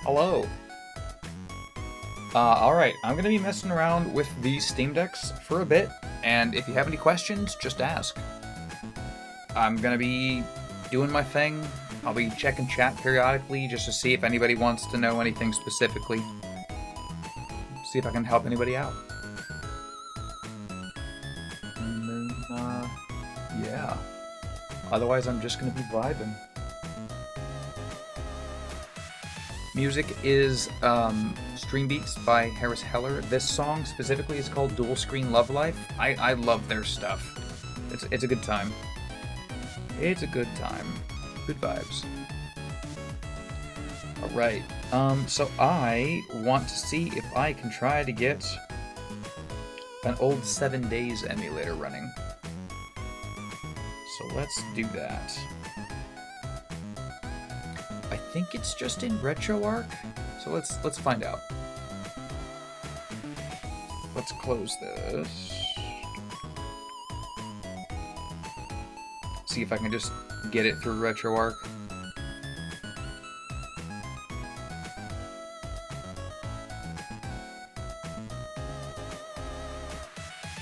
Hello. Alright, I'm gonna be messing around with these Steam Decks for a bit, and if you have any questions, just ask. I'm gonna be doing my thing. I'll be checking chat periodically just to see if anybody wants to know anything specifically. See if I can help anybody out. And then, yeah. Otherwise, I'm just gonna be vibing. Music is Stream Beats by Harris Heller. This song specifically is called Dual Screen Love Life. I love their stuff. It's a good time. It's a good time. Good vibes. Alright, so I want to see if I can try to get an old 7 Days emulator running. So let's do that. I think it's just in RetroArch, so let's find out. Let's close this. See if I can just get it through RetroArch.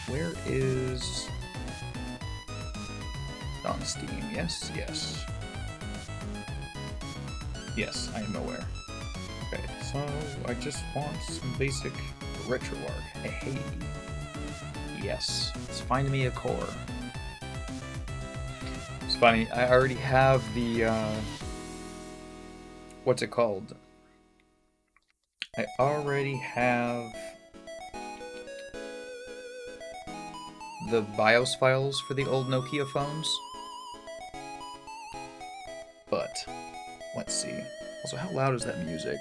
Where is... on Steam, yes, yes. Yes, I am aware. Okay, so I just want some basic RetroArch. Hey, yes, let's find me a core. It's funny, I already have the, what's it called? I already have the BIOS files for the old Nokia phones. But let's see. Also, how loud is that music?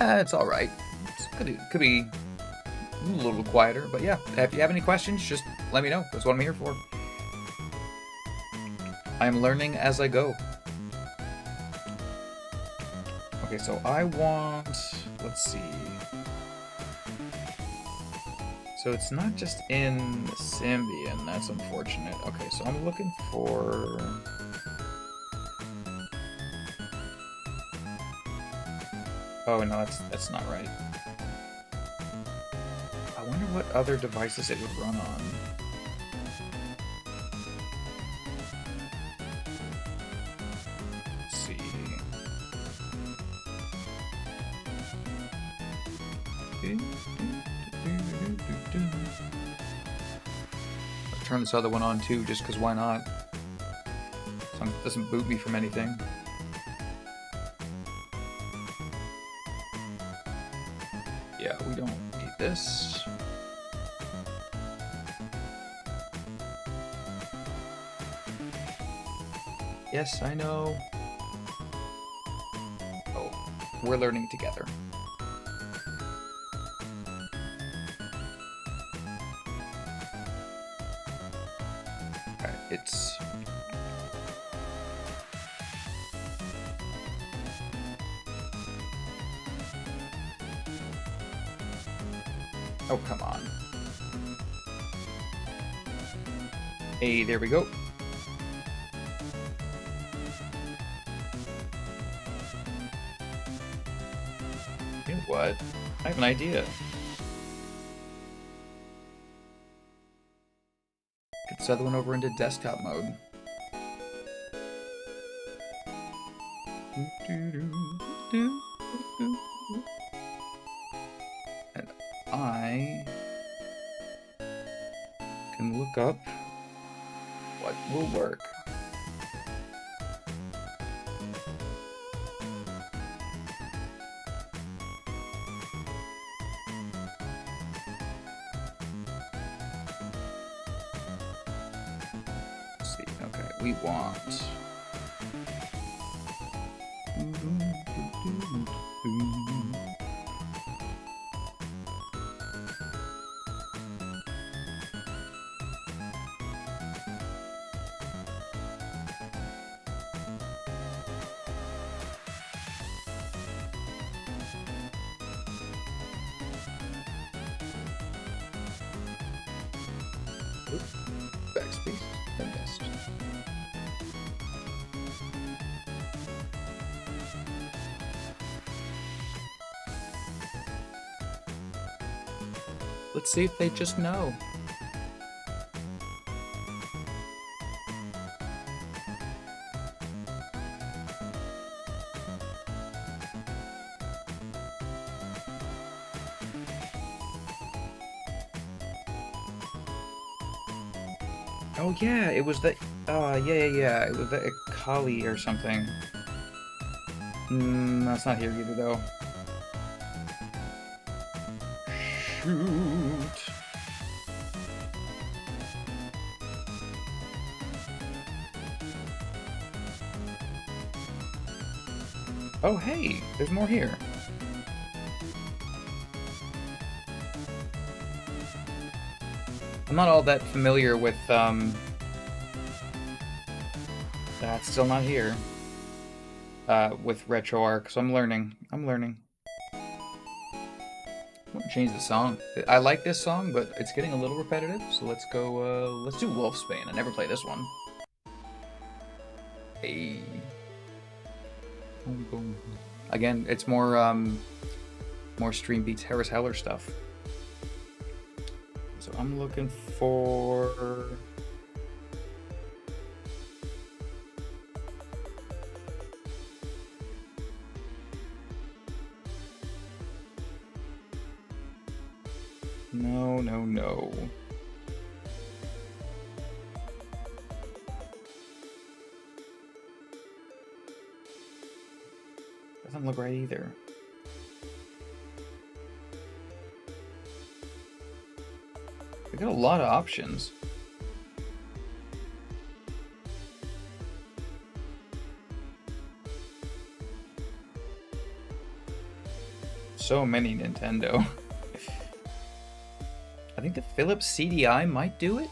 It's alright. Could be a little quieter, but yeah. If you have any questions, just let me know. That's what I'm here for. I'm learning as I go. Okay, so I want... let's see. So it's not just in Symbian, that's unfortunate. Okay, so I'm looking for... oh no, that's not right. I wonder what other devices it would run on. Let's see. I'll turn this other one on too, just because why not? So it doesn't boot me from anything. Yeah, we don't need this. Yes, I know. Oh, we're learning together. Alright, it's... oh, come on. Hey, there we go. You know what? I have an idea. Get this other one over into desktop mode. And I can look up what will work. Let's see, okay, we want... backspace, I missed. Let's see if they just know. Oh yeah, it was the, yeah, it was the Akali or something. That's not here either, though. Shoot. Oh hey, there's more here. I'm not all that familiar with, that's still not here. With RetroArch, so I'm learning. I'm learning. I'm gonna change the song. I like this song, but it's getting a little repetitive, so let's go, let's do Wolfsbane. I never played this one. Hey. Again, it's more, more Stream Beats Harris Heller stuff. So I'm looking for... No. Doesn't look right either. We got a lot of options. So many Nintendo. I think the Philips CDI might do it.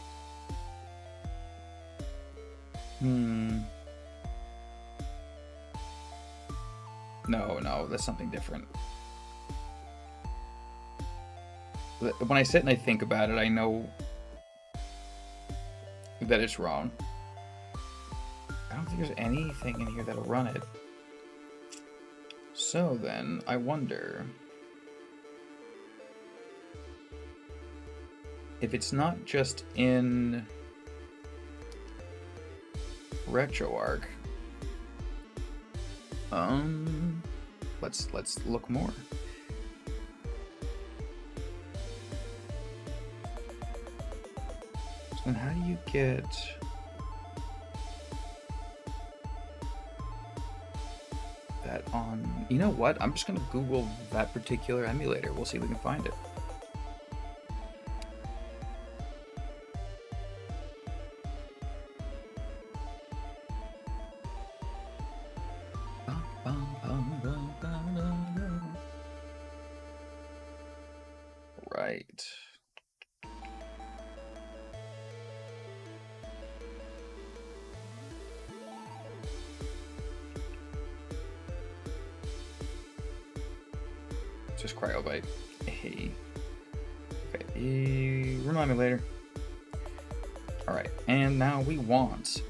No, that's something different. When I sit and I think about it, I know that it's wrong. I don't think there's anything in here that'll run it. So then, I wonder if it's not just in RetroArch. Let's look more. So then how do you get that on? You know what? I'm just gonna Google that particular emulator. We'll see if we can find it. Right. Just cryobite. Hey. Okay. Remind me later. Alright, and now we want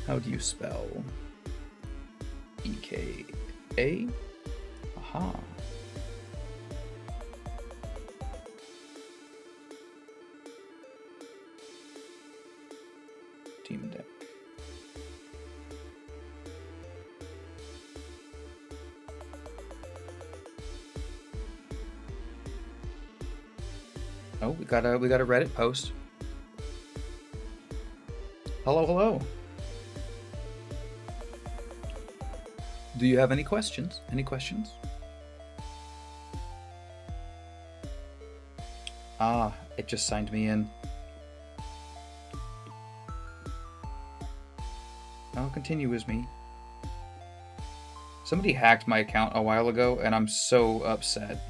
how do you spell EKA? Aha. Team Deck. Oh, we got a Reddit post. Hello. Do you have any questions? Any questions? Ah, it just signed me in. I'll continue as me. Somebody hacked my account a while ago, and I'm so upset.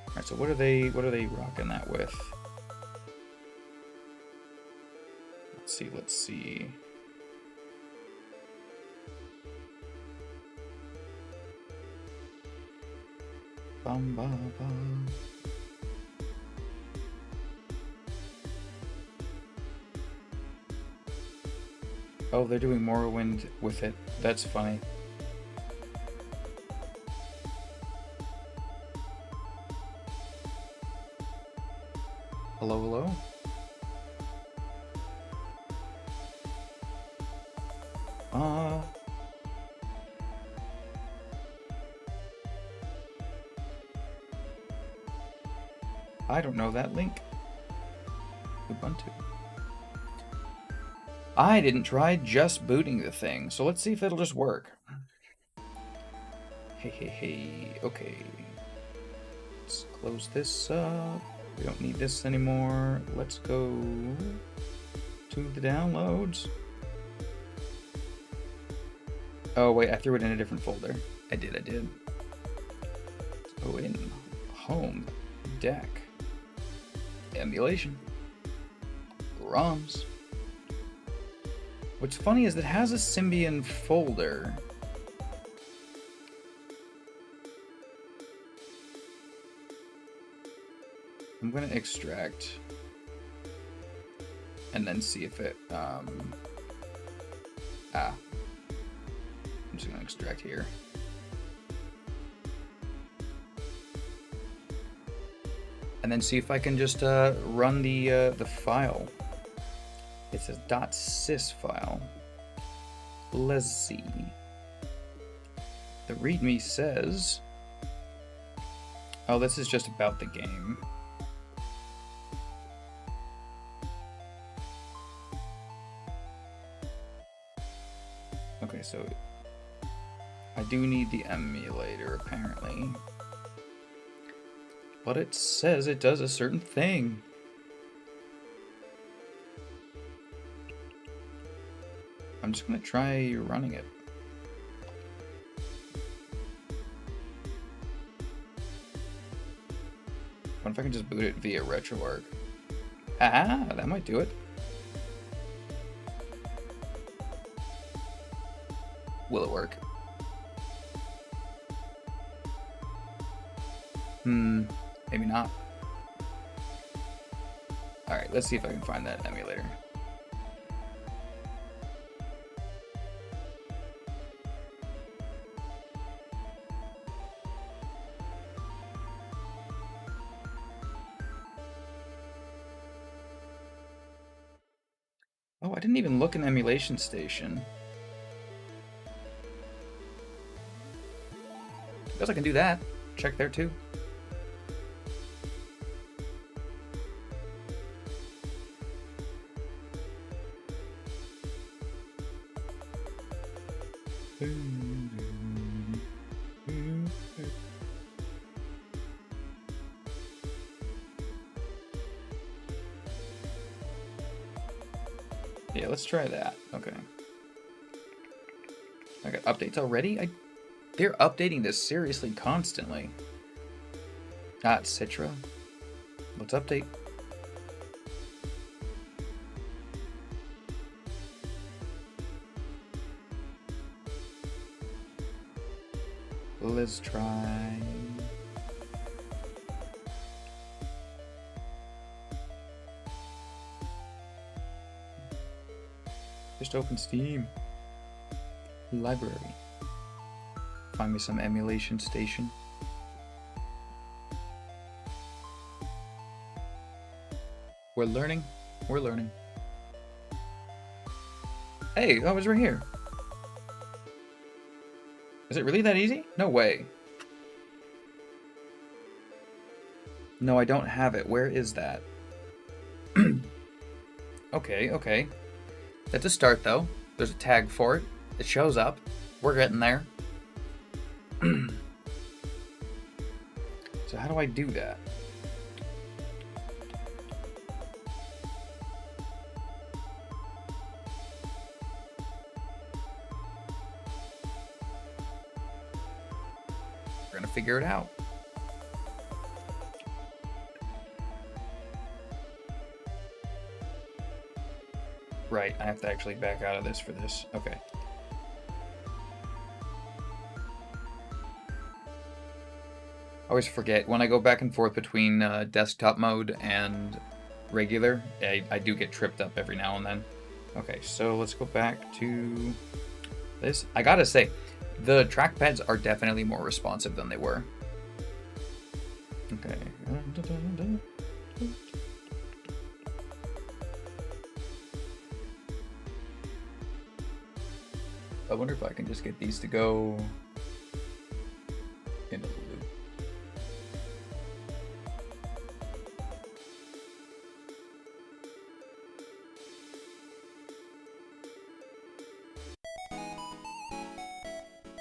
Alright, so what are they rocking that with? Let's see. Bum, bum, bum. Oh, they're doing Morrowind with it. That's funny. Hello, hello. I don't know that link. Ubuntu. I didn't try just booting the thing, so let's see if it'll just work. Hey, okay. Let's close this up. We don't need this anymore. Let's go to the downloads. Oh wait, I threw it in a different folder. I did. Let's go in home, deck, emulation, ROMs. What's funny is it has a Symbian folder. I'm gonna extract and then see if it, I'm just gonna extract here. And then see if I can just run the file. It's a .sys file. Let's see. The README says, oh, this is just about the game. Okay, so I do need the emulator apparently. But it says it does a certain thing. I'm just gonna try running it. What if I can just boot it via RetroArch? Ah, that might do it. Will it work? Maybe not. Alright, let's see if I can find that emulator. Oh, I didn't even look in Emulation Station. I guess I can do that. Check there too. Yeah, let's try that. Okay. I got updates already? They're updating this seriously constantly. Citra. Let's update. Let's try. Just open Steam. Library. Find me some Emulation Station. We're learning. We're learning. Hey, I was right here. Is it really that easy? No way. No, I don't have it. Where is that? Okay. That's a start, though. There's a tag for it. It shows up. We're getting there. So how do I do that? We're gonna figure it out. Right, I have to actually back out of this for this. Okay. I always forget when I go back and forth between desktop mode and regular. I do get tripped up every now and then. Okay, so let's go back to this. I gotta say, the trackpads are definitely more responsive than they were. Okay. I wonder if I can just get these to go in a loop.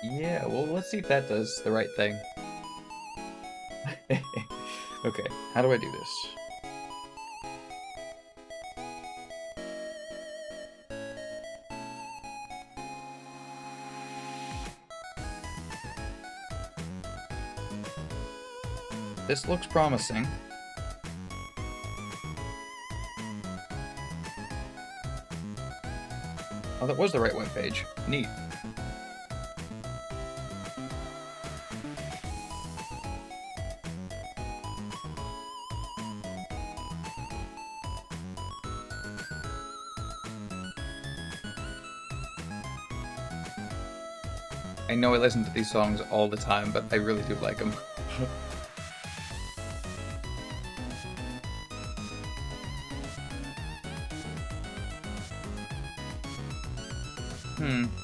Yeah, well, let's see if that does the right thing. Okay, how do I do this? This looks promising. Oh, that was the right webpage. Neat. I know I listen to these songs all the time, but I really do like them.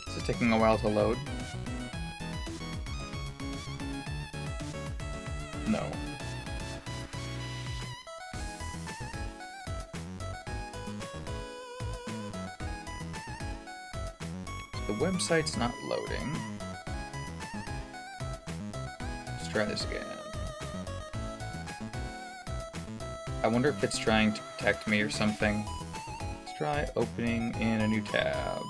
This is taking a while to load. No. The website's not loading. Let's try this again. I wonder if it's trying to protect me or something. Let's try opening in a new tab.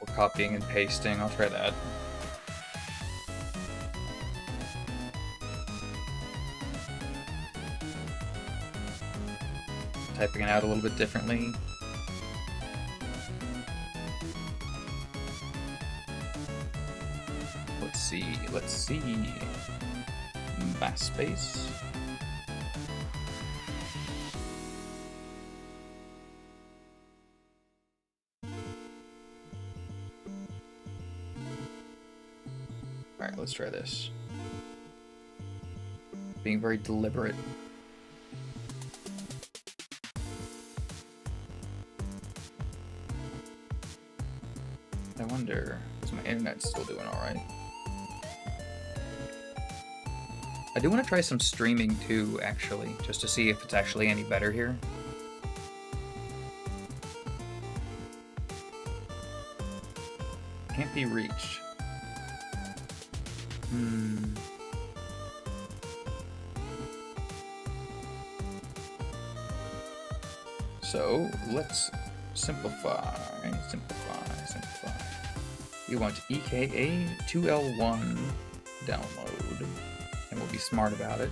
Or copying and pasting, I'll try that. Typing it out a little bit differently. Let's see. Mass space. Alright, let's try this. Being very deliberate. I wonder, is my internet still doing alright? I do want to try some streaming too, actually, just to see if it's actually any better here. Can't be reached. So, let's simplify. We want EKA 2L1 download, and we'll be smart about it.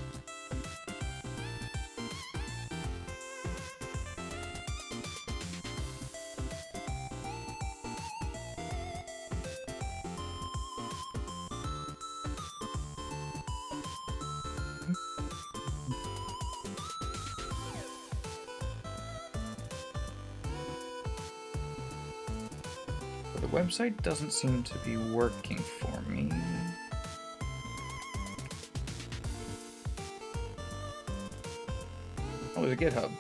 The website doesn't seem to be working for me. Oh, there's a GitHub.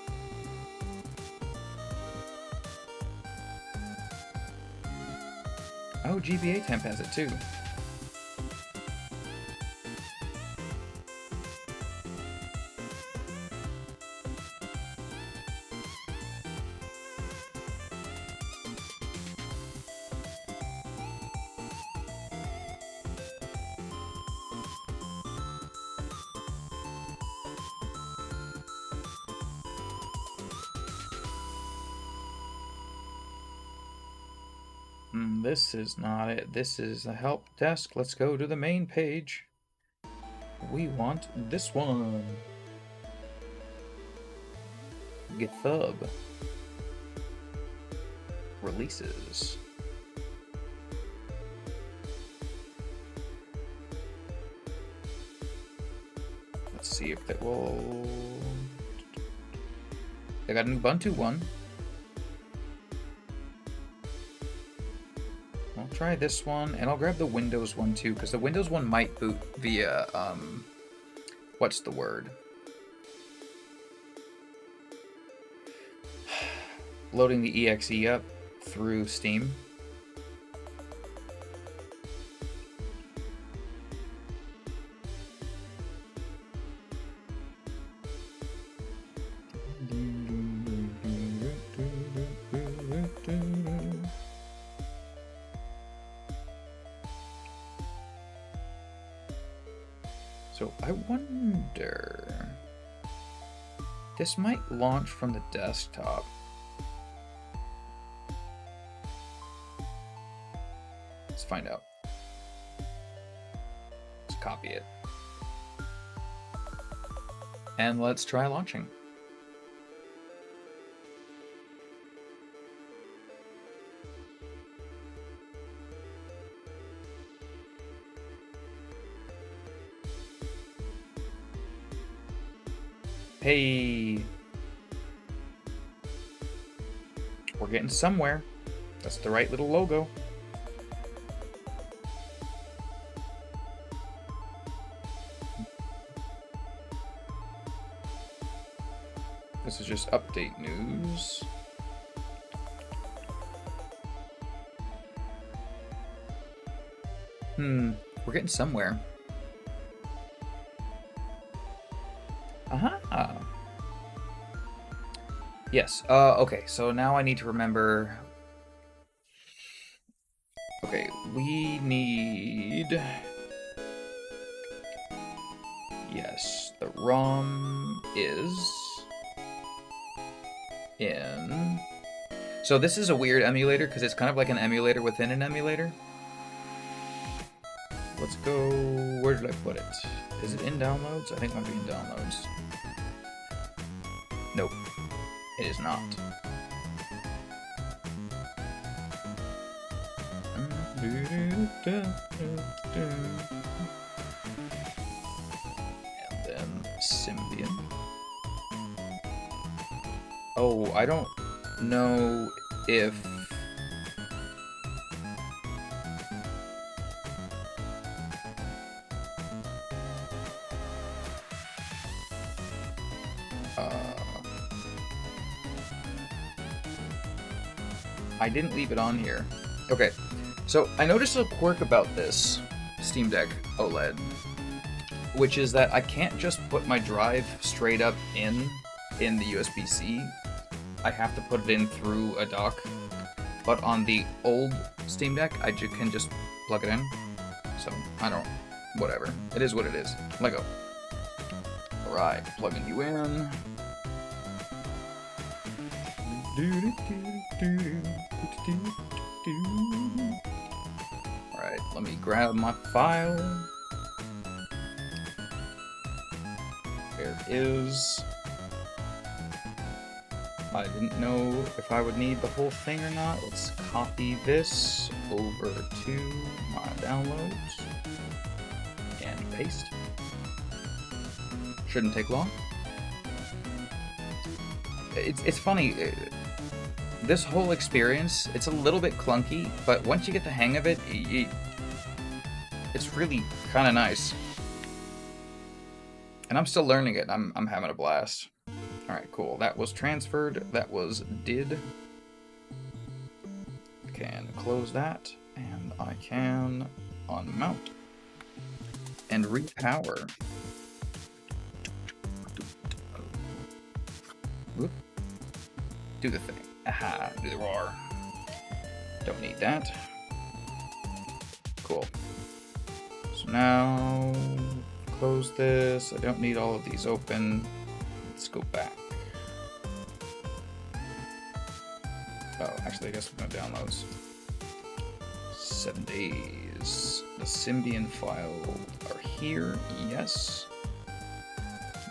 Oh, GBA temp has it too. This is not it. This is the help desk. Let's go to the main page. We want this one. GitHub. Releases. Let's see if that will... They got an Ubuntu one. Try this one, and I'll grab the Windows one too, because the Windows one might boot via what's the word? Loading the exe up through Steam. So I wonder, this might launch from the desktop. Let's find out. Let's copy it. And let's try launching. Hey, we're getting somewhere. That's the right little logo. This is just update news. We're getting somewhere. Uh-huh. Yes, okay, so now I need to remember... Okay, we need... Yes, the ROM is... in... So this is a weird emulator, because it's kind of like an emulator within an emulator. Let's go... Where did I put it? Is it in downloads? I think it might be in downloads. Nope. It is not. And then Symbian. Oh, I don't know if... I didn't leave it on here. Okay, so I noticed a quirk about this Steam Deck OLED, which is that I can't just put my drive straight up in the USB-C. I have to put it in through a dock. But on the old Steam Deck, I can just plug it in. So, I don't... whatever. It is what it is. Let go. Alright, plugging you in. Alright, let me grab my file. There it is. I didn't know if I would need the whole thing or not. Let's copy this over to my downloads and paste. Shouldn't take long. It's funny. This whole experience, it's a little bit clunky, but once you get the hang of it, it's really kind of nice. And I'm still learning it. I'm having a blast. All right, cool. That was transferred. That was did. Can close that, and I can unmount and repower. Whoop. Do the thing. Aha, do the roar. Don't need that. Cool. So now, close this. I don't need all of these open. Let's go back. Oh, actually, I guess we're going to downloads. 7 days. The Symbian file are here. Yes.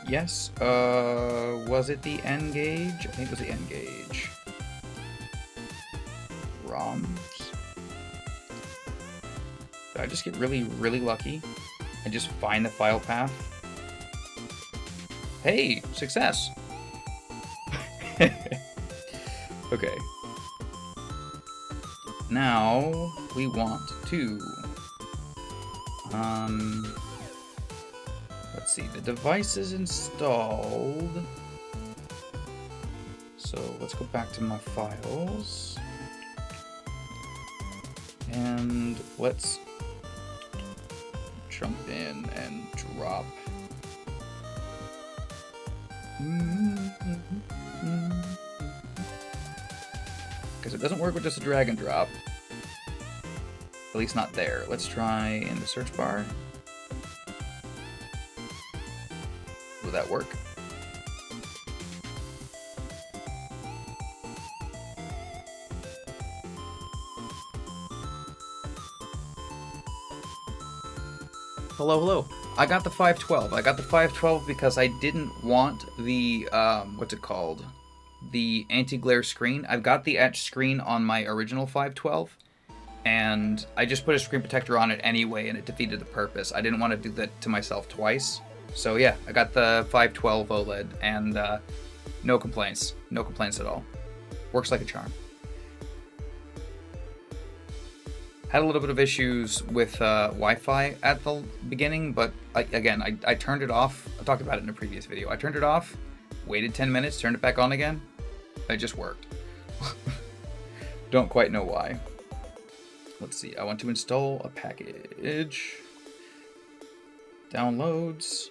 Yes. Was it the N gauge? I think it was the N gauge. ROMs. Did I just get really, really lucky and just find the file path? Hey, success. Okay. Now we want to let's Let's see, the device is installed. So let's go back to my files. And let's jump in and drop. Because it doesn't work with just a drag and drop. At least not there. Let's try in the search bar. Will that work? Hello, hello. I got the 512. I got the 512 because I didn't want the, what's it called? The anti-glare screen. I've got the etch screen on my original 512, and I just put a screen protector on it anyway, and it defeated the purpose. I didn't want to do that to myself twice. So yeah, I got the 512 OLED, and no complaints. No complaints at all. Works like a charm. Had a little bit of issues with Wi-Fi at the beginning, but I turned it off. I talked about it in a previous video. I turned it off, waited 10 minutes, turned it back on again. It just worked. Don't quite know why. Let's see, I want to install a package. Downloads.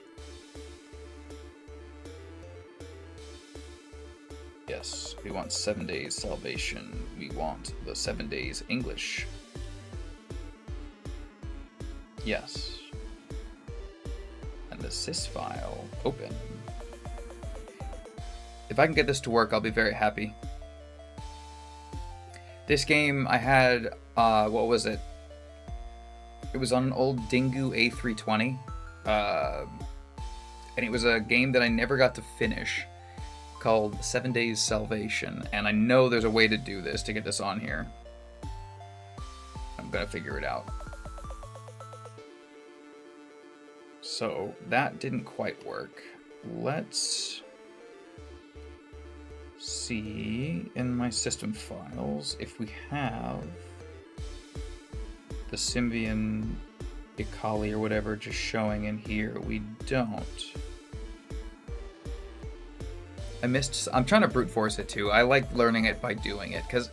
Yes, we want 7 days salvation. We want the 7 days English. Yes. And the sys file, open. If I can get this to work, I'll be very happy. This game I had, what was it? It was on an old Dingu A320. And it was a game that I never got to finish, called 7 Days Salvation. And I know there's a way to do this, to get this on here. I'm gonna figure it out. So that didn't quite work. Let's see in my system files if we have the Symbian Ikali or whatever just showing in here. We don't. I'm trying to brute force it too. I like learning it by doing it, because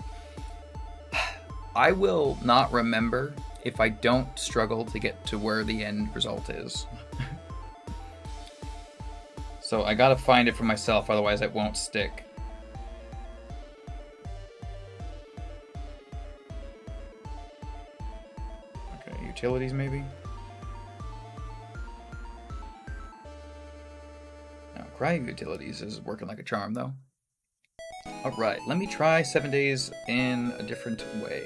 I will not remember if I don't struggle to get to where the end result is. So I gotta find it for myself, otherwise it won't stick. Okay, utilities maybe? Now, Crying Utilities is working like a charm though. Alright, let me try 7 days in a different way.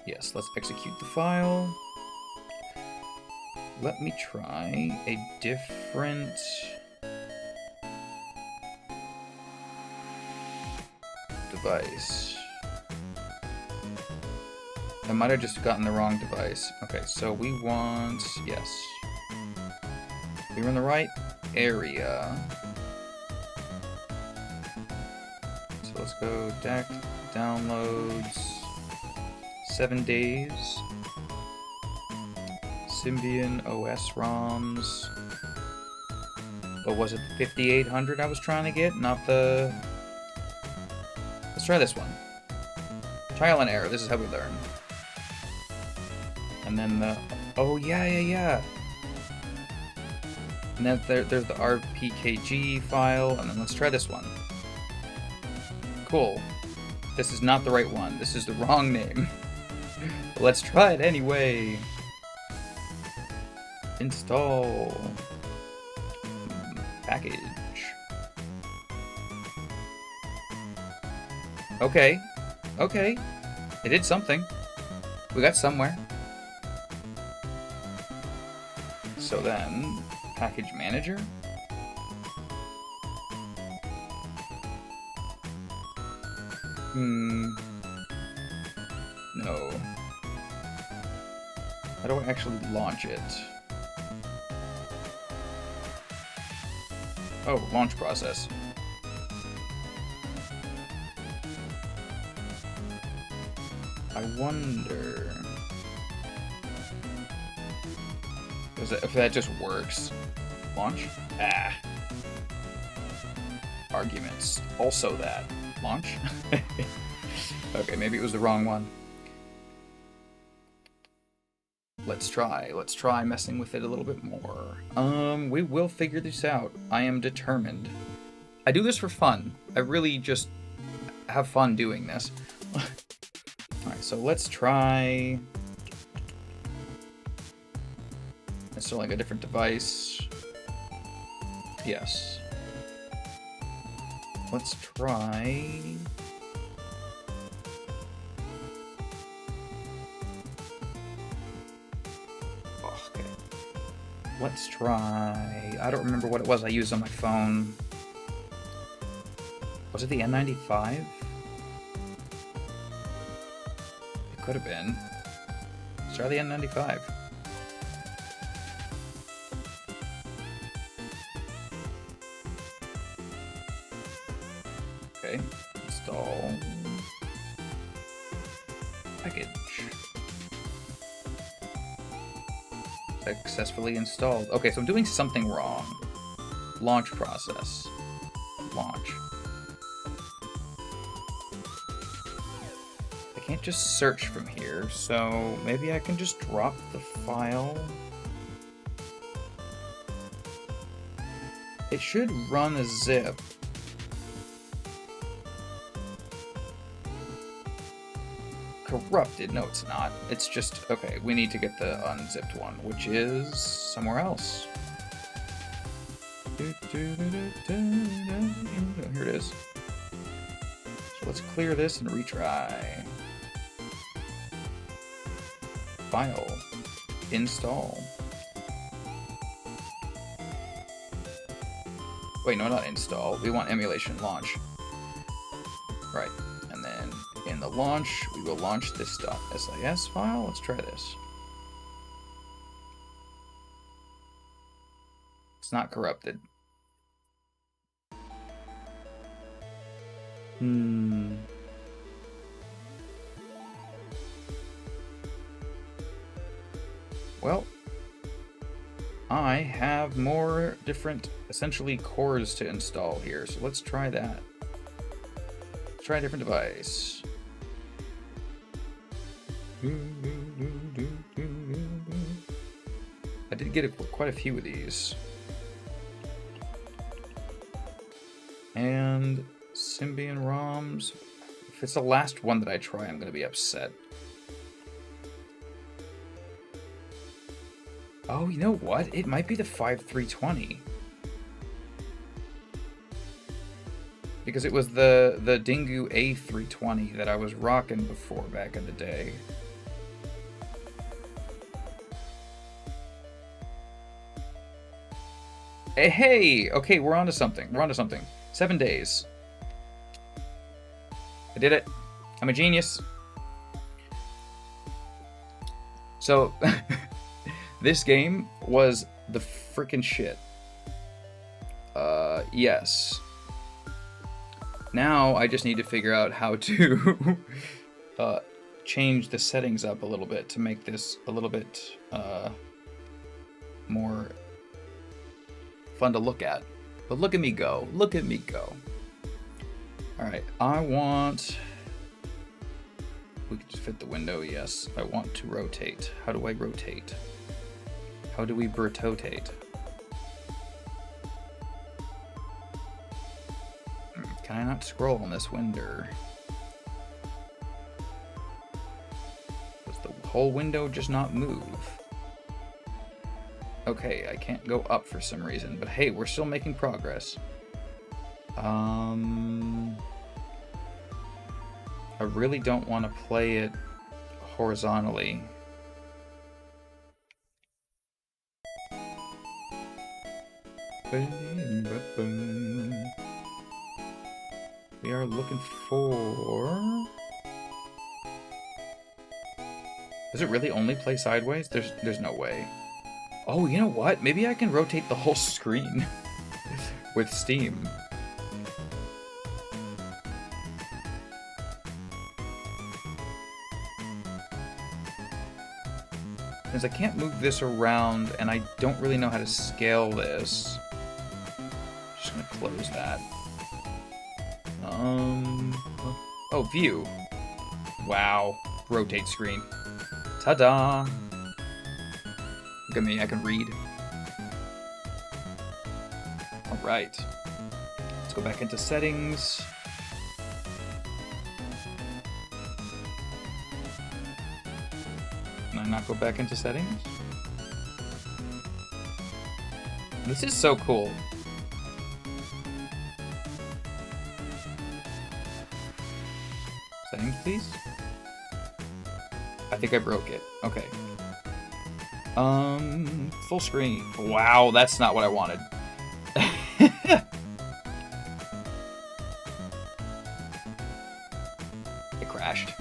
Yes, let's execute the file. Let me try a different device. I might have just gotten the wrong device. Okay, so we want, yes. We were in the right area. So let's go deck, downloads, 7 days. Symbian OS ROMs. But was it the 5800 I was trying to get? Not the... Let's try this one. Trial and error. This is how we learn. And then the... Oh, yeah. And then there's the RPKG file. And then let's try this one. Cool. This is not the right one. This is the wrong name. But let's try it anyway. Install package. Okay. It did something. We got somewhere. So then, package manager. No. How do I actually launch it? Oh, launch process. I wonder if that just works. Launch? Ah. Arguments. Also that. Launch? Okay, maybe it was the wrong one. Let's try messing with it a little bit more. We will figure this out. I am determined. I do this for fun. I really just have fun doing this. Alright, so let's try installing a different device. Yes. Let's try... Okay. Let's try... I don't remember what it was I used on my phone. Was it the N95? It could have been. Let's try the N95. Okay, install package. Successfully installed. Okay, so I'm doing something wrong. Launch process. Launch. I can't just search from here, so maybe I can just drop the file. It should run a zip. Corrupted. No, it's not. It's just, okay, we need to get the unzipped one, which is somewhere else. Here it is. So let's clear this and retry. File. Install. Wait, no, not install. We want emulation launch. Right. And then in the launch, we will launch this .sis file. Let's try this. It's not corrupted. Well, I have more different, essentially, cores to install here, so let's try that. Let's try a different device. I did get quite a few of these. And Symbian ROMs. If it's the last one that I try, I'm going to be upset. Oh, you know what? It might be the 5320. Because it was the Dingu A320 that I was rocking before back in the day. Hey! Okay, we're onto something. We're onto something. 7 days. I did it. I'm a genius. So, this game was the frickin' shit. Yes. Now I just need to figure out how to change the settings up a little bit to make this a little bit more fun to look at. But look at me go. Look at me go. Alright, I want... We can just fit the window, yes. I want to rotate. How do I rotate? How do we rotate? Can I not scroll on this window? Does the whole window just not move? Okay, I can't go up for some reason, but hey, we're still making progress. I really don't want to play it horizontally. We are looking for... Does it really only play sideways? There's no way. Oh, you know what? Maybe I can rotate the whole screen with Steam. Because I can't move this around, and I don't really know how to scale this. Just gonna close that. Oh, view. Wow. Rotate screen. Ta-da! Look at me, I can read. Alright. Let's go back into settings. Can I not go back into settings? This is so cool. Settings, please? I think I broke it. Okay. Full screen. Wow, that's not what I wanted. It crashed.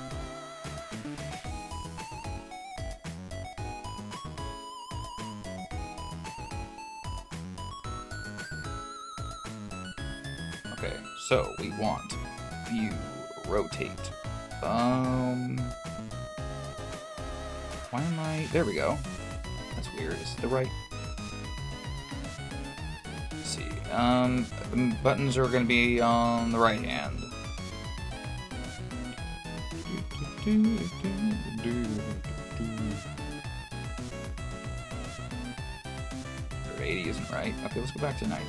Okay, so we want view, rotate. Why am I... There we go. That's weird. Is it the right... Let's see. Buttons are going to be on the right hand. 80 isn't right. Okay, let's go back to 90.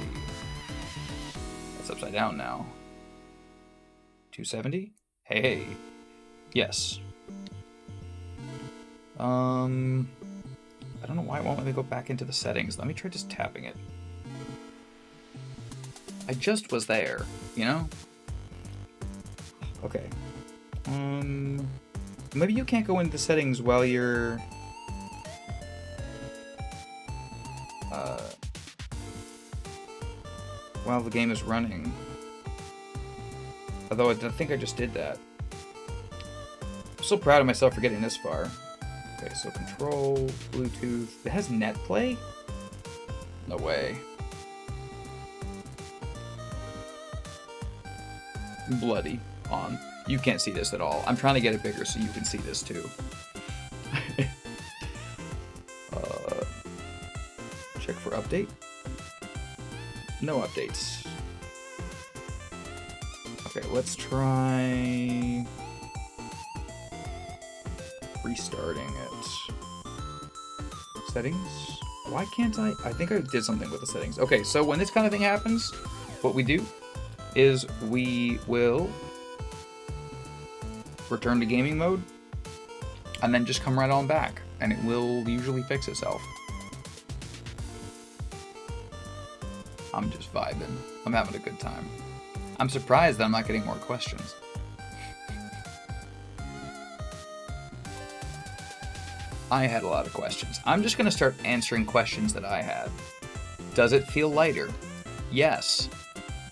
That's upside down now. 270? Hey. Yes. I don't know why it won't let me go back into the settings. Let me try just tapping it. I just was there, you know? Okay. Maybe you can't go into the settings while you're... while the game is running. Although I think I just did that. I'm so proud of myself for getting this far. Okay, so control, Bluetooth. It has net play? No way. Bloody on. You can't see this at all. I'm trying to get it bigger so you can see this too. Check for update. No updates. Okay, let's try restarting it. Settings? Why can't I? I think I did something with the settings. Okay, so when this kind of thing happens, what we do is we will return to gaming mode and then just come right on back, and it will usually fix itself. I'm just vibing. I'm having a good time. I'm surprised that I'm not getting more questions. I had a lot of questions. I'm just going to start answering questions that I had. Does it feel lighter? Yes.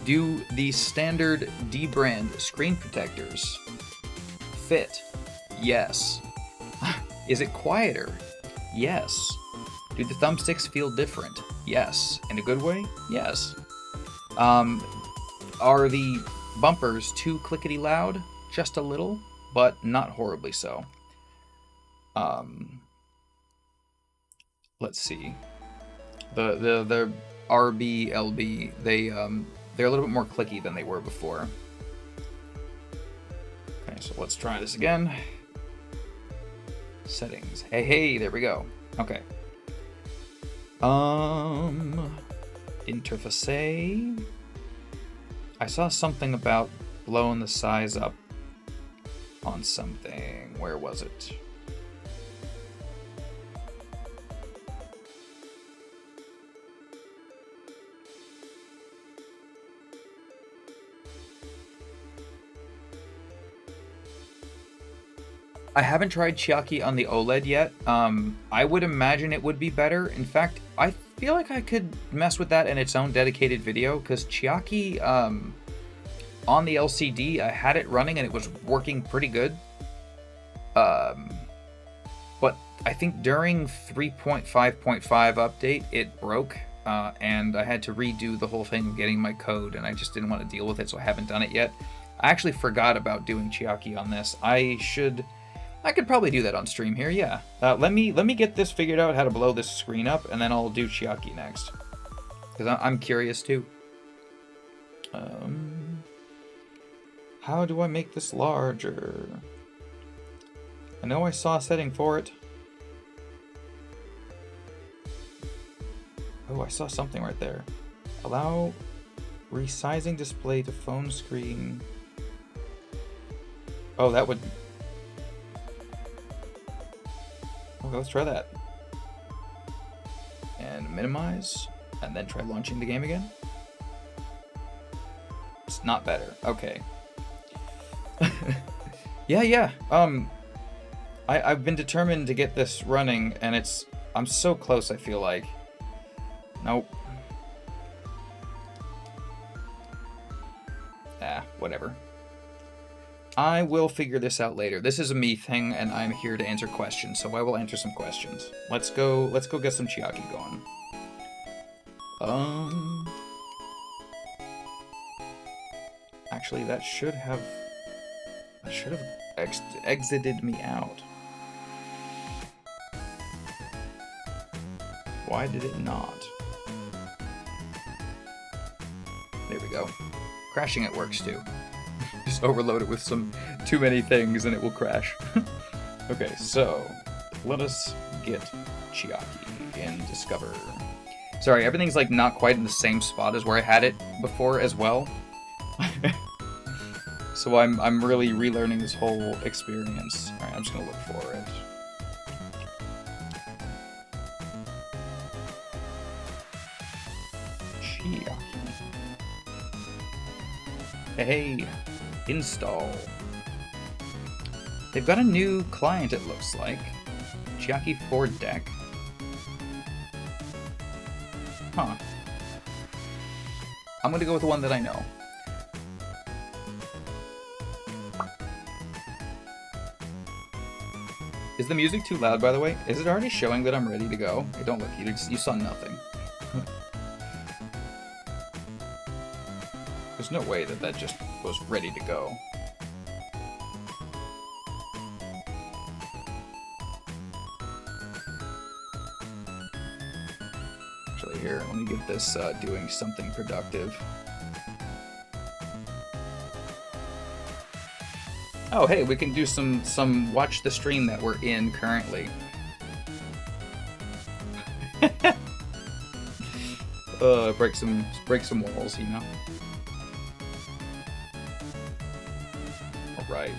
Do the standard D-brand screen protectors fit? Yes. Is it quieter? Yes. Do the thumbsticks feel different? Yes. In a good way? Yes. Are the bumpers too clickety loud? Just a little, but not horribly so. Let's see. The RB, LB, they're a little bit more clicky than they were before. Okay, so let's try this again. Settings. Hey, there we go. Okay. Interface. I saw something about blowing the size up on something. Where was it? I haven't tried Chiaki on the OLED yet. I would imagine it would be better. In fact, I feel like I could mess with that in its own dedicated video, because Chiaki on the LCD, I had it running and it was working pretty good. But I think during 3.5.5 update, it broke, and I had to redo the whole thing of getting my code, and I just didn't want to deal with it, so I haven't done it yet. I actually forgot about doing Chiaki on this. I should I could probably do that on stream here, yeah. Let me get this figured out, how to blow this screen up, and then I'll do Chiaki next. Because I'm curious too. How do I make this larger? I know I saw a setting for it. Oh, I saw something right there. Allow resizing display to phone screen. Oh, that would... Okay, let's try that. And minimize, and then try launching the game again. It's not better. Okay. Yeah. I've been determined to get this running, and I'm so close, I feel like. Nope. Whatever. I will figure this out later. This is a me thing, and I'm here to answer questions, so I will answer some questions. Let's go get some Chiaki going. Actually, that should have exited me out. Why did it not? There we go. Crashing it works too. Just overload it with some too many things and it will crash. Okay, so let us get Chiaki in Discover. Sorry, everything's like not quite in the same spot as where I had it before as well. So I'm really relearning this whole experience. Alright, I'm just gonna look for it. Chiaki. Hey, install. They've got a new client, it looks like. Chiaki 4 Deck. Huh. I'm gonna go with the one that I know. Is the music too loud, by the way? Is it already showing that I'm ready to go? Hey, don't look, you saw nothing. There's no way that just was ready to go. Actually, here, let me get this doing something productive. Oh, hey, we can do some watch the stream that we're in currently. Break some walls, you know. All right.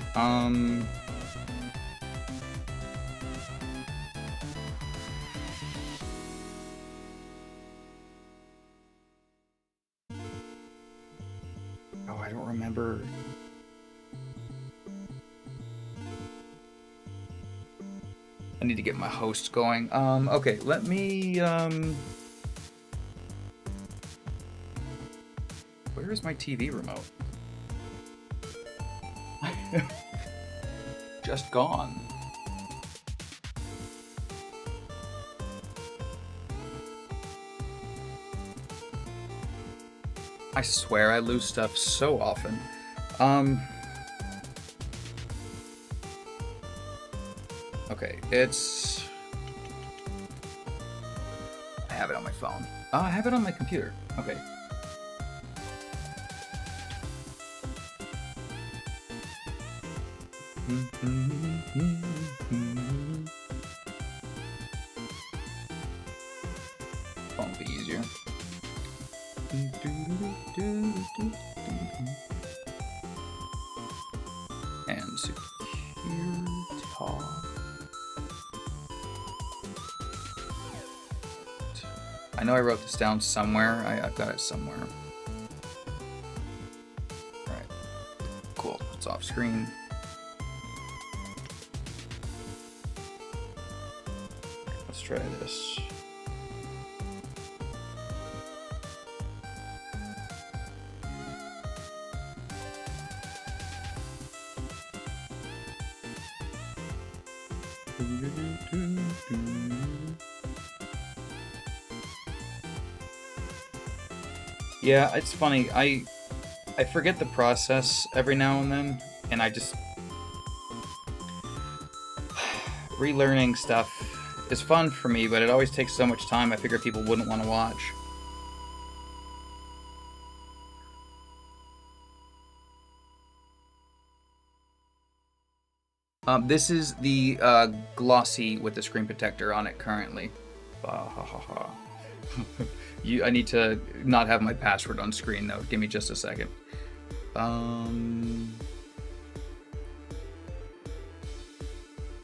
Oh, I don't remember. I need to get my host going. Okay, let me, where is my TV remote? Just gone. I swear I lose stuff so often. Okay, it's... I have it on my phone. I have it on my computer. Okay. Phone will be easier. And secure top. I know I wrote this down somewhere. I've got it somewhere. Alright. Cool. It's off screen. Let's try this. Yeah, it's funny. I forget the process every now and then, and I just... relearning stuff is fun for me, but it always takes so much time. I figure people wouldn't want to watch. This is the glossy with the screen protector on it currently. I need to not have my password on screen though. Give me just a second.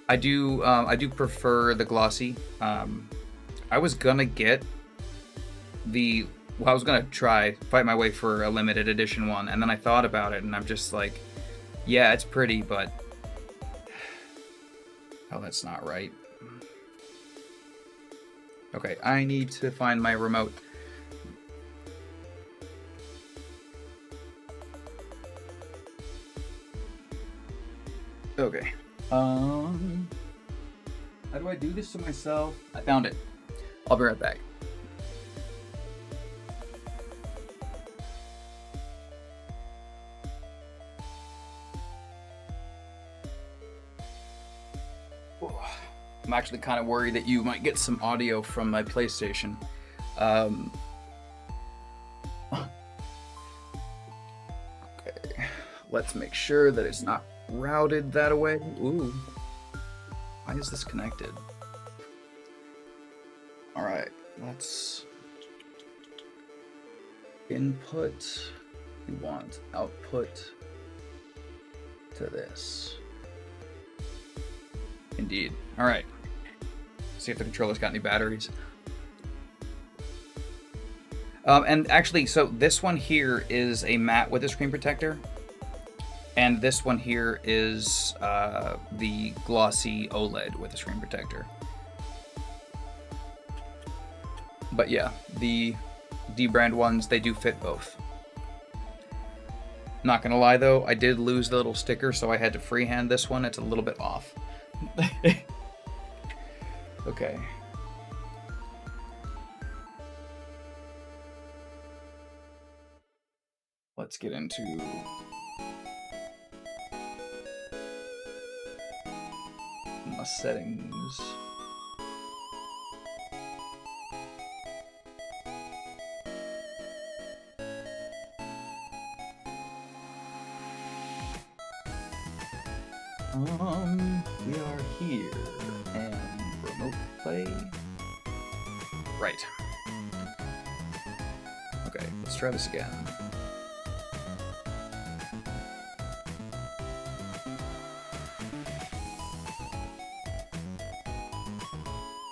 I do prefer the glossy. I was gonna get I was gonna fight my way for a limited edition one, and then I thought about it, and I'm just like, yeah, it's pretty, but oh, that's not right. Okay, I need to find my remote. Okay. How do I do this to myself? I found it. I'll be right back. I'm actually kind of worried that you might get some audio from my PlayStation. Okay, let's make sure that it's not routed that way. Ooh, why is this connected? All right, let's input. We want output to this. Indeed. All right. See if the controller's got any batteries. And actually, so this one here is a matte with a screen protector. And this one here is the glossy OLED with a screen protector. But yeah, the D-brand ones, they do fit both. Not gonna lie though, I did lose the little sticker, so I had to freehand this one. It's a little bit off. Okay. Let's get into my settings. We are here, and remote play. Right. Okay, let's try this again.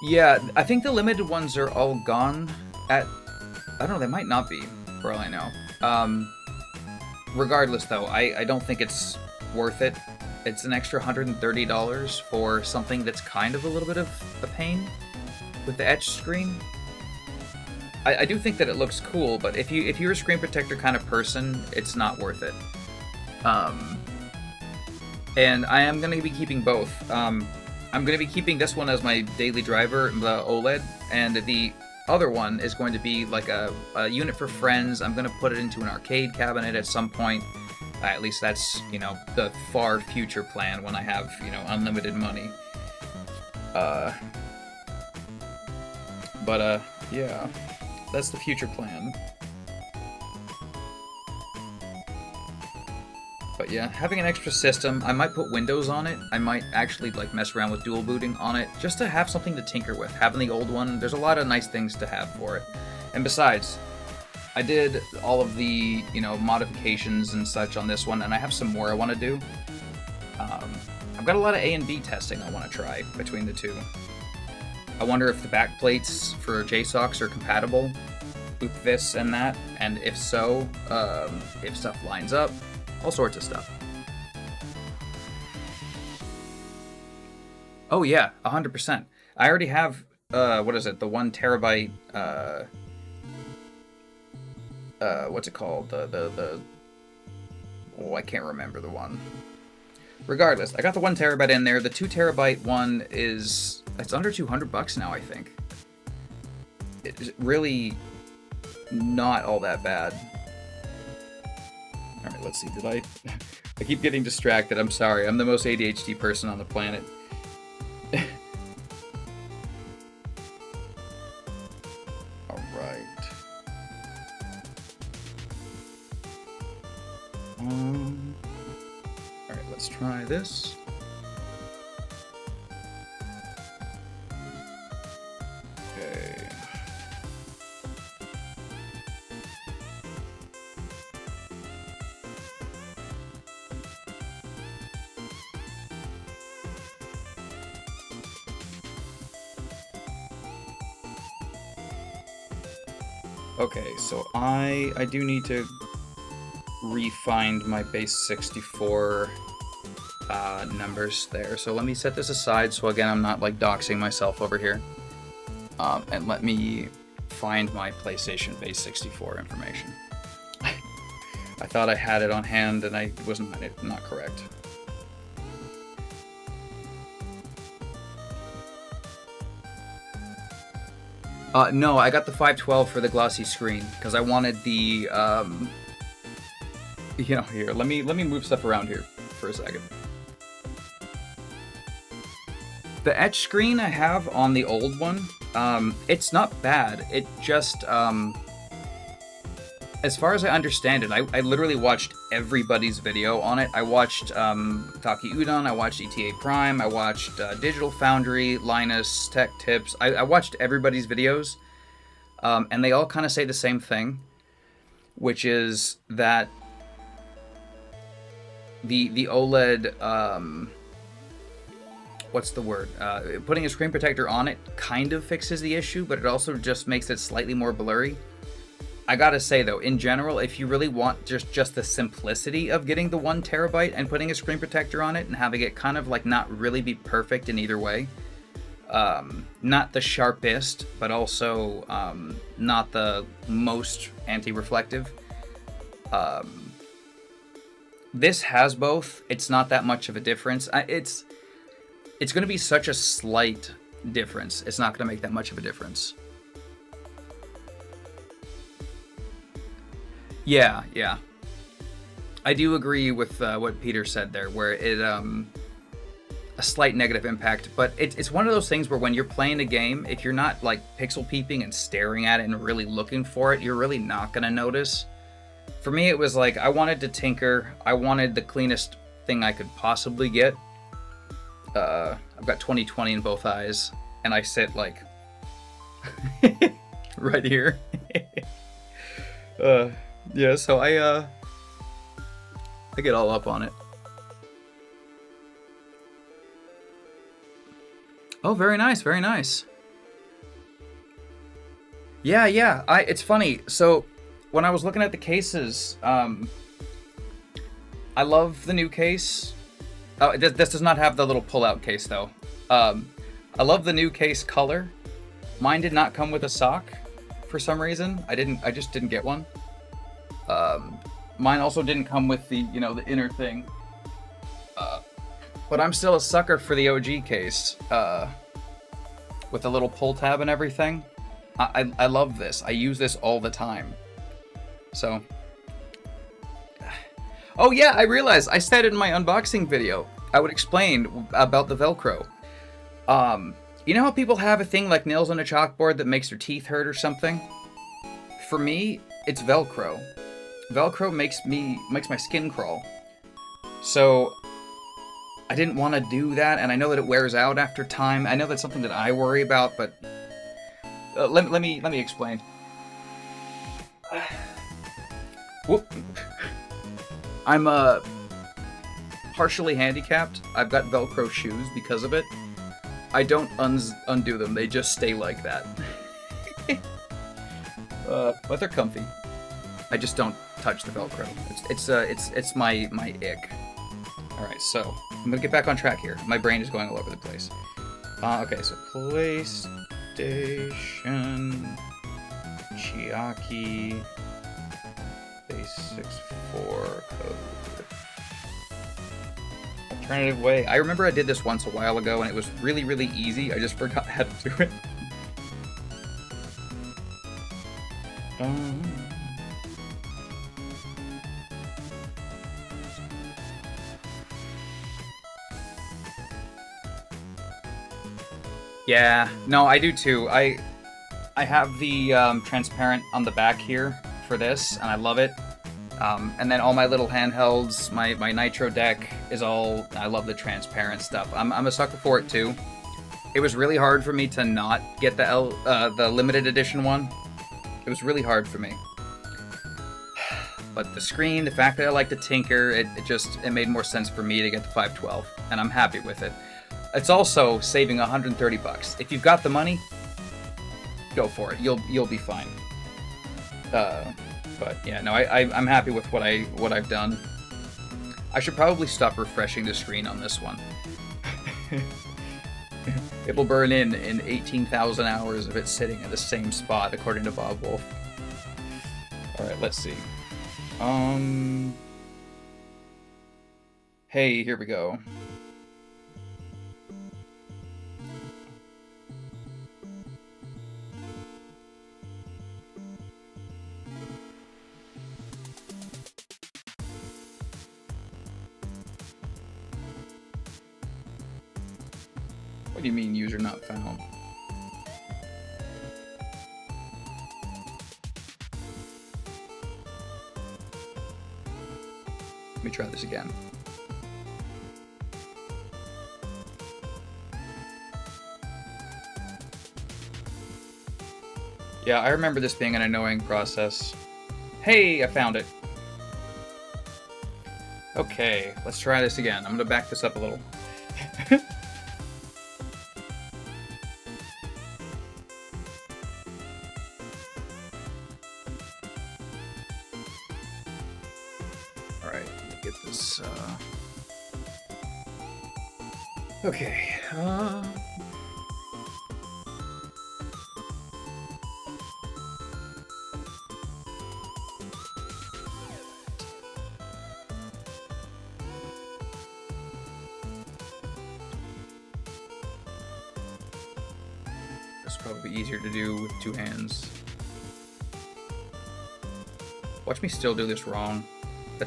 Yeah, I think the limited ones are all gone at... I don't know, they might not be, for all I know. Regardless, though, I don't think it's worth it. It's an extra $130 for something that's kind of a little bit of a pain with the etch screen. I do think that it looks cool, but if you're a screen protector kind of person, it's not worth it. And I am going to be keeping both. I'm going to be keeping this one as my daily driver, the OLED, and the other one is going to be like a unit for friends. I'm going to put it into an arcade cabinet at some point. At least that's, you know, the far future plan when I have, you know, unlimited money. Yeah, that's the future plan. But yeah, having an extra system, I might put Windows on it. I might actually like mess around with dual booting on it, just to have something to tinker with. Having the old one, there's a lot of nice things to have for it. And besides, I did all of the, you know, modifications and such on this one, and I have some more I want to do. I've got a lot of A and B testing I want to try between the two. I wonder if the back plates for JSOCs are compatible with this and that, and if so, if stuff lines up, all sorts of stuff. Oh yeah, 100%. I already have, what is it, the 1 terabyte, what's it called? Oh, I can't remember the one. Regardless, I got the 1 terabyte in there. The 2 terabyte one it's under $200 now, I think. It's really not all that bad. All right, let's see. Did I keep getting distracted. I'm sorry. I'm the most ADHD person on the planet. this. Okay. Okay, so I do need to refind my base 64 numbers there. So let me set this aside so again I'm not like doxing myself over here. And let me find my PlayStation base 64 information. I thought I had it on hand and I was not correct. No, I got the 512 for the glossy screen because I wanted the you know, here, let me move stuff around here for a second. The etch screen I have on the old one, it's not bad. It just, as far as I understand it, I literally watched everybody's video on it. I watched Taki Udon, I watched ETA Prime, I watched Digital Foundry, Linus, Tech Tips. I watched everybody's videos, and they all kind of say the same thing, which is that the OLED, what's the word? Putting a screen protector on it kind of fixes the issue, but it also just makes it slightly more blurry. I gotta say though, in general, if you really want just the simplicity of getting the 1 terabyte and putting a screen protector on it and having it kind of like not really be perfect in either way, not the sharpest, but also not the most anti-reflective, this has both. It's not that much of a difference. It's going to be such a slight difference. It's not going to make that much of a difference. Yeah. I do agree with what Peter said there, where it a slight negative impact, but it's one of those things where when you're playing a game, if you're not like pixel peeping and staring at it and really looking for it, you're really not going to notice. For me, it was like I wanted to tinker. I wanted the cleanest thing I could possibly get. I've got 20/20 in both eyes, and I sit like right here. Yeah, so I get all up on it. Oh, very nice, very nice. Yeah. It's funny. So when I was looking at the cases, I love the new case. Oh, this does not have the little pull-out case though. I love the new case color. Mine did not come with a sock for some reason. I just didn't get one. Mine also didn't come with the, you know, the inner thing. But I'm still a sucker for the OG case. With the little pull tab and everything. I love this. I use this all the time. So. Oh yeah, I realized. I said in my unboxing video, I would explain about the Velcro. You know how people have a thing like nails on a chalkboard that makes their teeth hurt or something? For me, it's Velcro. Velcro makes my skin crawl. So I didn't want to do that, and I know that it wears out after time. I know that's something that I worry about, but let me explain. Whoop. I'm partially handicapped. I've got Velcro shoes because of it. I don't undo them. They just stay like that. But they're comfy. I just don't touch the Velcro. It's my ick. All right, so I'm gonna get back on track here. My brain is going all over the place. Okay, so PlayStation, Chiaki, base 64 code. Alternative way. I remember I did this once a while ago, and it was really, really easy. I just forgot how to do it. Yeah, no, I do too. I have the transparent on the back here for this, and I love it. And then all my little handhelds, my Nitro deck is all, I love the transparent stuff. I'm a sucker for it too. It was really hard for me to not get the limited edition one. It was really hard for me. But the screen, the fact that I like to tinker, it made more sense for me to get the 512, and I'm happy with it. It's also saving 130 bucks. If you've got the money, go for it. You'll be fine. But yeah, no, I'm happy with what I've done. I should probably stop refreshing the screen on this one. It will burn in 18,000 hours if it's sitting at the same spot, according to Bob Wolf. All right, let's see. Hey, here we go. What do you mean, user not found? Let me try this again. Yeah, I remember this being an annoying process. Hey, I found it. Okay, let's try this again. I'm gonna back this up a little. Okay, It's probably easier to do with two hands. Watch me still do this wrong.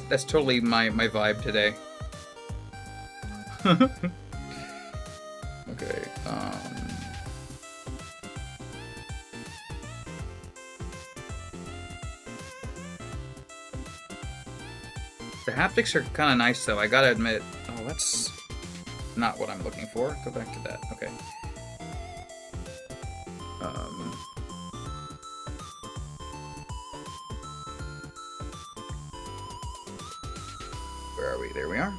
That's totally my vibe today. Okay, the haptics are kind of nice though, I gotta admit. Oh, that's not what I'm looking for. Go back to that. Okay. Where are we? There we are.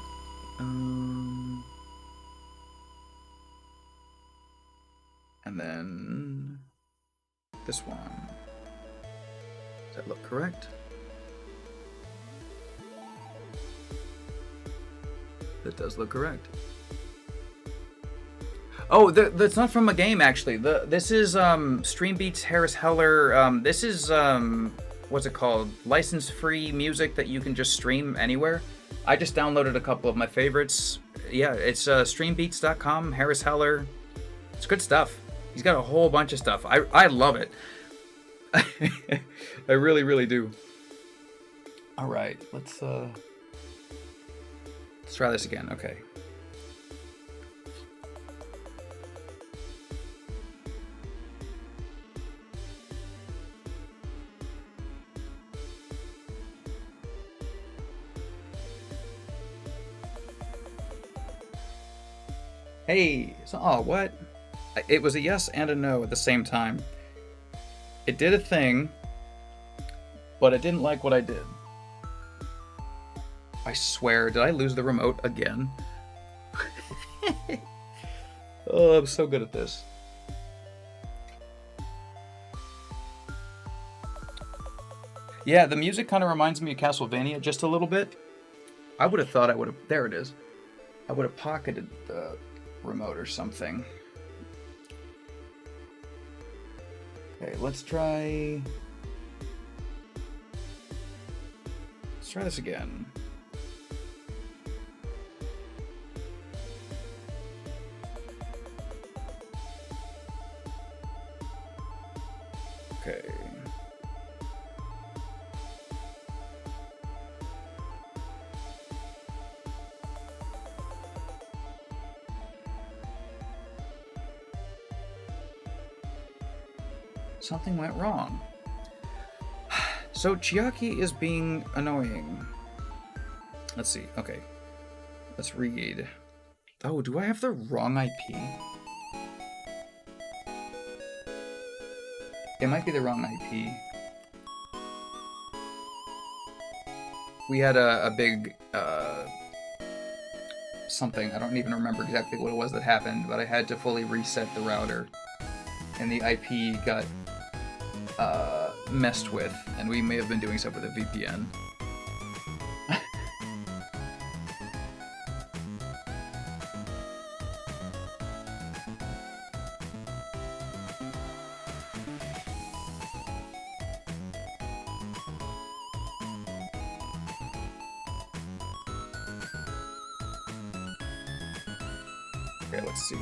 And then this one. Does that look correct? That does look correct. Oh, that's not from a game actually. This is Streambeats Harris Heller. This is what's it called? License-free music that you can just stream anywhere. I just downloaded a couple of my favorites. Yeah, it's streambeats.com, Harris Heller. It's good stuff. He's got a whole bunch of stuff. I love it. I really, really do. All right, let's try this again. Okay. Hey, oh, what? It was a yes and a no at the same time. It did a thing, but it didn't like what I did. I swear, did I lose the remote again? Oh, I'm so good at this. Yeah, the music kind of reminds me of Castlevania just a little bit. I would have thought I would have... There it is. I would have pocketed the remote or something. Okay, let's try this again. Okay. Something went wrong. So Chiaki is being annoying. Let's see. Okay. Let's read. Oh, do I have the wrong IP? It might be the wrong IP. We had a big something. I don't even remember exactly what it was that happened, but I had to fully reset the router, and the IP got messed with, and we may have been doing stuff with a VPN. Okay, let's see.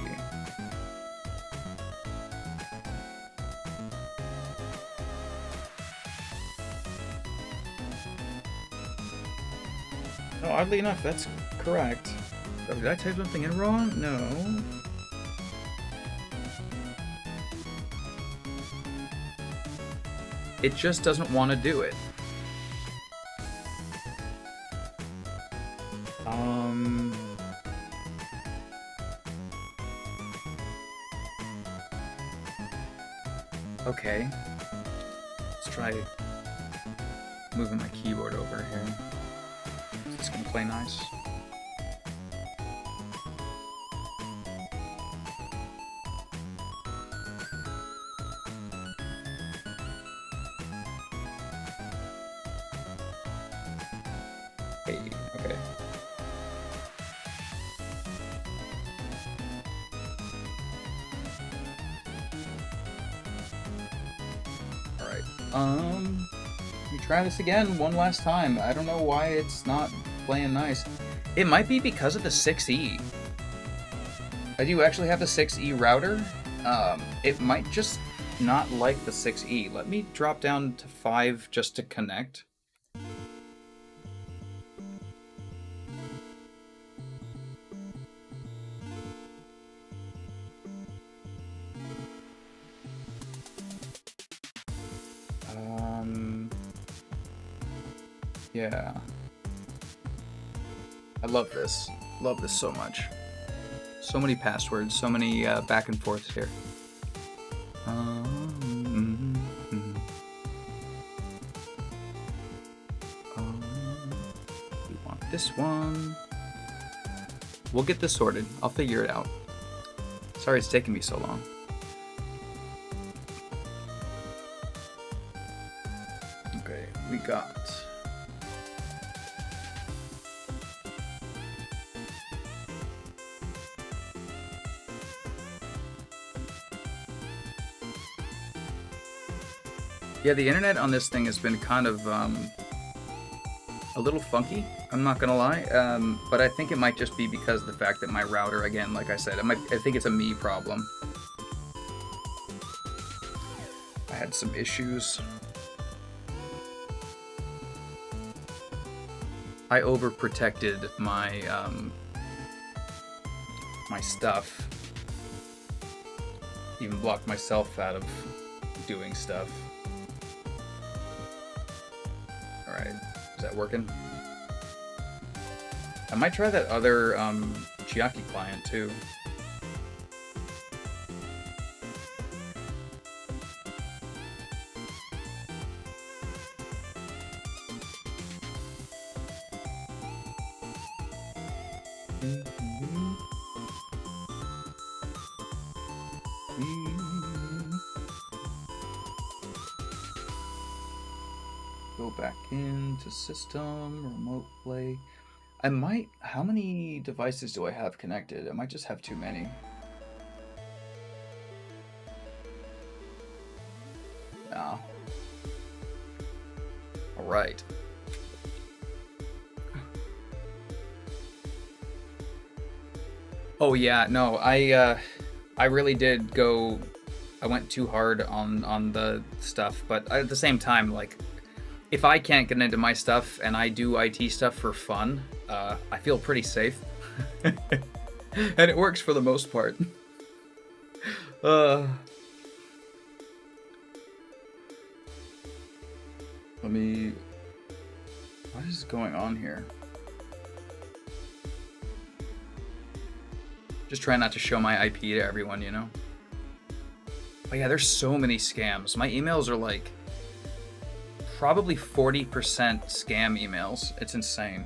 No, oddly enough, that's correct. Oh, did I type something in wrong? No. It just doesn't want to do it. Okay. Let's try moving my keyboard over here. It's gonna play nice. Hey, okay. Let me try this again one last time. I don't know why it's not playing nice. It might be because of the 6E. I do actually have the 6E router. It might just not like the 6E. Let me drop down to 5 just to connect. Yeah. I love this. Love this so much. So many passwords, so many back and forths here. We want this one. We'll get this sorted. I'll figure it out. Sorry it's taking me so long. Okay, we got... Yeah, the internet on this thing has been kind of a little funky, I'm not gonna lie, but I think it might just be because of the fact that my router, again, like I said, I think it's a me problem. I had some issues. I overprotected my my stuff. Even blocked myself out of doing stuff. Alright, is that working? I might try that other Chiaki client too. Go back into system, remote play. I might, how many devices do I have connected? I might just have too many. No. All right. Oh yeah, no, I really did go, I went too hard on the stuff, but at the same time, like, if I can't get into my stuff and I do IT stuff for fun, I feel pretty safe. And it works for the most part. Let me... What is going on here? Just trying not to show my IP to everyone, you know? But yeah, there's so many scams. My emails are like probably 40% scam emails. It's insane.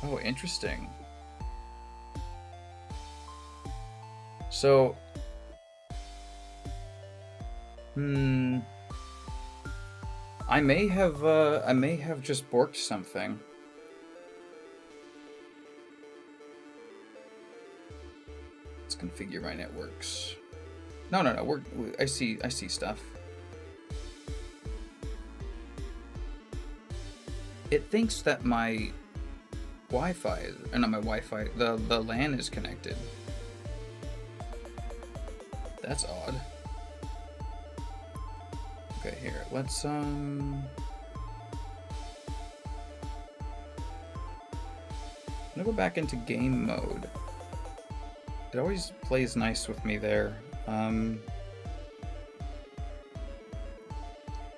Oh, interesting. So, I may have just borked something. Let's configure my networks. No. I see stuff. It thinks that my Wi-Fi, or not my Wi-Fi, the LAN is connected. That's odd. Okay, here, let's, I'm gonna go back into game mode. It always plays nice with me there. Let's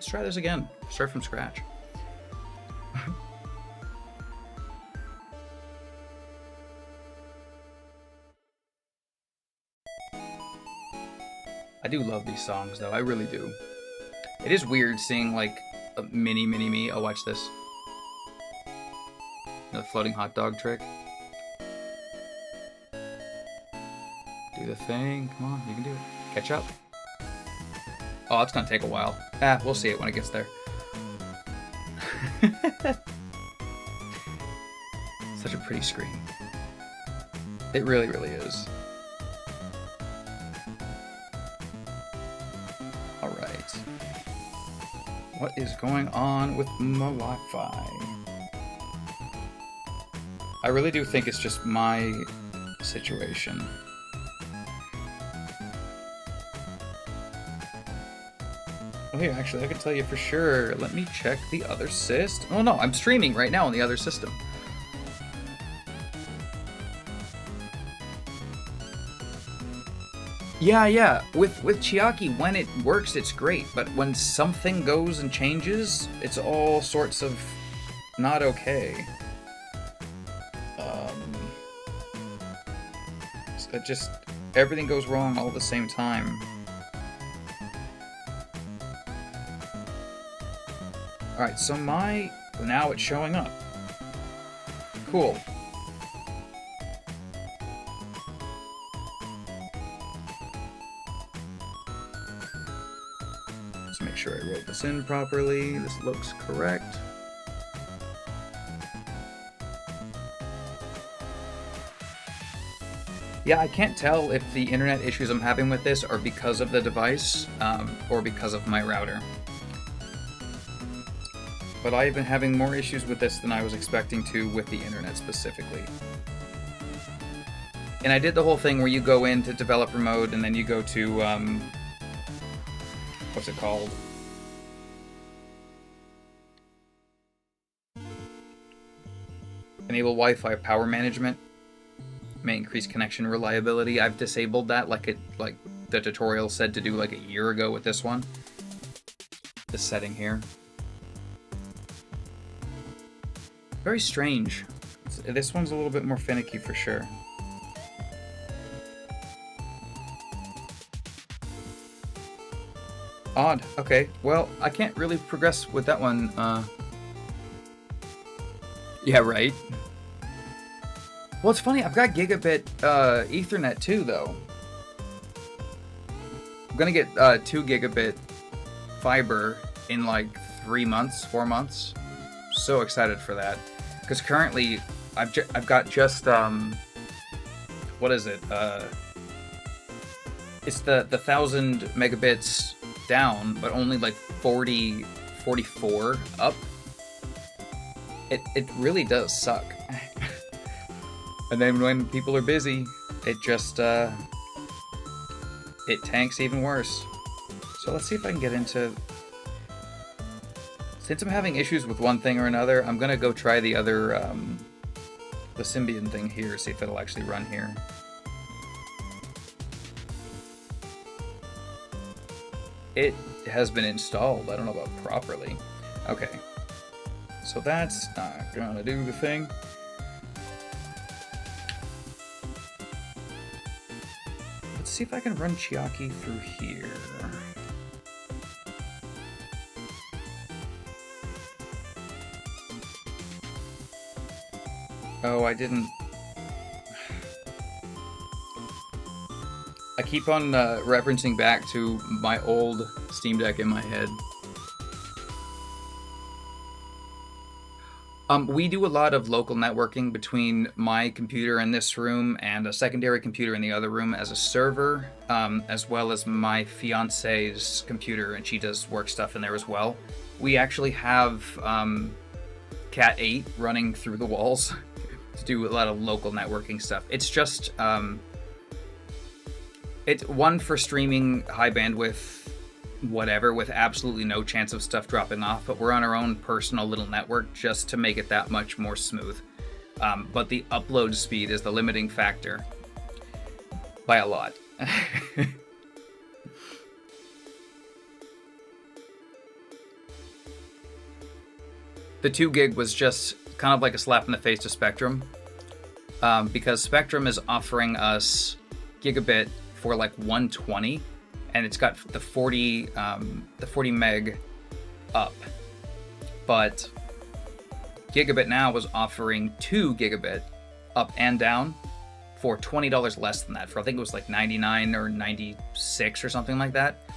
try this again. Start from scratch. I do love these songs, though. I really do. It is weird seeing, like, a mini me. Oh, watch this. The floating hot dog trick. Do the thing. Come on, you can do it. Catch up. Oh, it's gonna take a while. We'll see it when it gets there. Such a pretty screen. It really, really is. Alright. What is going on with my Wi-Fi? I really do think it's just my situation. Oh, here, actually, I can tell you for sure. Let me check the other system. Oh, no, I'm streaming right now on the other system. Yeah. With Chiaki, when it works, it's great. But when something goes and changes, it's all sorts of not okay. It just, everything goes wrong all at the same time. Alright, so now it's showing up. Cool. Let's make sure I wrote this in properly. This looks correct. Yeah, I can't tell if the internet issues I'm having with this are because of the device, or because of my router. But I've been having more issues with this than I was expecting to with the internet specifically. And I did the whole thing where you go into developer mode and then you go to, what's it called? Enable Wi-Fi power management. May increase connection reliability. I've disabled that like the tutorial said to do like a year ago with this one. This setting here. Very strange. This one's a little bit more finicky for sure. Odd. Okay. Well, I can't really progress with that one. Yeah, right. Well, it's funny. I've got gigabit Ethernet too, though. I'm gonna get 2 gigabit fiber in like 3 months, 4 months. So excited for that. Because currently, I've got just what is it? It's the 1,000 megabits down, but only like 44 up. It really does suck. And then when people are busy, it just it tanks even worse. So let's see if I can get into. Since I'm having issues with one thing or another, I'm gonna go try the other the Symbian thing here, see if it'll actually run here. It has been installed. I don't know about properly. Okay. So that's not gonna do the thing. Let's see if I can run Chiaki through here. Oh, I didn't... I keep on referencing back to my old Steam Deck in my head. We do a lot of local networking between my computer in this room and a secondary computer in the other room as a server, as well as my fiance's computer, and she does work stuff in there as well. We actually have Cat 8 running through the walls to do a lot of local networking stuff. It's just, it's one for streaming high bandwidth whatever with absolutely no chance of stuff dropping off, but we're on our own personal little network just to make it that much more smooth. But the upload speed is the limiting factor by a lot. The 2 gig was just kind of like a slap in the face to Spectrum, because Spectrum is offering us gigabit for like 120, and it's got the 40 meg up, but Gigabit now was offering 2 gigabit up and down for $20 less than that. For I think it was like 99 or 96 or something like that.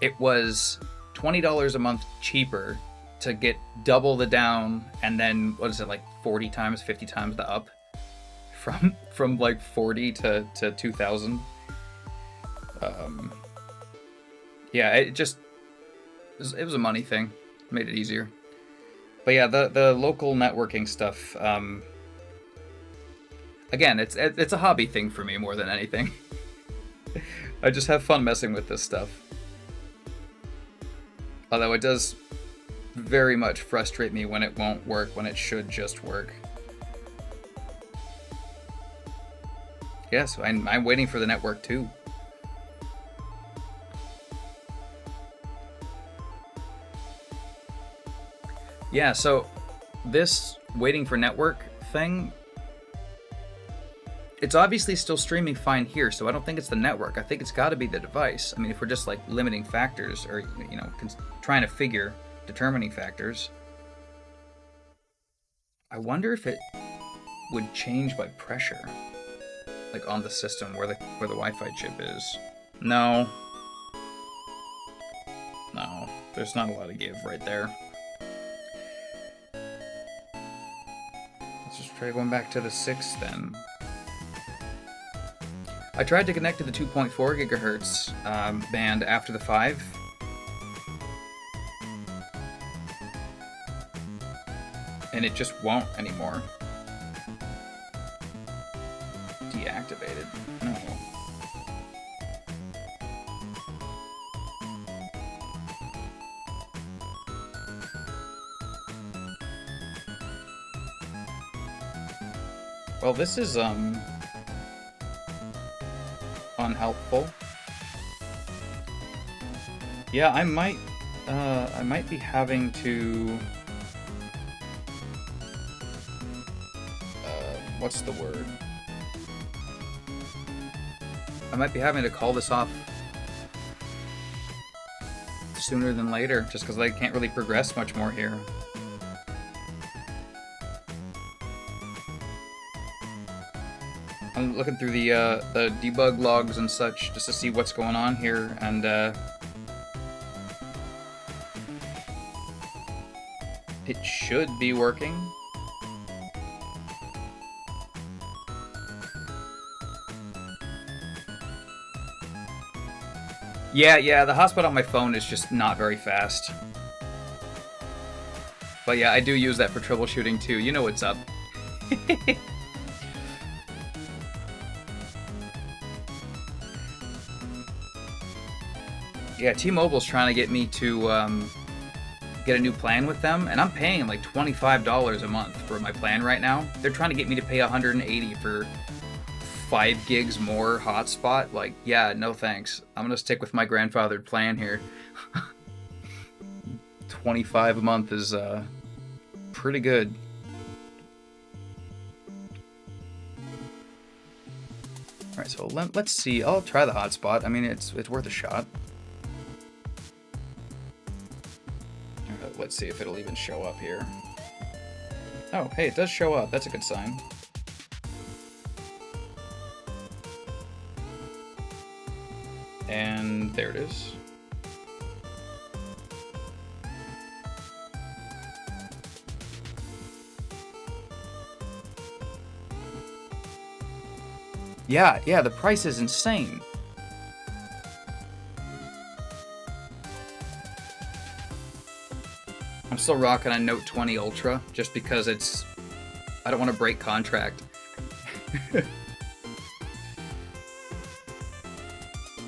It was $20 a month cheaper to get double the down, and then what is it, like 40 times, 50 times the up, from like 40 to 2000. Yeah, it was a money thing. It made it easier. But yeah, the local networking stuff, again, it's a hobby thing for me more than anything. I just have fun messing with this stuff. Although it does very much frustrate me when it won't work, when it should just work. Yeah, so I'm waiting for the network too. Yeah, so this waiting for network thing, it's obviously still streaming fine here, so I don't think it's the network. I think it's got to be the device. I mean, if we're just like limiting factors, or, you know, trying to figure determining factors, I wonder if it would change by pressure, like on the system where the Wi-Fi chip is. No, there's not a lot of give right there. Let's just try going back to the 6 then. I tried to connect to the 2.4 gigahertz band after the 5. And it just won't anymore. Deactivated. No. Well, this is unhelpful. Yeah, I might be having to what's the word? I might be having to call this off sooner than later, just because I can't really progress much more here. I'm looking through the debug logs and such just to see what's going on here, and it should be working. Yeah, the hotspot on my phone is just not very fast. But yeah, I do use that for troubleshooting too. You know what's up. Yeah, T-Mobile's trying to get me to get a new plan with them, and I'm paying like $25 a month for my plan right now. They're trying to get me to pay $180 for 5 gigs more hotspot. Like, yeah, no thanks. I'm gonna stick with my grandfathered plan here. 25 a month is pretty good. All right, so let's see. I'll try the hotspot. I mean, it's worth a shot. Let's see if it'll even show up here. Oh, hey, it does show up. That's a good sign. And there it is. Yeah, the price is insane. I'm still rocking a Note 20 Ultra just because I don't want to break contract.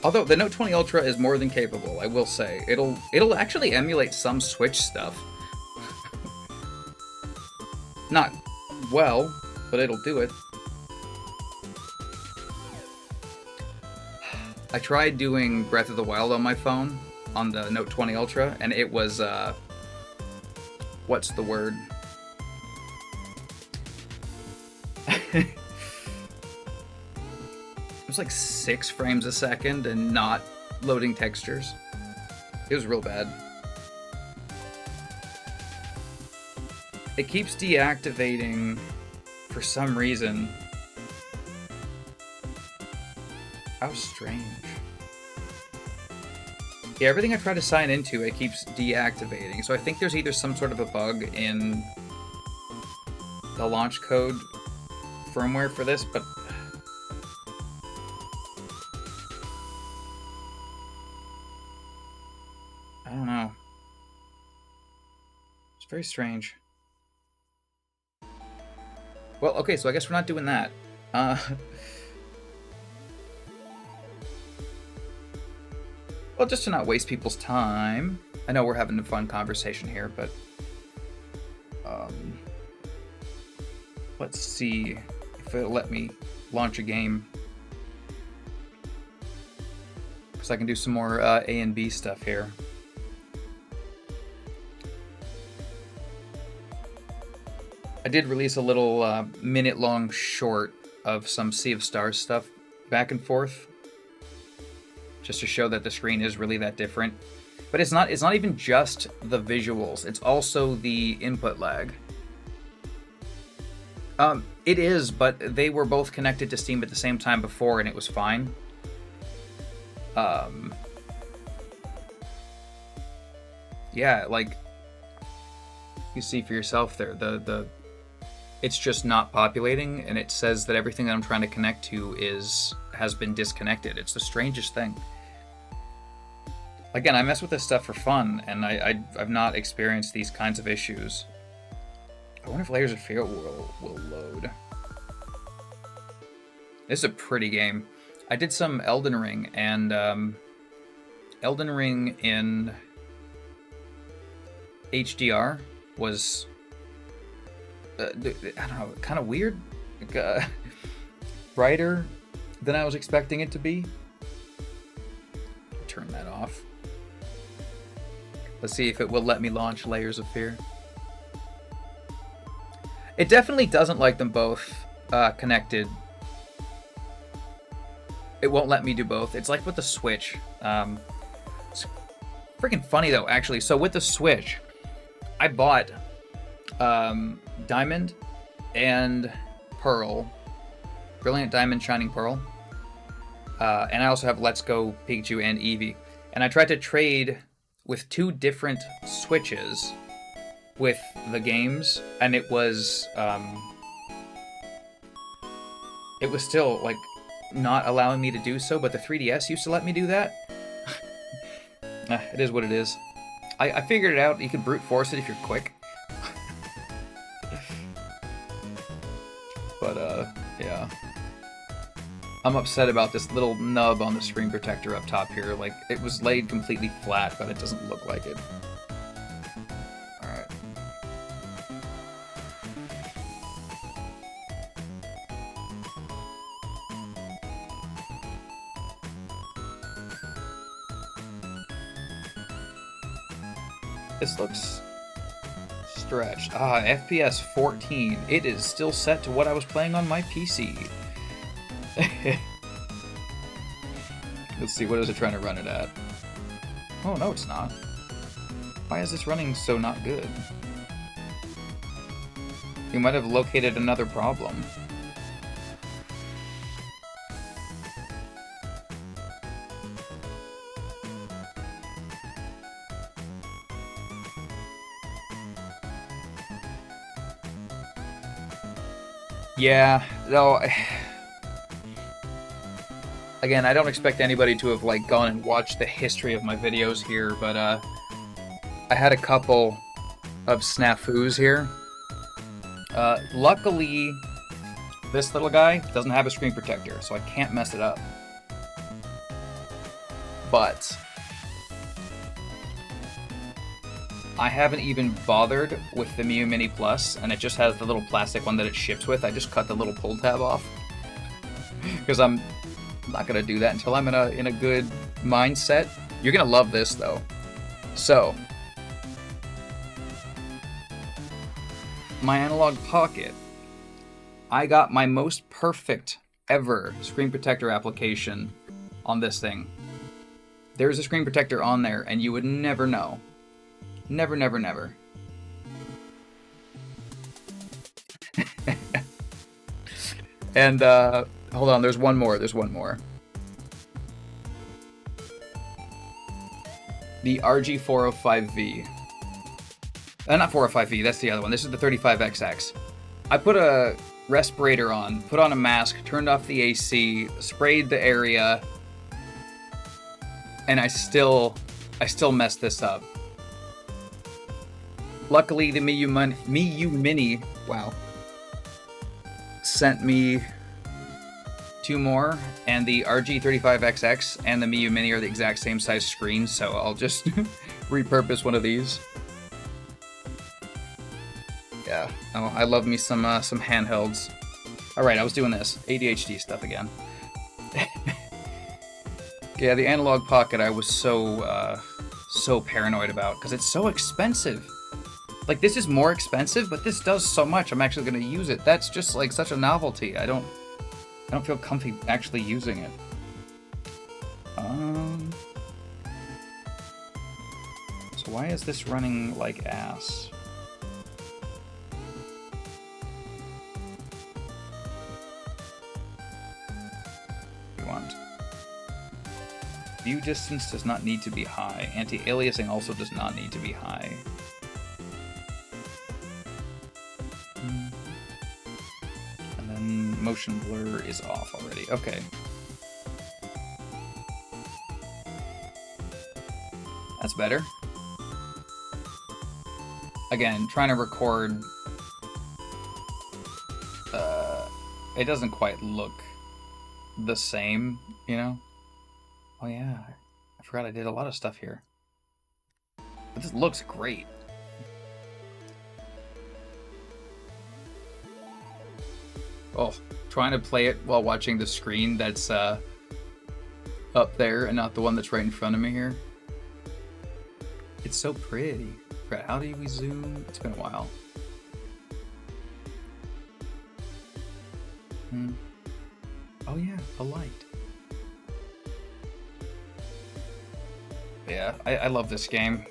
Although the Note 20 Ultra is more than capable, I will say. It'll actually emulate some Switch stuff. Not well, but it'll do it. I tried doing Breath of the Wild on my phone on the Note 20 Ultra, and it was what's the word? It was like 6 frames a second and not loading textures. It was real bad. It keeps deactivating for some reason. How strange. Yeah, everything I try to sign into, it keeps deactivating. So I think there's either some sort of a bug in the launch code firmware for this, but I don't know. It's very strange. Well, okay, so I guess we're not doing that. Well, just to not waste people's time. I know we're having a fun conversation here, but let's see if it'll let me launch a game. Because I can do some more A and B stuff here. I did release a little minute-long short of some Sea of Stars stuff back and forth, just to show that the screen is really that different. But it's not even just the visuals, it's also the input lag. It is, but they were both connected to Steam at the same time before, and it was fine. Yeah, like you see for yourself there, it's just not populating, and it says that everything that I'm trying to connect to has been disconnected. It's the strangest thing. Again, I mess with this stuff for fun, and I've not experienced these kinds of issues. I wonder if Layers of Fear will load. This is a pretty game. I did some Elden Ring, and Elden Ring in HDR was, I don't know, kind of weird. Like, brighter than I was expecting it to be. Turn that off. Let's see if it will let me launch Layers of Fear. It definitely doesn't like them both connected. It won't let me do both. It's like with the Switch. It's freaking funny though, actually. So with the Switch, I bought Diamond and Pearl. Brilliant Diamond, Shining Pearl. And I also have Let's Go Pikachu and Eevee. And I tried to trade with 2 different Switches with the games, and it was still like not allowing me to do so, but the 3DS used to let me do that. It is what it is. I figured it out. You can brute force it if you're quick. But yeah. I'm upset about this little nub on the screen protector up top here. Like, it was laid completely flat, but it doesn't look like it. This looks stretched. Ah, FPS 14. It is still set to what I was playing on my PC. Let's see, what is it trying to run it at? Oh, no, it's not. Why is this running so not good? You might have located another problem. Yeah, no. Again, I don't expect anybody to have like gone and watched the history of my videos here, but I had a couple of snafus here. Luckily, this little guy doesn't have a screen protector, so I can't mess it up. But I haven't even bothered with the Miu Mini Plus, and it just has the little plastic one that it ships with. I just cut the little pull tab off because I'm not gonna do that until I'm in a good mindset. You're gonna love this though. So, my analog pocket. I got my most perfect ever screen protector application on this thing. There's a screen protector on there, and you would never know. Never, never, never. And, hold on, there's one more. The RG405V. Not 405V, that's the other one. This is the 35XX. I put a respirator on, put on a mask, turned off the AC, sprayed the area, and I still messed this up. Luckily, the Miu Mini, wow, sent me two more, and the RG35XX and the Miu Mini are the exact same size screen, so I'll just repurpose one of these. Yeah, oh, I love me some handhelds. All right, I was doing this ADHD stuff again. Yeah, the analog pocket I was so paranoid about because it's so expensive. Like, this is more expensive, but this does so much. I'm actually going to use it. That's just like such a novelty. I don't feel comfy actually using it. So why is this running like ass? View distance does not need to be high. Anti-aliasing also does not need to be high. And then motion blur is off already. Okay. That's better. Again, trying to record... it doesn't quite look the same, you know? Oh yeah, I forgot I did a lot of stuff here. But this looks great. Oh, trying to play it while watching the screen that's up there and not the one that's right in front of me here. It's so pretty. How do we zoom? It's been a while. Oh yeah, a light. Yeah, I love this game.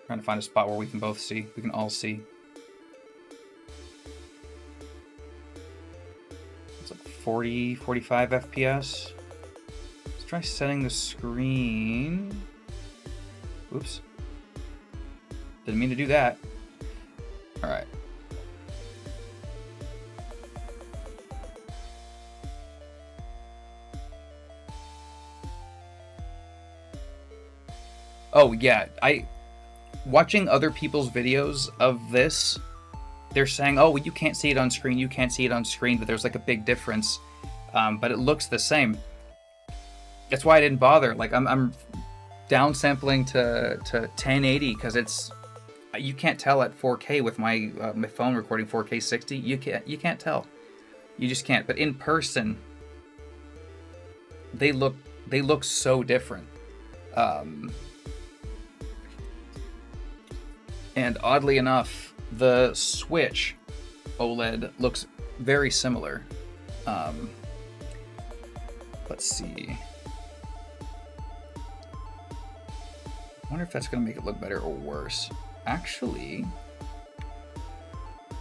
Trying to find a spot where we can both see. We can all see. It's like 40, 45 FPS. Let's try setting the screen. Oops. Didn't mean to do that. Alright. Oh yeah, watching other people's videos of this, they're saying, oh, well, you can't see it on screen, but there's like a big difference, but it looks the same. That's why I didn't bother. Like I'm downsampling to 1080 because you can't tell at 4K with my my phone recording 4K 60. You can't tell. You just can't. But in person, they look so different. And oddly enough, the Switch OLED looks very similar. Let's see. I wonder if that's going to make it look better or worse. Actually,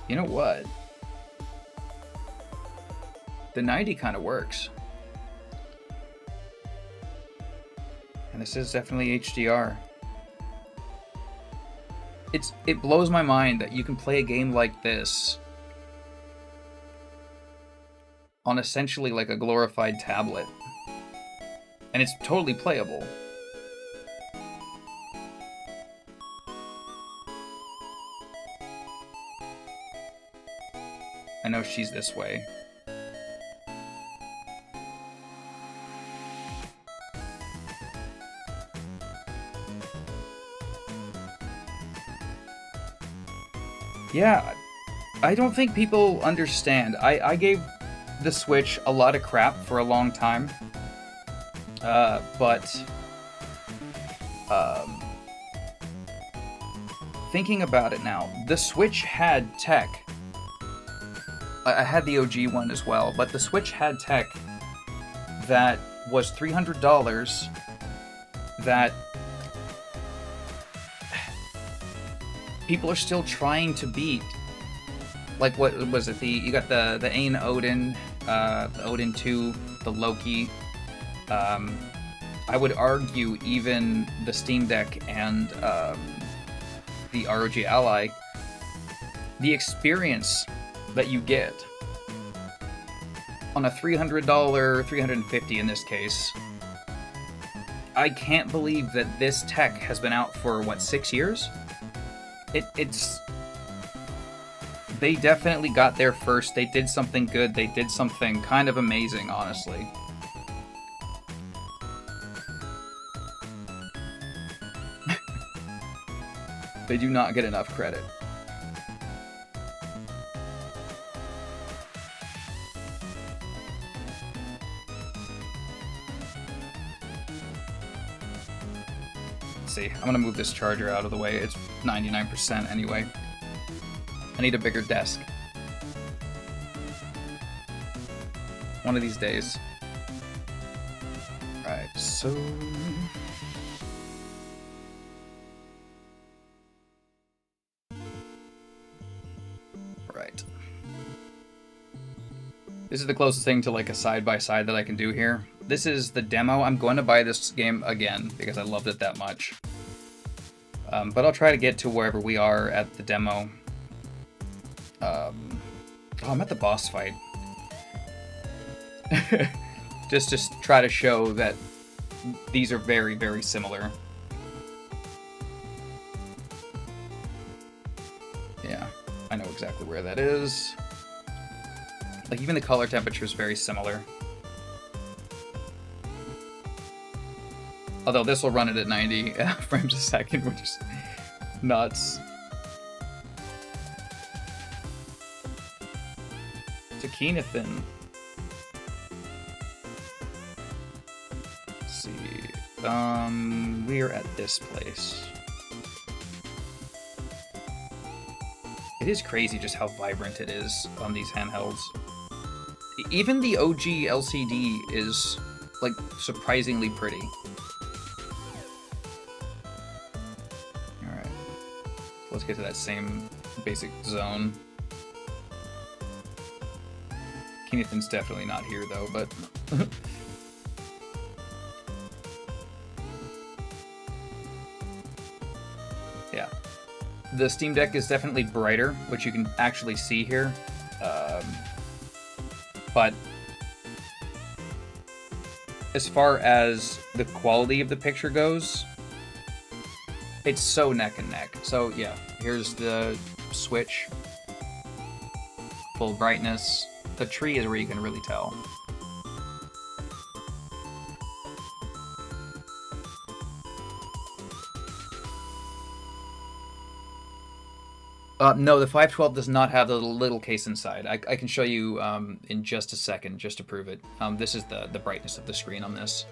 you know what? The 90 kind of works. And this is definitely HDR. It blows my mind that you can play a game like this on essentially like a glorified tablet. And it's totally playable. I know she's this way. Yeah, I don't think people understand. I gave the Switch a lot of crap for a long time. But thinking about it now, the Switch had tech. I had the OG one as well, but the Switch had tech that was $300 that people are still trying to beat. Like, what was it? You got the Ain Odin, the Odin 2, the Loki. I would argue even the Steam Deck and the ROG Ally, the experience that you get on a $300, $350 in this case. I can't believe that this tech has been out for, what, 6 years? It's... They definitely got there first. They did something good. They did something kind of amazing, honestly. They do not get enough credit. Let's see. I'm gonna move this charger out of the way. It's 99% anyway. I need a bigger desk. One of these days. Alright, so... Right. This is the closest thing to like a side-by-side that I can do here. This is the demo. I'm going to buy this game again because I loved it that much. But I'll try to get to wherever we are at the demo. Oh, I'm at the boss fight. just to try to show that these are very, very similar. Yeah, I know exactly where that is. Like, even the color temperature is very similar. Although this will run it at 90 frames a second, which is nuts. To Keenathan. Let's see. We're at this place. It is crazy just how vibrant it is on these handhelds. Even the OG LCD is, like, surprisingly pretty. Alright. Let's get to that same basic zone. Keenathan's definitely not here, though, but... yeah. The Steam Deck is definitely brighter, which you can actually see here. But as far as the quality of the picture goes, it's so neck and neck. So yeah, here's the Switch. Full brightness. The tree is where you can really tell. No, the 512 does not have the little case inside. I can show you in just a second, just to prove it. This is the brightness of the screen on this.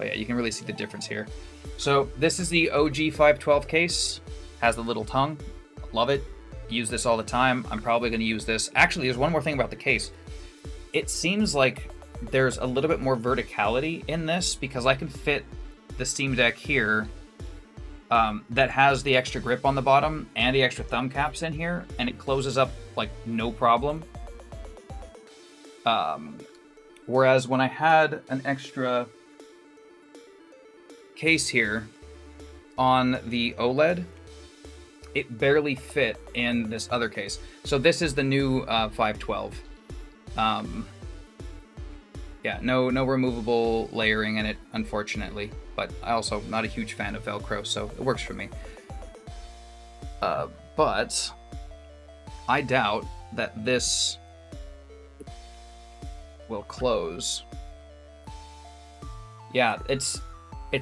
But yeah, you can really see the difference here. So this is the OG 512 case. Has the little tongue. Love it. Use this all the time. I'm probably going to use this. Actually, there's one more thing about the case. It seems like there's a little bit more verticality in this because I can fit the Steam Deck here that has the extra grip on the bottom and the extra thumb caps in here, and it closes up like no problem. Whereas when I had an extra case here on the OLED, it barely fit in this other case. So this is the new 512. Yeah, no removable layering in it, unfortunately. But I also not a huge fan of Velcro, so it works for me. But I doubt that this will close. Yeah, it's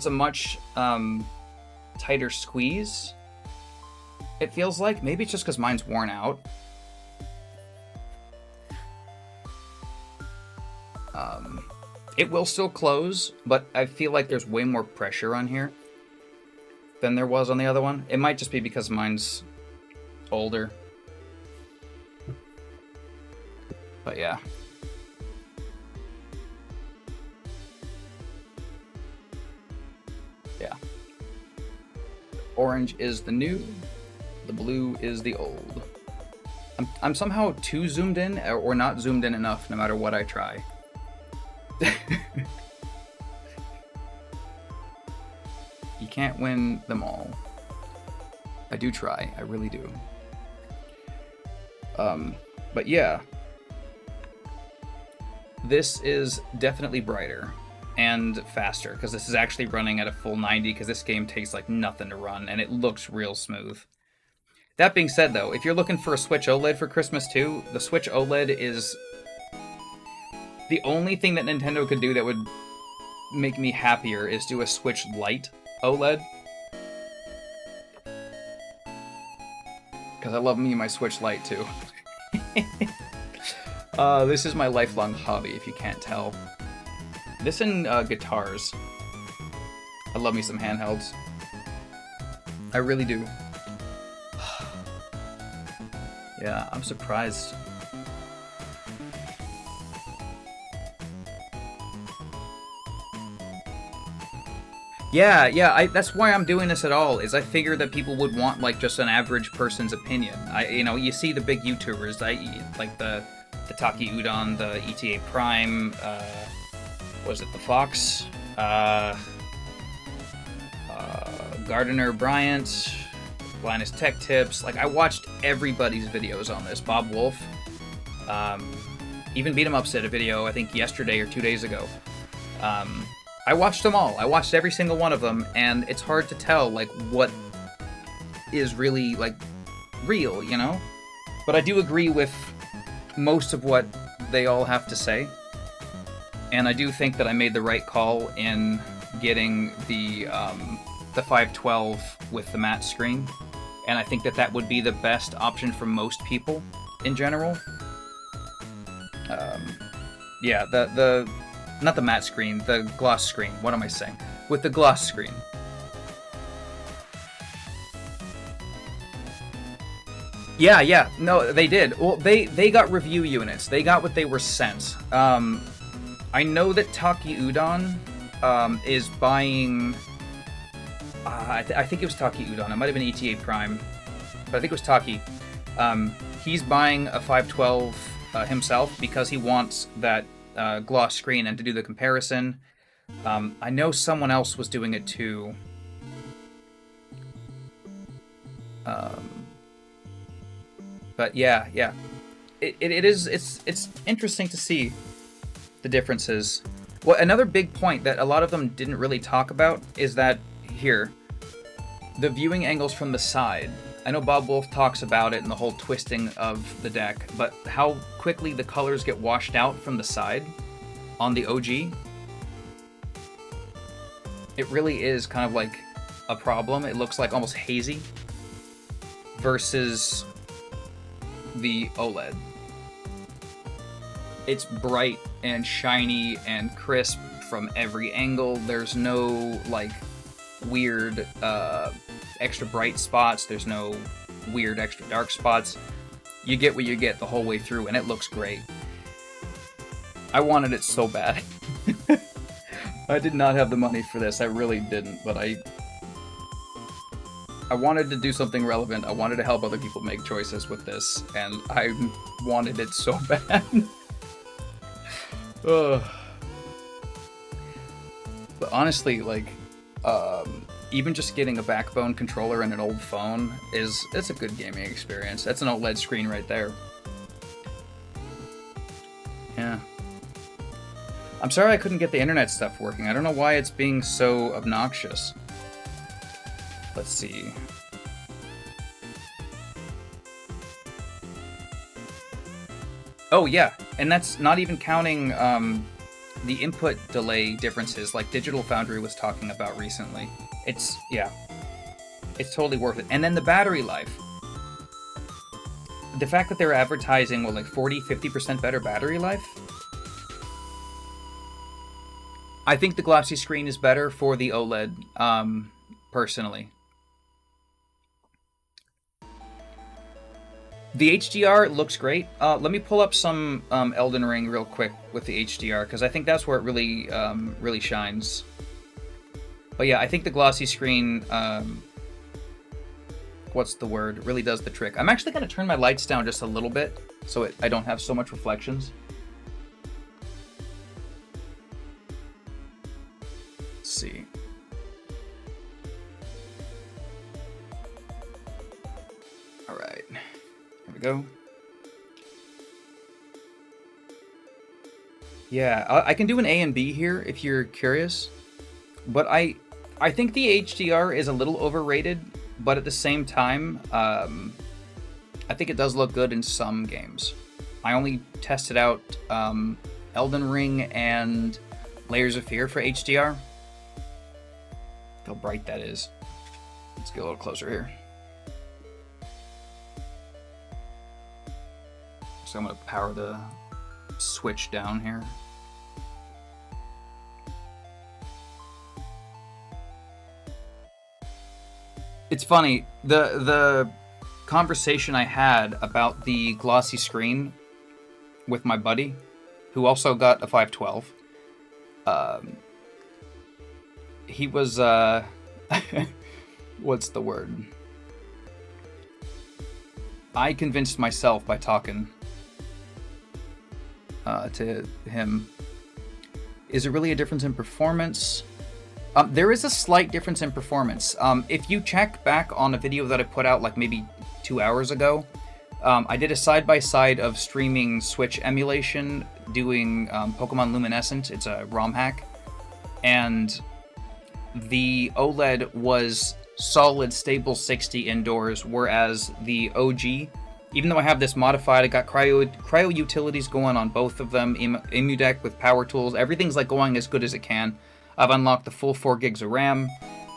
a much tighter squeeze. It feels like. Maybe it's just because mine's worn out. It will still close, but I feel like there's way more pressure on here than there was on the other one. It might just be because mine's older. But yeah. Yeah. Orange is the new, the blue is the old. I'm somehow too zoomed in or not zoomed in enough no matter what I try. You can't win them all. I do try, I really do. But yeah. This is definitely brighter and faster because this is actually running at a full 90 because this game takes like nothing to run and it looks real smooth. That being said though, if you're looking for a Switch OLED for Christmas too, the Switch OLED is the only thing that Nintendo could do that would make me happier is do a Switch Lite OLED. Because I love me my Switch Lite too. This is my lifelong hobby, if you can't tell. This and guitars. I love me some handhelds. I really do. Yeah, I'm surprised. Yeah, that's why I'm doing this at all, is I figure that people would want, like, just an average person's opinion. You see the big YouTubers, like the Taki Udon, the ETA Prime, was it the Fox? Gardener Bryant, Linus Tech Tips. Like, I watched everybody's videos on this. Bob Wolf. Even Beat 'em Ups did a video, I think yesterday or 2 days ago. I watched them all. I watched every single one of them, and it's hard to tell, like, what is really, like, real, you know? But I do agree with most of what they all have to say. And I do think that I made the right call in getting the 512 with the matte screen. And I think that that would be the best option for most people in general. Yeah, not the matte screen, the gloss screen. What am I saying? With the gloss screen. Yeah. No, they did. Well, they got review units. They got what they were sent. I know that Taki Udon is buying... I think it was Taki Udon. It might have been ETA Prime. But I think it was Taki. He's buying a 512 himself because he wants that gloss screen and to do the comparison. I know someone else was doing it too. But yeah. It's interesting to see the differences. Well, another big point that a lot of them didn't really talk about is that here, the viewing angles from the side. I know Bob Wolf talks about it and the whole twisting of the deck, but how quickly the colors get washed out from the side on the OG, it really is kind of like a problem. It looks like almost hazy versus the OLED. It's bright and shiny and crisp from every angle. There's no, like, weird extra bright spots. There's no weird extra dark spots. You get what you get the whole way through, and it looks great. I wanted it so bad. I did not have the money for this. I really didn't, but I wanted to do something relevant. I wanted to help other people make choices with this, and I wanted it so bad. Ugh. But honestly, like, even just getting a backbone controller and an old phone it's a good gaming experience. That's an OLED screen right there. Yeah. I'm sorry I couldn't get the internet stuff working. I don't know why it's being so obnoxious. Let's see. Oh yeah, and that's not even counting the input delay differences like Digital Foundry was talking about recently. It's totally worth it. And then the battery life. The fact that they're advertising, what, like 40-50% better battery life? I think the glossy screen is better for the OLED, personally. The HDR looks great. Let me pull up some Elden Ring real quick with the HDR, because I think that's where it really, really shines. But yeah, I think the glossy screen, what's the word, really does the trick. I'm actually going to turn my lights down just a little bit, so I don't have so much reflections. Let's see. All right. Here we go. Yeah, I can do an A and B here if you're curious. But I think the HDR is a little overrated, but at the same time, I think it does look good in some games. I only tested out Elden Ring and Layers of Fear for HDR. Look how bright that is. Let's get a little closer here. So I'm going to power the switch down here. It's funny, the conversation I had about the glossy screen with my buddy, who also got a 512, he was, what's the word? I convinced myself by talking to him. Is it really a difference in performance? There is a slight difference in performance. If you check back on a video that I put out like maybe 2 hours ago, I did a side-by-side of streaming Switch emulation, doing Pokemon Luminescent. It's a ROM hack. And the OLED was solid, stable 60 indoors, whereas the OG, even though I have this modified, I got cryo utilities going on both of them, Emu Deck with power tools, everything's like going as good as it can. I've unlocked the full 4 gigs of RAM.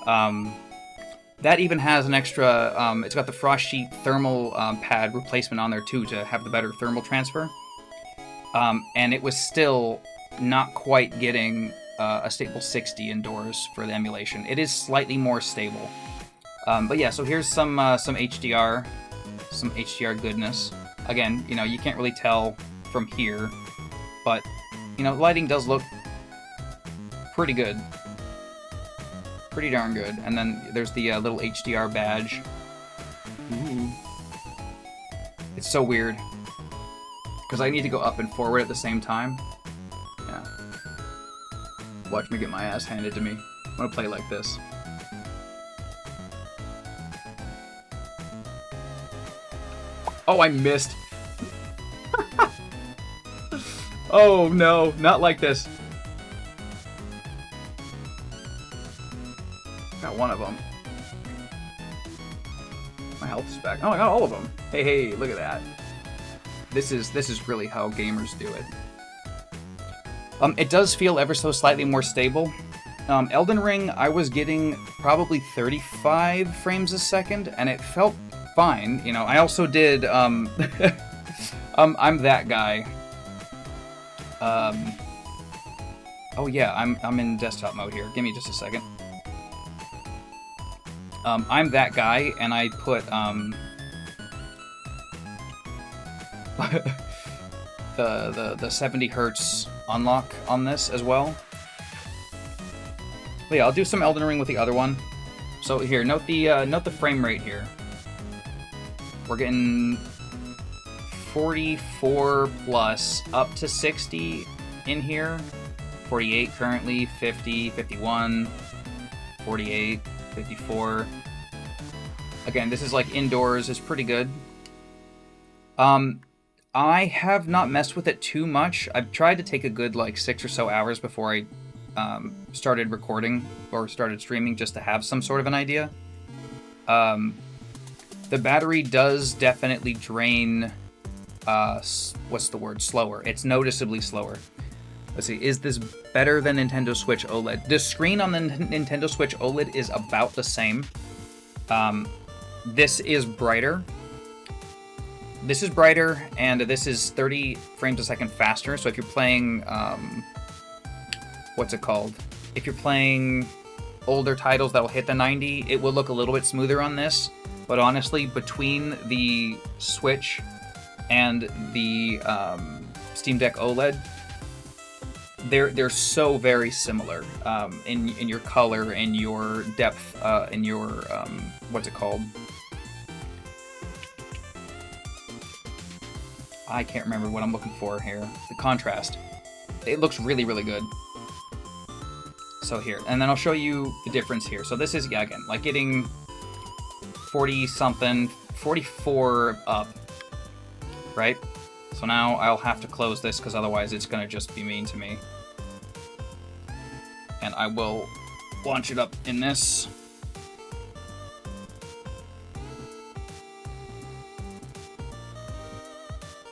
That even has an extra, it's got the Frost Sheet thermal pad replacement on there too to have the better thermal transfer. And it was still not quite getting a stable 60 indoors for the emulation. It is slightly more stable. But yeah, so here's some HDR goodness. Again, you know, you can't really tell from here, but, you know, lighting does look pretty good. Pretty darn good. And then there's the little HDR badge. Ooh. It's so weird. Because I need to go up and forward at the same time. Yeah. Watch me get my ass handed to me. I'm gonna play like this. Oh, I missed. Oh no, not like this. Got one of them. My health is back. Oh, I got all of them. Hey, hey, look at that. This is really how gamers do it. It does feel ever so slightly more stable. Elden Ring, I was getting probably 35 frames a second, and it felt fine. You know, I also did, I'm that guy. Oh yeah, I'm in desktop mode here. Give me just a second. I'm that guy, and I put the 70 hertz unlock on this as well. But yeah, I'll do some Elden Ring with the other one. So here, note the frame rate here. We're getting 44 plus up to 60 in here. 48 currently, 50, 51, 48, 54. Again, this is like indoors, it's pretty good. I have not messed with it too much. I've tried to take a good like 6 or so hours before I started recording or started streaming just to have some sort of an idea. The battery does definitely drain, what's the word, slower. It's noticeably slower. Let's see, is this better than Nintendo Switch OLED? The screen on the Nintendo Switch OLED is about the same. This is brighter. This is brighter, and this is 30 frames a second faster. So if you're playing, what's it called? If you're playing older titles that'll hit the 90, it will look a little bit smoother on this. But honestly, between the Switch and the Steam Deck OLED, they're so very similar in your color, in your depth, in your what's it called? I can't remember what I'm looking for here. The contrast. It looks really, really good. So here, and then I'll show you the difference here. So this is, yeah, again, like getting 40-something, 44 up, right? So now I'll have to close this because otherwise it's going to just be mean to me. And I will launch it up in this.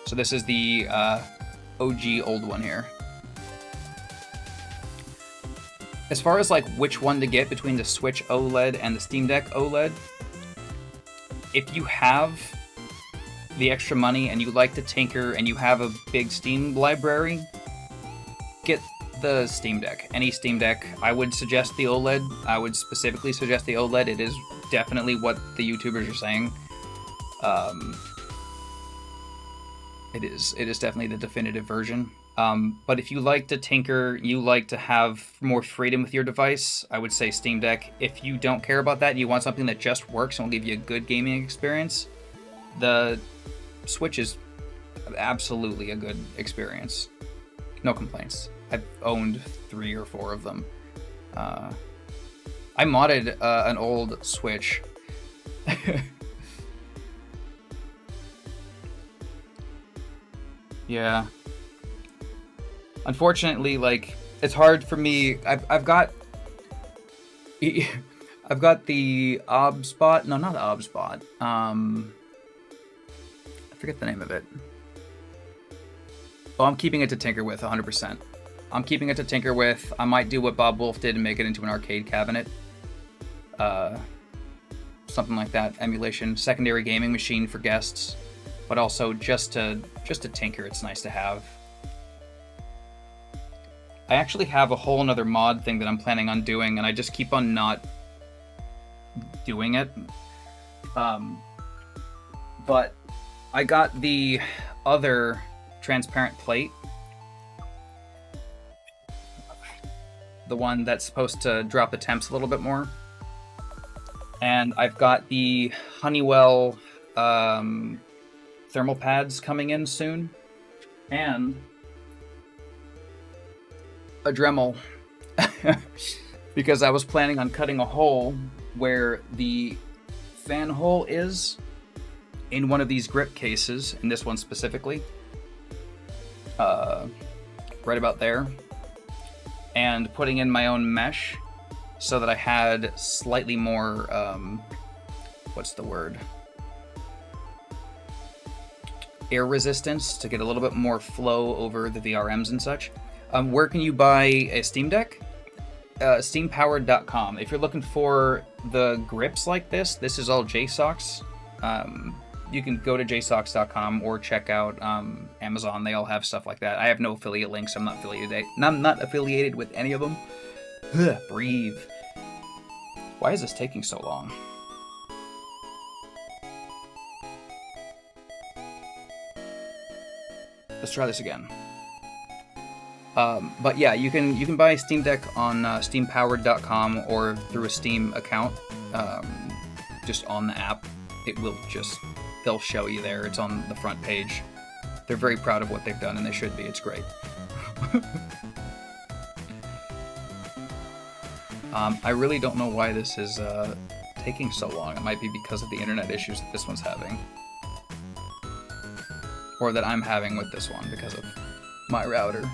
So this is the OG old one here. As far as like which one to get between the Switch OLED and the Steam Deck OLED, if you have the extra money and you like to tinker and you have a big Steam library, get the Steam Deck. Any Steam Deck. I would suggest the OLED. I would specifically suggest the OLED. It is definitely what the YouTubers are saying. It is definitely the definitive version. But if you like to tinker, you like to have more freedom with your device, I would say Steam Deck. If you don't care about that, you want something that just works and will give you a good gaming experience, the Switch is absolutely a good experience. No complaints. I've owned 3 or 4 of them. I modded an old Switch. Yeah. Unfortunately, like, it's hard for me. I've got the OBSBot. No, not the OBSBot. I forget the name of it. Oh, I'm keeping it to tinker with 100%. I'm keeping it to tinker with. I might do what Bob Wolf did and make it into an arcade cabinet. Something like that. Emulation, secondary gaming machine for guests, but also just to tinker. It's nice to have. I actually have a whole nother mod thing that I'm planning on doing, and I just keep on not doing it. But I got the other transparent plate. The one that's supposed to drop the temps a little bit more. And I've got the Honeywell thermal pads coming in soon. And a Dremel. Because I was planning on cutting a hole where the fan hole is in one of these grip cases, in this one specifically. Right about there. And putting in my own mesh so that I had slightly more, what's the word? Air resistance to get a little bit more flow over the VRMs and such. Where can you buy a Steam Deck? Steampowered.com. If you're looking for the grips like this is all JSOX. you can go to jsocks.com or check out Amazon. They all have stuff like that. I have no affiliate links. I'm not affiliated with any of them. Ugh, breathe. Why is this taking so long? Let's try this again. But yeah, you can buy Steam Deck on steampowered.com or through a Steam account. Just on the app, they'll show you there. It's on the front page. They're very proud of what they've done, and they should be. It's great. I really don't know why this is taking so long. It might be because of the internet issues that this one's having. Or that I'm having with this one because of my router.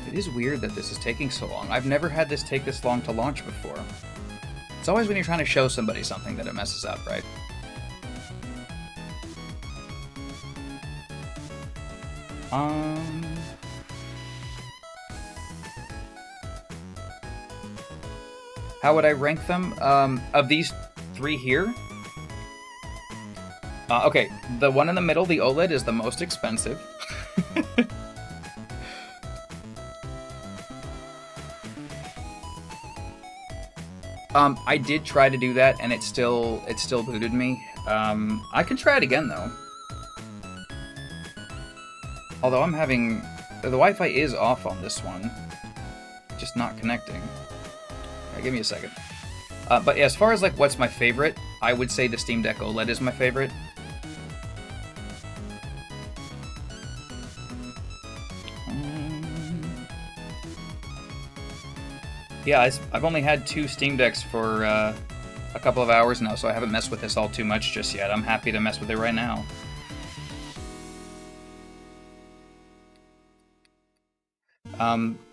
It is weird that this is taking so long. I've never had this take this long to launch before. It's always when you're trying to show somebody something that it messes up, right? How would I rank them? Of these three here? Okay, the one in the middle, the OLED, is the most expensive. I did try to do that, and it still booted me. I can try it again, though. Although I'm having... The Wi-Fi is off on this one. Just not connecting. Alright, give me a second. But yeah, as far as like what's my favorite, I would say the Steam Deck OLED is my favorite. Yeah, I've only had 2 Steam Decks for a couple of hours now, so I haven't messed with this all too much just yet. I'm happy to mess with it right now.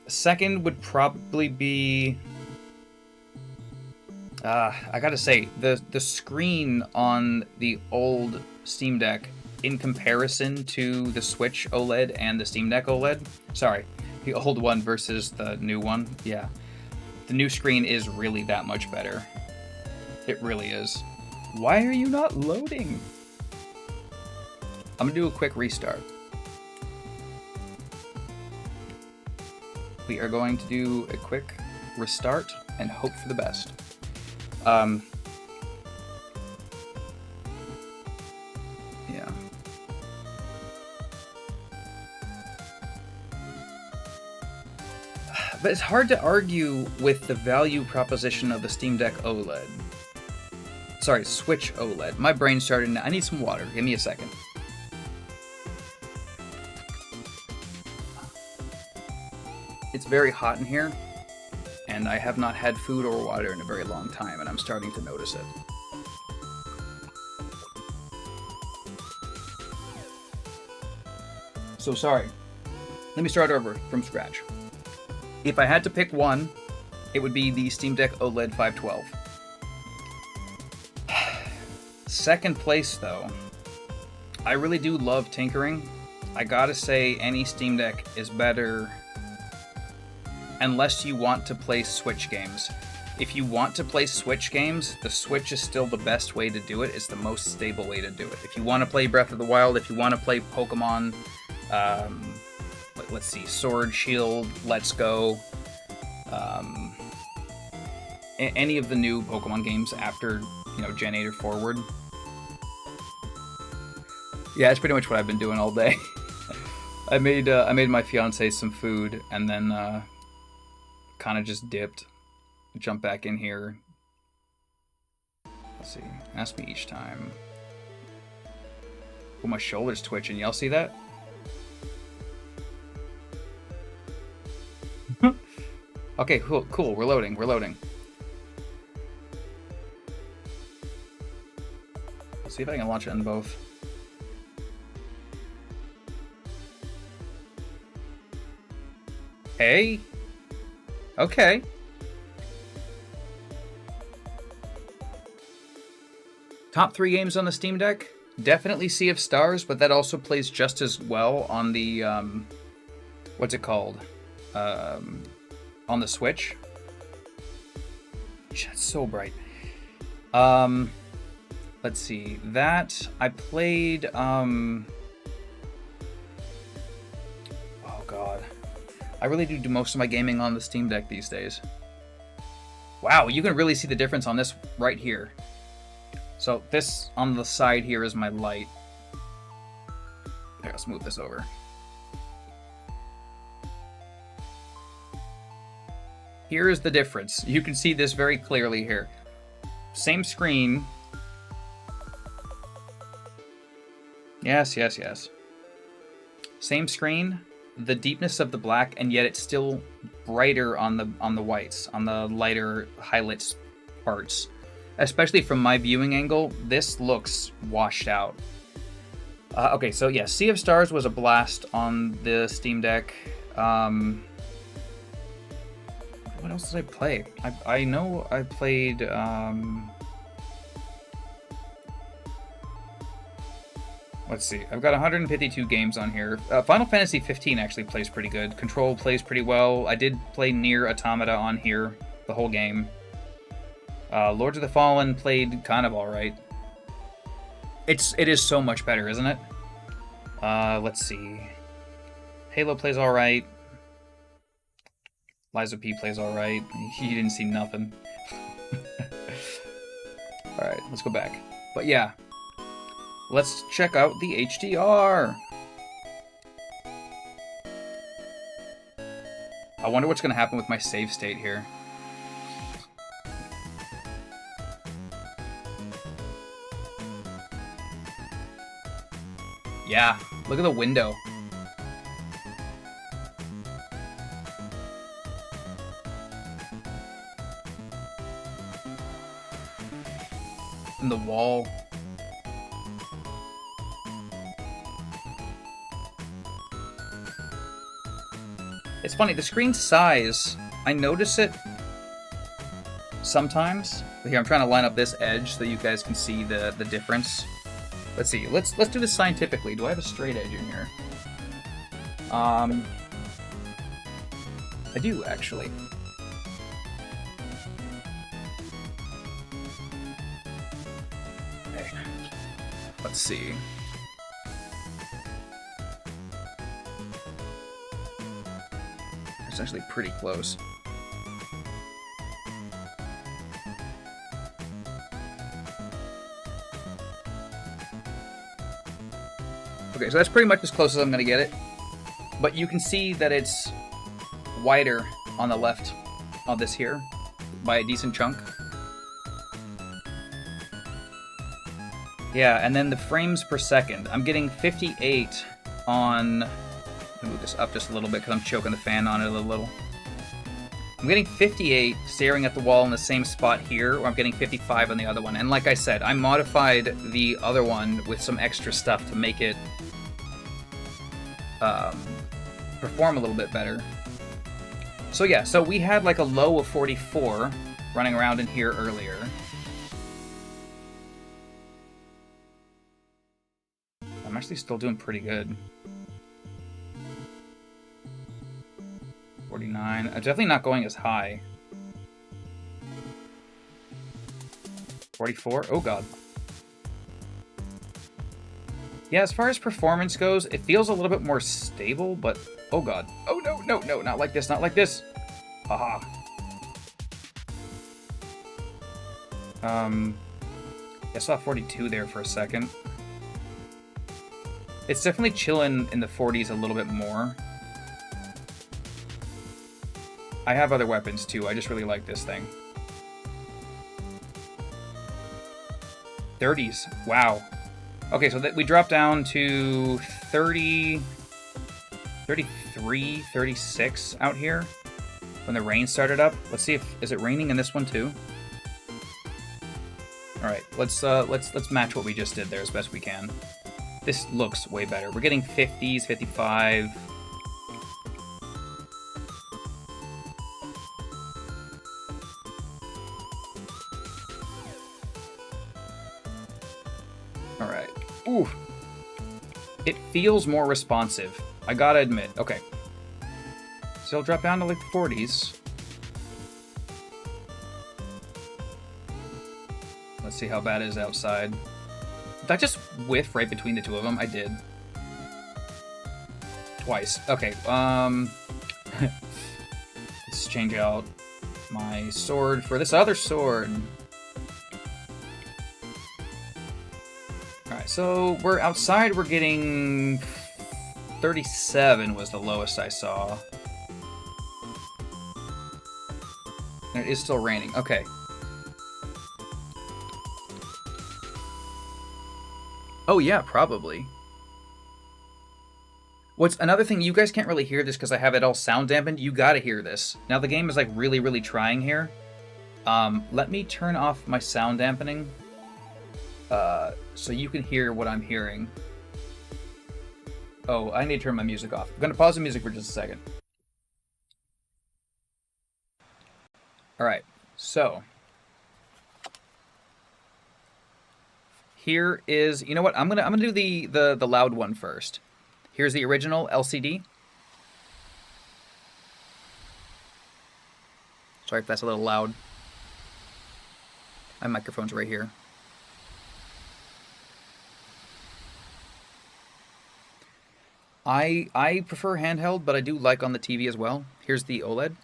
Second would probably be... I gotta say, the screen on the old Steam Deck in comparison to the Switch OLED and the Steam Deck OLED... Sorry, the old one versus the new one, yeah. The new screen is really that much better. It really is. Why are you not loading? I'm gonna do a quick restart. We are going to do a quick restart and hope for the best. Yeah. But it's hard to argue with the value proposition of the Steam Deck OLED. Sorry, Switch OLED. My brain's starting to... I need some water. Give me a second. It's very hot in here, and I have not had food or water in a very long time, and I'm starting to notice it. So sorry. Let me start over from scratch. If I had to pick one, it would be the Steam Deck OLED 512. Second place, though. I really do love tinkering. I gotta say, any Steam Deck is better unless you want to play Switch games. If you want to play Switch games, the Switch is still the best way to do it. It's the most stable way to do it. If you want to play Breath of the Wild, if you want to play Pokemon, let's see, Sword, Shield, Let's Go, any of the new Pokemon games after, Gen 8 or forward. Yeah, that's pretty much what I've been doing all day. I made my fiance some food, and then kind of just dipped. Jump back in here. Let's see. Ask me each time. Oh, my shoulder's twitching. Y'all see that? Okay, cool. We're loading. Let's see if I can launch it on both. Hey. Okay. Top 3 games on the Steam Deck? Definitely Sea of Stars, but that also plays just as well on the, what's it called? On on the Switch. It's so bright. Let's see. That I played. Oh god, I really do most of my gaming on the Steam Deck these days. Wow, you can really see the difference on this right here. So this on the side here is my light. Let's move this over. Here is the difference. You can see this very clearly here. Same screen. Yes, yes, yes. Same screen, the deepness of the black, and yet it's still brighter on the whites, on the lighter highlights parts. Especially from my viewing angle, this looks washed out. Okay, so yeah, Sea of Stars was a blast on the Steam Deck. What else did I play? I know I played... Let's see. I've got 152 games on here. Final Fantasy 15 actually plays pretty good. Control plays pretty well. I did play Nier Automata on here, the whole game. Lords of the Fallen played kind of alright. It is so much better, isn't it? Let's see. Halo plays alright. Liza P plays alright. You didn't see nothing. Alright, let's go back. But yeah. Let's check out the HDR. I wonder what's going to happen with my save state here. Yeah, look at the window. And the wall. It's funny, the screen size, I notice it sometimes. Here, I'm trying to line up this edge so you guys can see the difference. Let's see, let's do this scientifically. Do I have a straight edge in here? I do, actually. Okay, let's see. It's actually pretty close. Okay, so that's pretty much as close as I'm going to get it. But you can see that it's wider on the left of this here by a decent chunk. Yeah, and then the frames per second. I'm getting 58 on... Let me move this up just a little bit because I'm choking the fan on it a little. I'm getting 58 staring at the wall in the same spot here, or I'm getting 55 on the other one. And like I said, I modified the other one with some extra stuff to make it perform a little bit better. So yeah, so we had like a low of 44 running around in here earlier. I'm actually still doing pretty good. 49. I'm definitely not going as high. 44. Oh god. Yeah, as far as performance goes, it feels a little bit more stable, but oh god. Oh no, no, no, not like this, not like this. Haha. I saw 42 there for a second. It's definitely chilling in the 40s a little bit more. I have other weapons too, I just really like this thing. 30s, wow. Okay, so we dropped down to 30, 33, 36 out here when the rain started up. Let's see if, is it raining in this one too? All right, let's match what we just did there as best we can. This looks way better. We're getting 50s, 55. All right. Ooh. It feels more responsive. I gotta admit. Okay. So it'll drop down to like the 40s. Let's see how bad it is outside. Did I just whiff right between the two of them? I did. Twice. Okay, let's change out my sword for this other sword. Alright, so we're outside, we're getting 37 was the lowest I saw. And it is still raining. Okay. Oh yeah, probably. What's another thing, you guys can't really hear this because I have it all sound dampened. You gotta hear this. Now the game is like really, really trying here. Let me turn off my sound dampening so you can hear what I'm hearing. Oh, I need to turn my music off. I'm gonna pause the music for just a second. Alright, so here is, you know what? I'm gonna do the loud one first. Here's the original LCD. Sorry if that's a little loud. My microphone's right here. I prefer handheld, but I do like on the TV as well. Here's the OLED.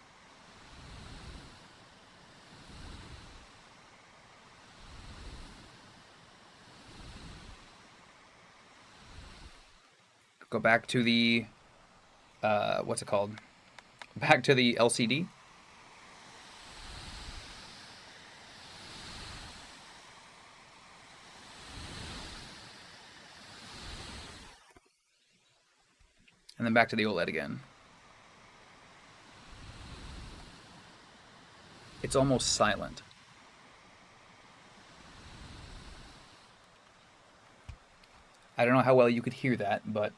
Go back to the, what's it called? Back to the LCD. And then back to the OLED again. It's almost silent. I don't know how well you could hear that, but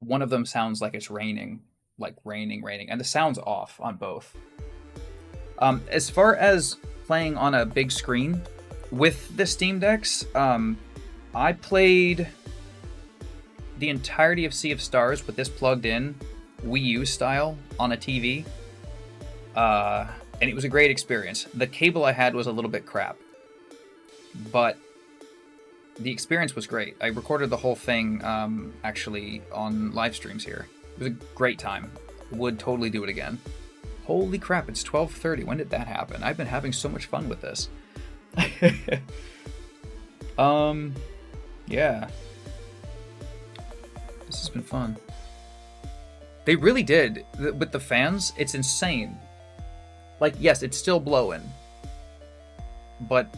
one of them sounds like it's raining, like raining, and the sound's off on both. As far as playing on a big screen with the Steam Decks, I played the entirety of Sea of Stars with this plugged in, Wii U style, on a TV, and it was a great experience. The cable I had was a little bit crap, but the experience was great. I recorded the whole thing actually on live streams here. It was a great time. Would totally do it again. Holy crap, it's 12:30. When did that happen? I've been having so much fun with this. Yeah. This has been fun. They really did. With the fans, it's insane. Like, yes, it's still blowing. But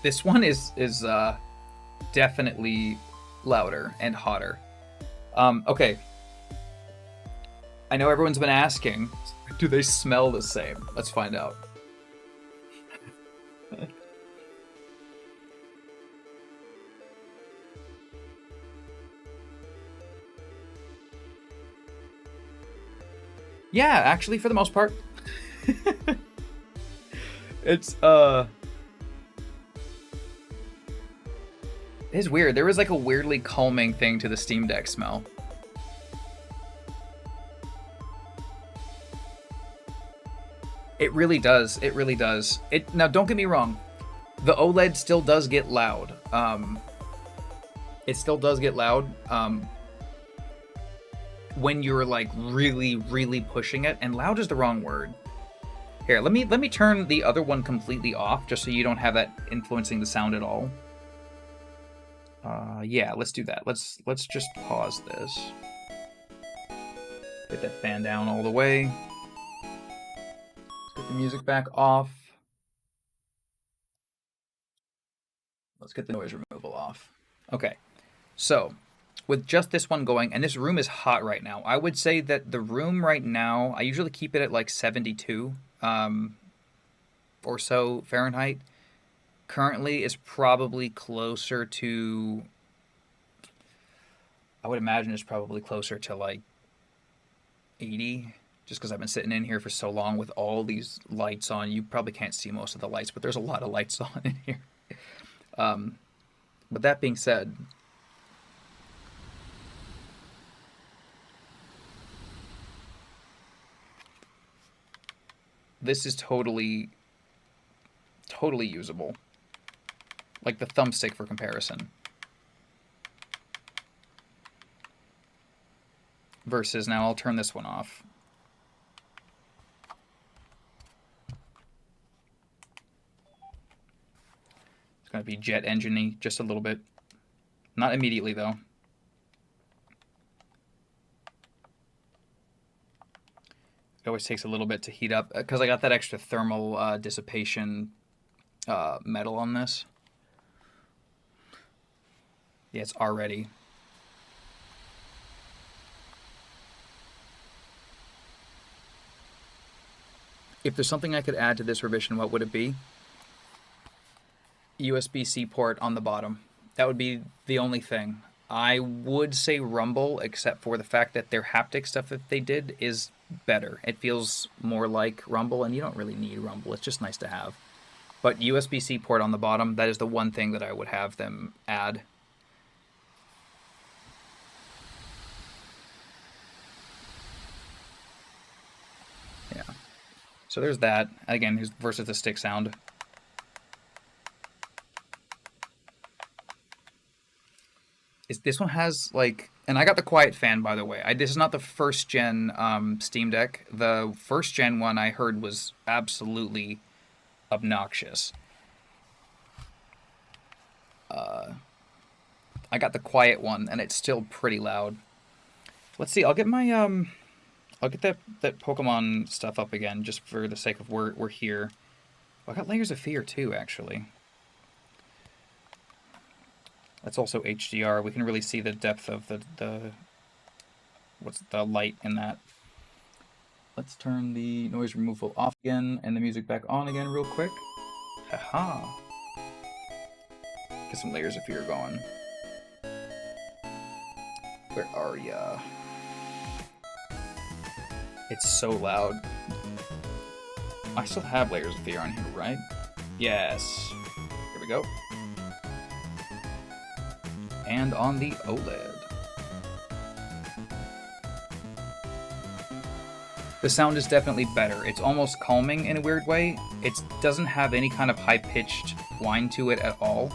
this one is definitely louder and hotter. Okay. I know everyone's been asking, do they smell the same? Let's find out. Yeah, actually, for the most part. It's weird. There was like a weirdly calming thing to the Steam Deck smell. It really does. It really does. Now, don't get me wrong. The OLED still does get loud. It still does get loud. When you're like really, really pushing it, and loud is the wrong word. Here, let me turn the other one completely off, just so you don't have that influencing the sound at all. Yeah, let's do that. Let's just pause this. Get that fan down all the way. Let's get the music back off. Let's get the noise removal off. Okay, so with just this one going, and this room is hot right now. I would say that the room right now, I usually keep it at like 72 or so Fahrenheit. Currently is probably closer to, I would imagine it's probably closer to like 80, just because I've been sitting in here for so long with all these lights on. You probably can't see most of the lights, but there's a lot of lights on in here. But that being said, this is totally usable. Like the thumbstick for comparison. Versus, now I'll turn this one off. It's going to be jet engine-y just a little bit. Not immediately, though. It always takes a little bit to heat up, because I got that extra thermal dissipation metal on this. Yeah, it's already. If there's something I could add to this revision, what would it be? USB-C port on the bottom. That would be the only thing. I would say rumble, except for the fact that their haptic stuff that they did is better. It feels more like rumble, and you don't really need rumble. It's just nice to have. But USB-C port on the bottom, that is the one thing that I would have them add. Yeah. So there's that. Again, versus the stick sound. This one has, like... And I got the Quiet Fan, by the way. This is not the first-gen Steam Deck. The first-gen one I heard was absolutely obnoxious. I got the quiet one, and it's still pretty loud. Let's see. I'll get my... I'll get that Pokemon stuff up again, just for the sake of we're here. I got Layers of Fear, too, actually. That's also HDR. We can really see the depth of the light in that. Let's turn the noise removal off again and the music back on again real quick. Haha. Get some Layers of Fear going. Where are ya? It's so loud. I still have Layers of Fear on here, right? Yes. Here we go. And on the OLED. The sound is definitely better. It's almost calming in a weird way. It doesn't have any kind of high-pitched whine to it at all.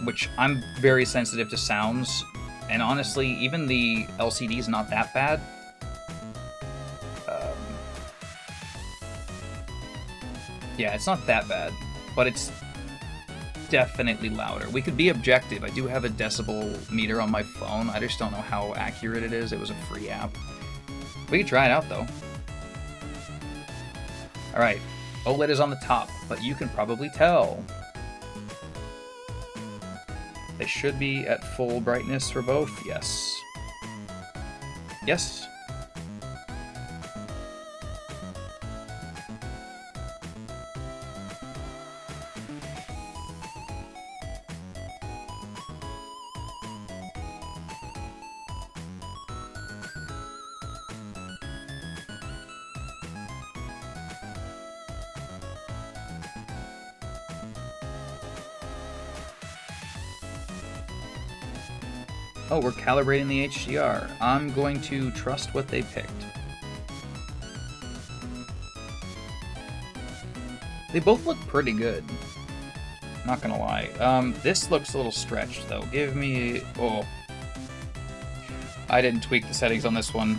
Which I'm very sensitive to sounds. And honestly, even the LCD is not that bad. Yeah, it's not that bad. But it's definitely louder. We could be objective. I do have a decibel meter on my phone. I just don't know how accurate it is. It was a free app. We could try it out, though. Alright, OLED is on the top, but you can probably tell. They should be at full brightness for both. Yes. Yes. Oh, we're calibrating the HDR. I'm going to trust what they picked. They both look pretty good. Not gonna lie. This looks a little stretched, though. Give me... Oh. I didn't tweak the settings on this one.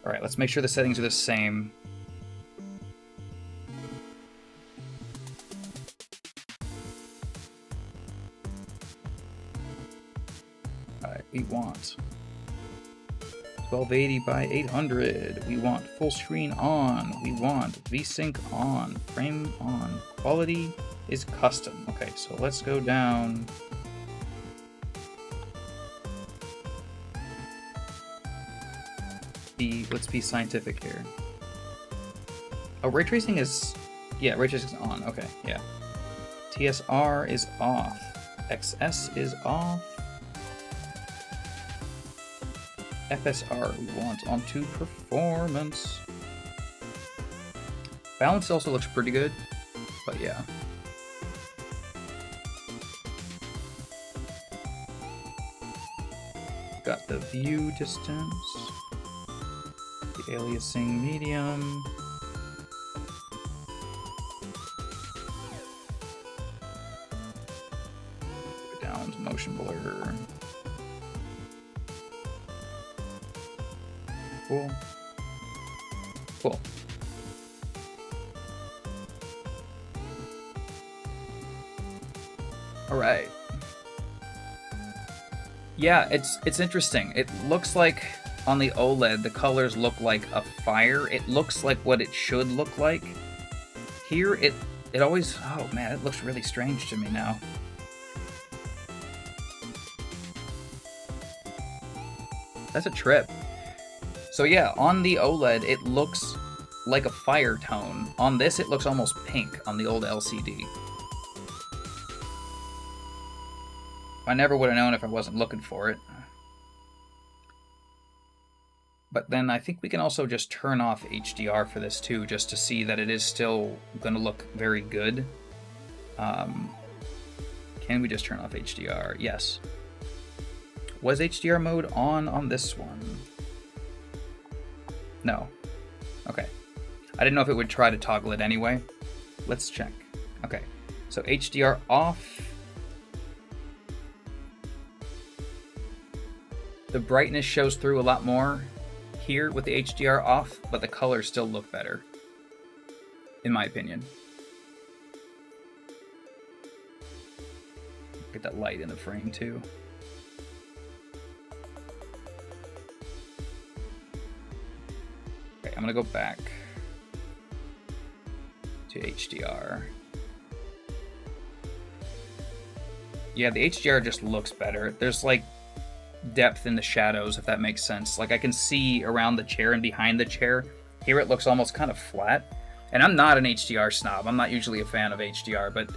Alright, let's make sure the settings are the same. We want 1280 by 800. We want full screen on. We want VSync on. Frame on. Quality is custom. Okay, so let's go down. Let's be scientific here. Oh, ray tracing is... Yeah, ray tracing is on. Okay, yeah. TSR is off. XS is off. FSR we want onto performance. Balance also looks pretty good, but yeah. view distance. The aliasing medium. Go down to motion blur. Cool. Cool. All right. Yeah, it's interesting. It looks like on the OLED, the colors look like a fire. It looks like what it should look like. Here, it always... Oh, man, it looks really strange to me now. That's a trip. So yeah, on the OLED, it looks like a fire tone. On this, it looks almost pink on the old LCD. I never would have known if I wasn't looking for it. But then I think we can also just turn off HDR for this too, just to see that it is still going to look very good. Can we just turn off HDR? Yes. Was HDR mode on this one? No. Okay. I didn't know if it would try to toggle it anyway. Let's check. Okay. So HDR off. The brightness shows through a lot more here with the HDR off, but the colors still look better, in my opinion. Get that light in the frame too. Okay, I'm gonna go back to HDR. Yeah, the HDR just looks better. There's like depth in the shadows, if that makes sense. Like I can see around the chair and behind the chair. Here it looks almost kind of flat. And I'm not an HDR snob. I'm not usually a fan of HDR, but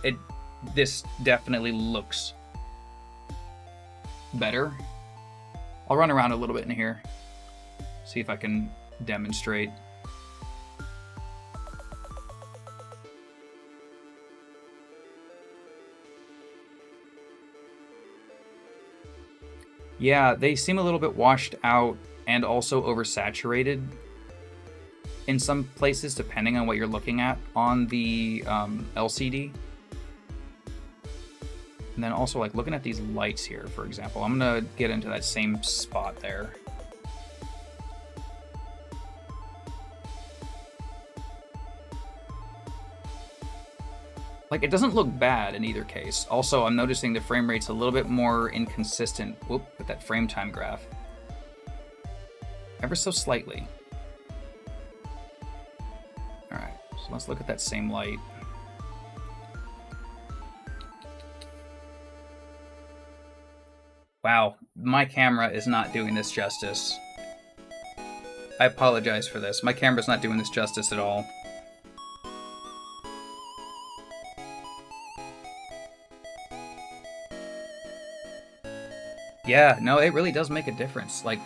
this definitely looks better. I'll run around a little bit in here. See if I can demonstrate. Yeah, they seem a little bit washed out and also oversaturated in some places, depending on what you're looking at on the LCD. And then also, like, looking at these lights here, for example, I'm gonna get into that same spot there. Like, it doesn't look bad in either case. Also, I'm noticing the frame rate's a little bit more inconsistent. Whoop, with that frame time graph. Ever so slightly. Alright, so let's look at that same light. Wow, my camera is not doing this justice. I apologize for this. My camera's not doing this justice at all. Yeah, no, it really does make a difference. Like,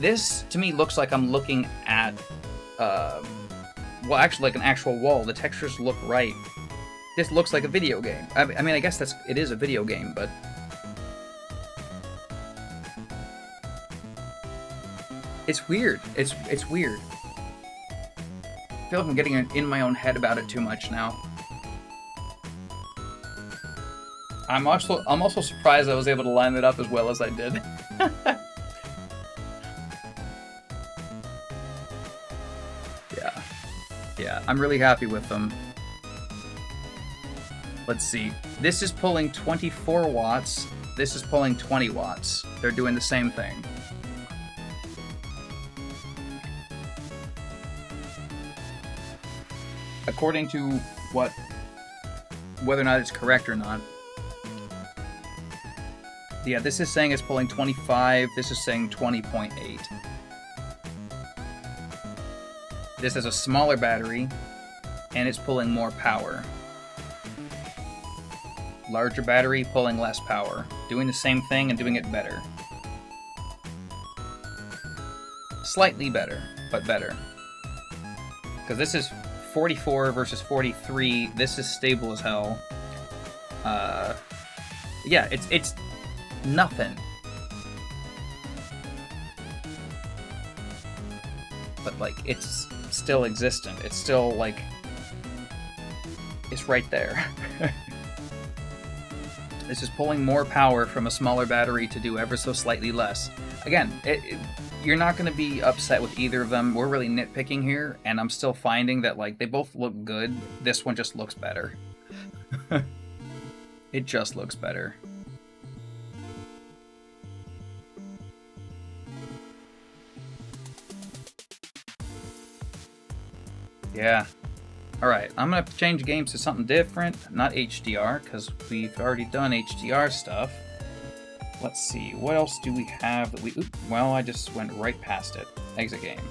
this, to me, looks like I'm looking at, well, actually, like an actual wall. The textures look right. This looks like a video game. I mean, I guess it is a video game, but... It's weird. It's weird. I feel like I'm getting in my own head about it too much now. I'm also surprised I was able to line it up as well as I did. Yeah, I'm really happy with them. Let's see. This is pulling 24 watts. This is pulling 20 watts. They're doing the same thing. According to whether or not it's correct or not. Yeah, this is saying it's pulling 25, this is saying 20.8. This has a smaller battery, and it's pulling more power. Larger battery, pulling less power. Doing the same thing and doing it better. Slightly better, but better. Because this is 44 versus 43, this is stable as hell. Yeah, it's nothing. but like it's still existent. It's still like it's right there. This is pulling more power from a smaller battery to do ever so slightly less. Again, you're not going to be upset with either of them. We're really nitpicking here, and I'm still finding that like they both look good. This one just looks better. It just looks better. Yeah. Alright, I'm going to change games to something different. Not HDR, because we've already done HDR stuff. Let's see, what else do we have that we... Well, I just went right past it. Exit game.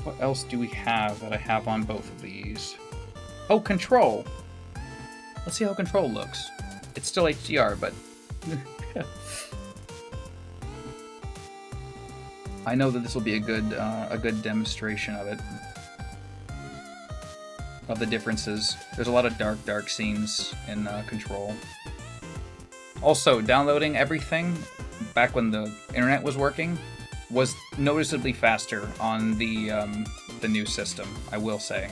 What else do we have that I have on both of these? Oh, Control! Let's see how Control looks. It's still HDR, but... I know that this will be a good demonstration of it. Of the differences. There's a lot of dark scenes in Control. Also, downloading everything back when the internet was working was noticeably faster on the new system, I will say.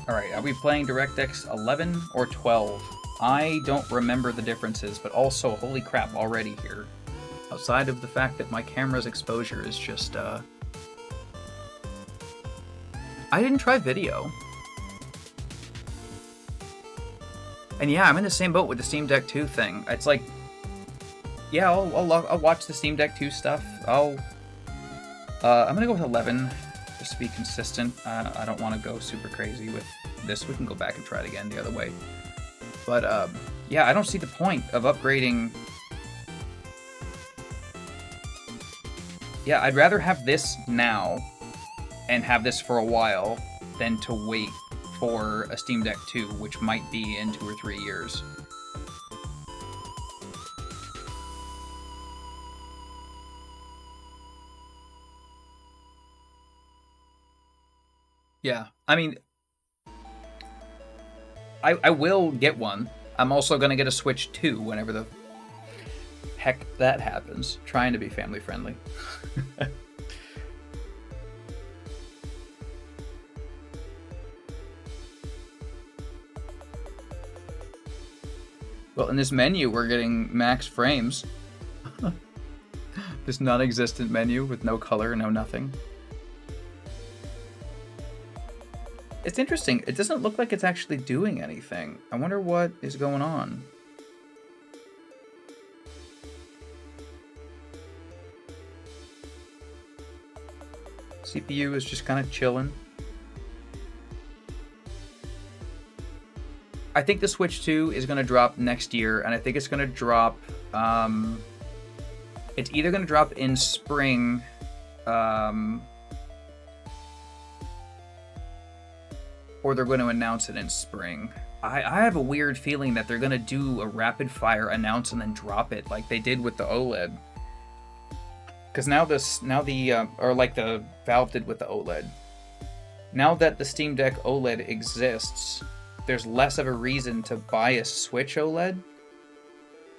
Alright, are we playing DirectX 11 or 12? I don't remember the differences, but also, holy crap, already here. Outside of the fact that my camera's exposure is just, I didn't try video. And yeah, I'm in the same boat with the Steam Deck 2 thing. It's like, yeah, I'll watch the Steam Deck 2 stuff. I'm gonna go with 11, just to be consistent. I don't want to go super crazy with this. We can go back and try it again the other way. But, yeah, I don't see the point of upgrading... Yeah, I'd rather have this now and have this for a while than to wait for a Steam Deck 2, which might be in 2 or 3 years. Yeah, I mean, I will get one. I'm also going to get a Switch 2 whenever the heck that happens. Trying to be family friendly. Well, in this menu, we're getting max frames. This non-existent menu with no color, no nothing. It's interesting. It doesn't look like it's actually doing anything. I wonder what is going on. CPU is just kind of chilling. I think the Switch 2 is going to drop next year, and I think it's going to drop... it's either going to drop in spring... or they're going to announce it in spring. I have a weird feeling that they're going to do a rapid-fire announce and then drop it like they did with the OLED. Because or like the Valve did with the OLED. Now that the Steam Deck OLED exists, there's less of a reason to buy a Switch OLED.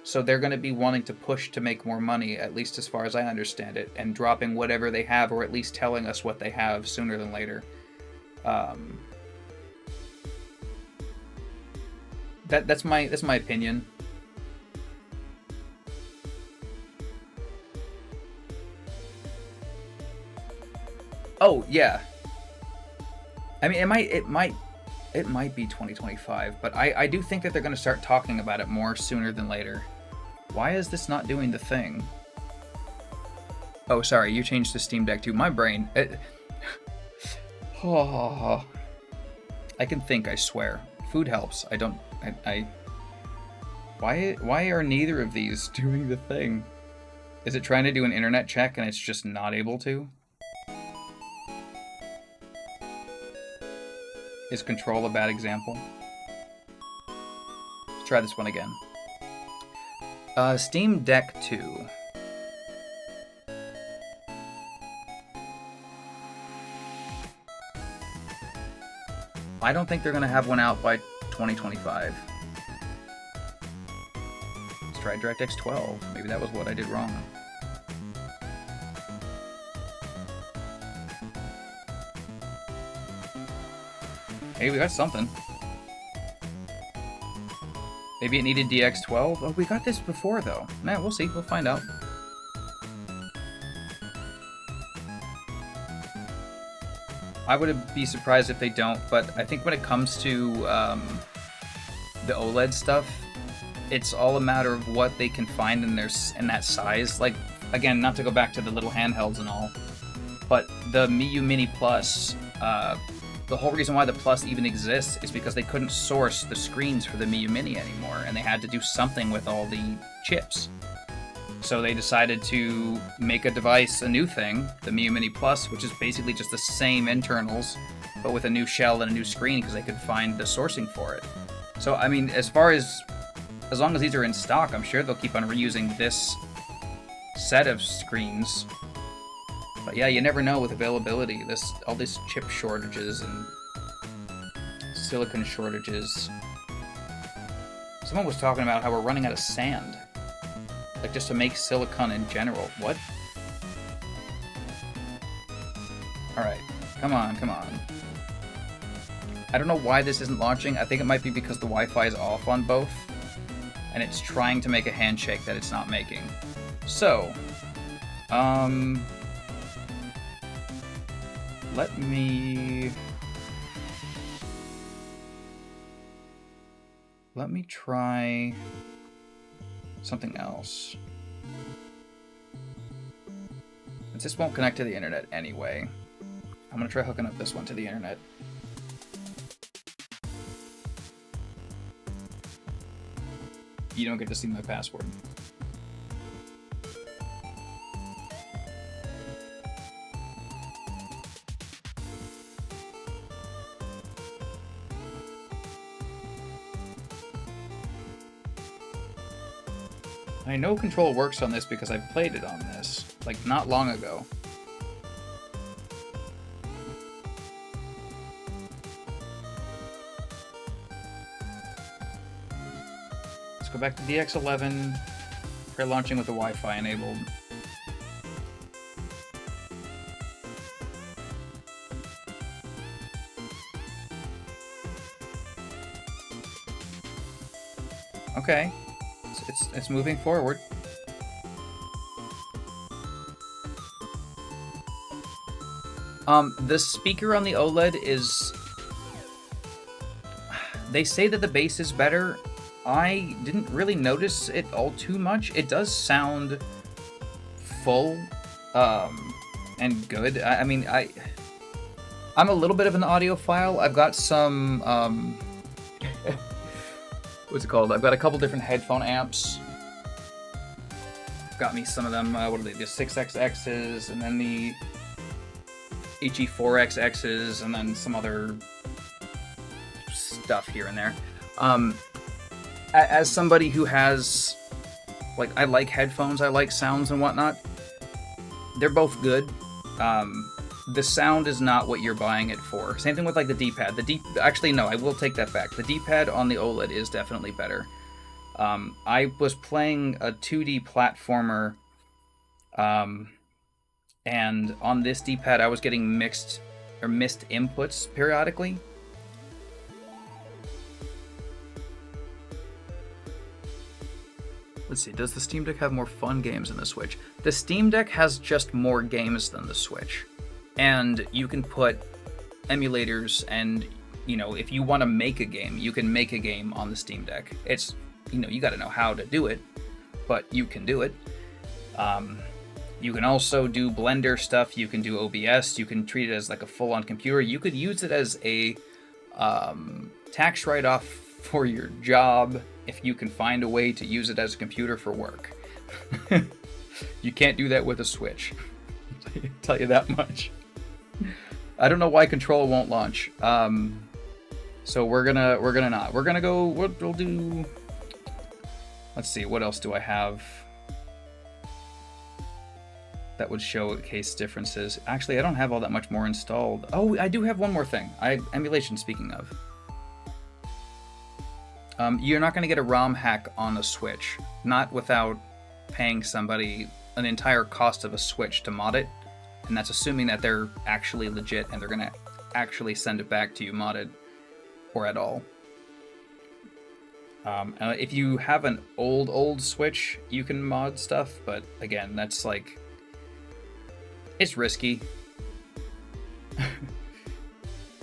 So they're going to be wanting to push to make more money, at least as far as I understand it, and dropping whatever they have, or at least telling us what they have sooner than later. That's my opinion. Oh yeah. I mean, it might be 2025, but I do think that they're going to start talking about it more sooner than later. Why is this not doing the thing? Oh, sorry, you changed the Steam Deck too. My brain. Oh, I can think, I swear. Food helps. Why are neither of these doing the thing? Is it trying to do an internet check and it's just not able to? Is Control a bad example? Let's try this one again. Steam Deck 2. I don't think they're going to have one out by 2025. try DirectX 12. Maybe that was what I did wrong. Hey, we got something. Maybe it needed DX12? Oh, we got this before, though. Man, we'll see. We'll find out. I would be surprised if they don't, but I think when it comes to the OLED stuff, it's all a matter of what they can find in that size. Like, again, not to go back to the little handhelds and all, but the Miyu Mini Plus, the whole reason why the Plus even exists is because they couldn't source the screens for the Miyu Mini anymore, and they had to do something with all the chips. So they decided to make a device, a new thing, the Miyu Mini Plus, which is basically just the same internals, but with a new shell and a new screen because they could find the sourcing for it. So, I mean, as long as these are in stock, I'm sure they'll keep on reusing this set of screens. But yeah, you never know with availability. All these chip shortages and silicon shortages. Someone was talking about how we're running out of sand. Like, just to make silicon in general. What? Alright. Come on, come on. I don't know why this isn't launching. I think it might be because the Wi-Fi is off on both. And it's trying to make a handshake that it's not making. So, let me try something else. Since this won't connect to the internet anyway, I'm gonna try hooking up this one to the internet. You don't get to see my password. I know Control works on this because I played it on this, like, not long ago. Let's go back to DX11, try launching with the Wi-Fi enabled. Okay. It's moving forward. The speaker on the OLED is... They say that the bass is better. I didn't really notice it all too much. It does sound full, and good. I mean, I'm a little bit of an audiophile. I've got some, what's it called? I've got a couple different headphone amps. Got me some of them, what are they, the 6XXs, and then the HE4XXs, and then some other stuff here and there. As somebody who has, like, I like headphones, I like sounds and whatnot, they're both good. The sound is not what you're buying it for. Same thing with, like, the D-pad. Actually, no, I will take that back. The D-pad on the OLED is definitely better. I was playing a 2D platformer, and on this D-pad I was getting missed inputs periodically. Let's see, does the Steam Deck have more fun games than the Switch? The Steam Deck has just more games than the Switch. And you can put emulators and, you know, if you want to make a game, you can make a game on the Steam Deck. It's, you know, you got to know how to do it, but you can do it. You can also do Blender stuff, you can do OBS, you can treat it as like a full-on computer. You could use it as a tax write-off for your job if you can find a way to use it as a computer for work. You can't do that with a Switch. I'll tell you that much. I don't know why Control won't launch. So we're gonna not. We're gonna go. We'll do. Let's see. What else do I have that would showcase differences? Actually, I don't have all that much more installed. Oh, I do have one more thing. Emulation. Speaking of. You're not going to get a ROM hack on a Switch, not without paying somebody an entire cost of a Switch to mod it, and that's assuming that they're actually legit and they're going to actually send it back to you modded, or at all. If you have an old Switch, you can mod stuff, but again, that's like, it's risky.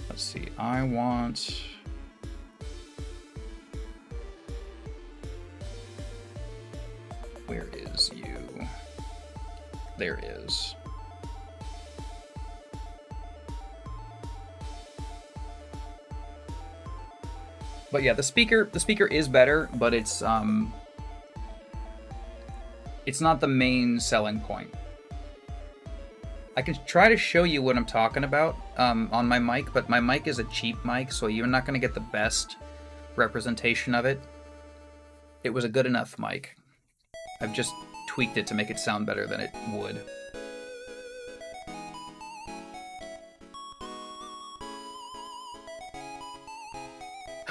Let's see, I want... Where is you? There is. But yeah, the speaker is better, but it's not the main selling point. I can try to show you what I'm talking about on my mic, but my mic is a cheap mic, so you're not going to get the best representation of it. It was a good enough mic. I've just tweaked it to make it sound better than it would.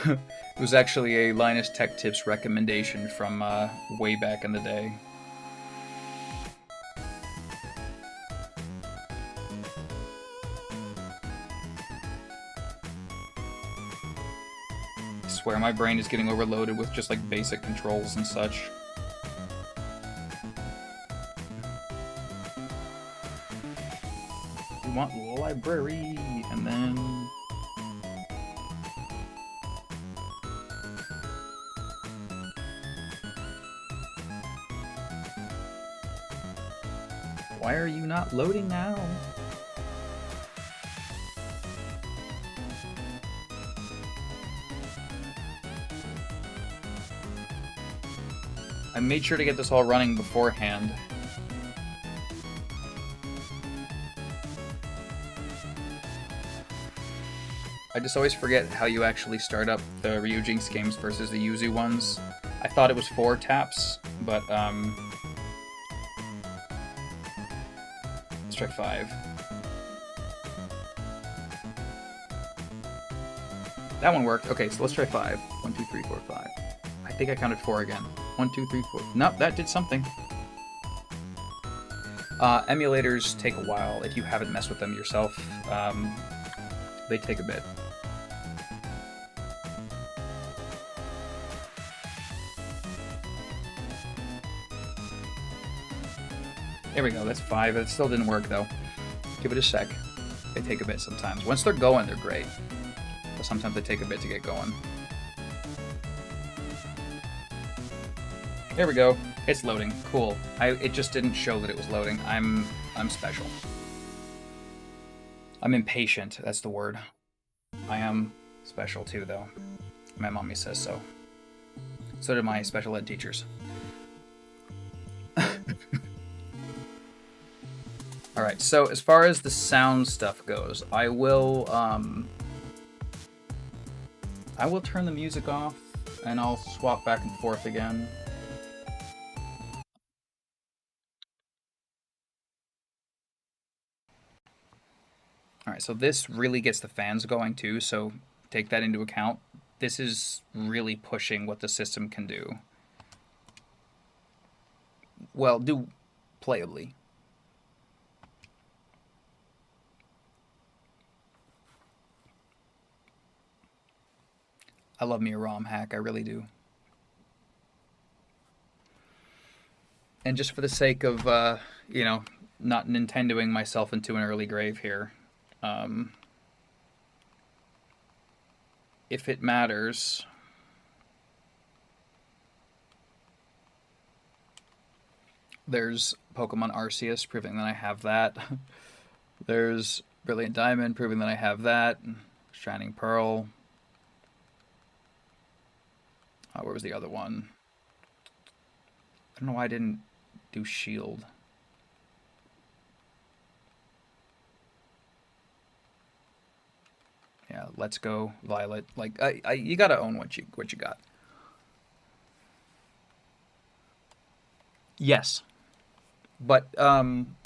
It was actually a Linus Tech Tips recommendation from way back in the day. I swear my brain is getting overloaded with just like basic controls and such. We want the library, and then... Why are you not loading now? I made sure to get this all running beforehand. I just always forget how you actually start up the Ryujinx games versus the Yuzu ones. I thought it was 4 taps, but let's try 5. That one worked. Okay, so let's try 5. 1, 2, 3, 4, 5. I think I counted 4 again. 1, 2, 3, 4. Nope, that did something. Emulators take a while if you haven't messed with them yourself. They take a bit. There we go, that's 5. It still didn't work though. Give it a sec. They take a bit sometimes. Once they're going, they're great. But sometimes they take a bit to get going. There we go. It's loading. Cool. It just didn't show that it was loading. I'm special. I'm impatient, that's the word. I am special too, though. My mommy says so. So did my special ed teachers. Alright, so as far as the sound stuff goes, I will turn the music off, and I'll swap back and forth again. Alright, so this really gets the fans going too, so take that into account. This is really pushing what the system can do. Well, do playably. I love me a ROM hack, I really do. And just for the sake of, you know, not Nintendoing myself into an early grave here, if it matters, there's Pokemon Arceus, proving that I have that. There's Brilliant Diamond, proving that I have that. Shining Pearl. Where was the other one? I don't know why I didn't do Shield. Yeah, Let's Go, Violet. Like, you gotta own what you got. Yes. But,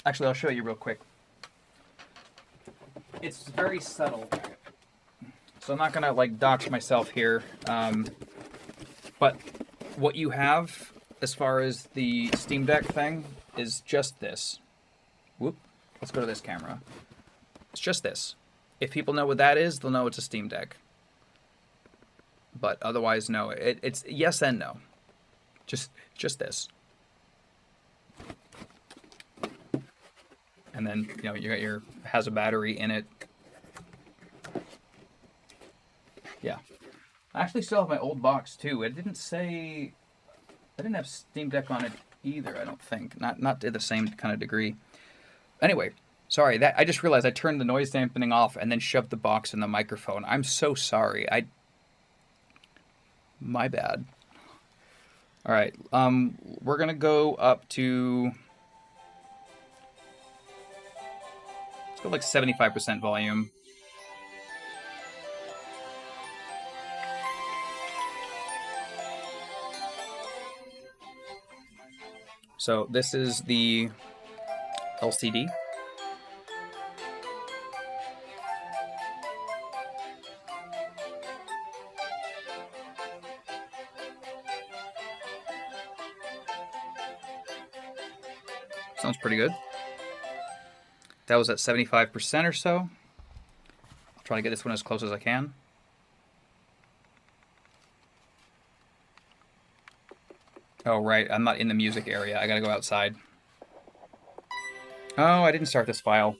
actually, I'll show you real quick. It's very subtle. So I'm not gonna, like, dox myself here. But what you have as far as the Steam Deck thing is just this. Whoop. Let's go to this camera. It's just this. If people know what that is, they'll know it's a Steam Deck. But otherwise, no. It's yes and no. Just this. And then, you know, you got your, has a battery in it. Yeah. I actually still have my old box too. It didn't say, I didn't have Steam Deck on it either, I don't think. Not to the same kind of degree. Anyway, sorry, that I just realized I turned the noise dampening off and then shoved the box in the microphone. I'm so sorry. My bad. All right, we're gonna go up to, let's go like 75% volume. So this is the LCD. Sounds pretty good. That was at 75% or so. I'll try to get this one as close as I can. Oh, right, I'm not in the music area. I gotta go outside. Oh, I didn't start this file.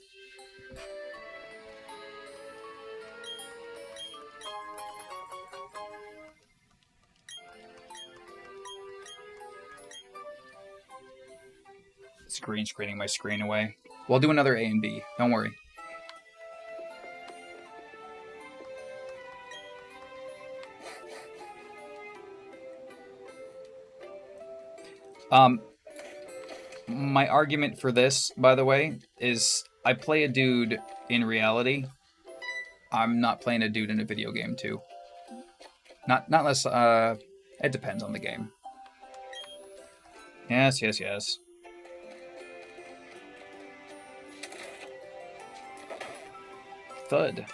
Screening my screen away. We'll do another A and B. Don't worry. My argument for this, by the way, is I play a dude in reality. I'm not playing a dude in a video game too. Not unless it depends on the game. Yes. Thud.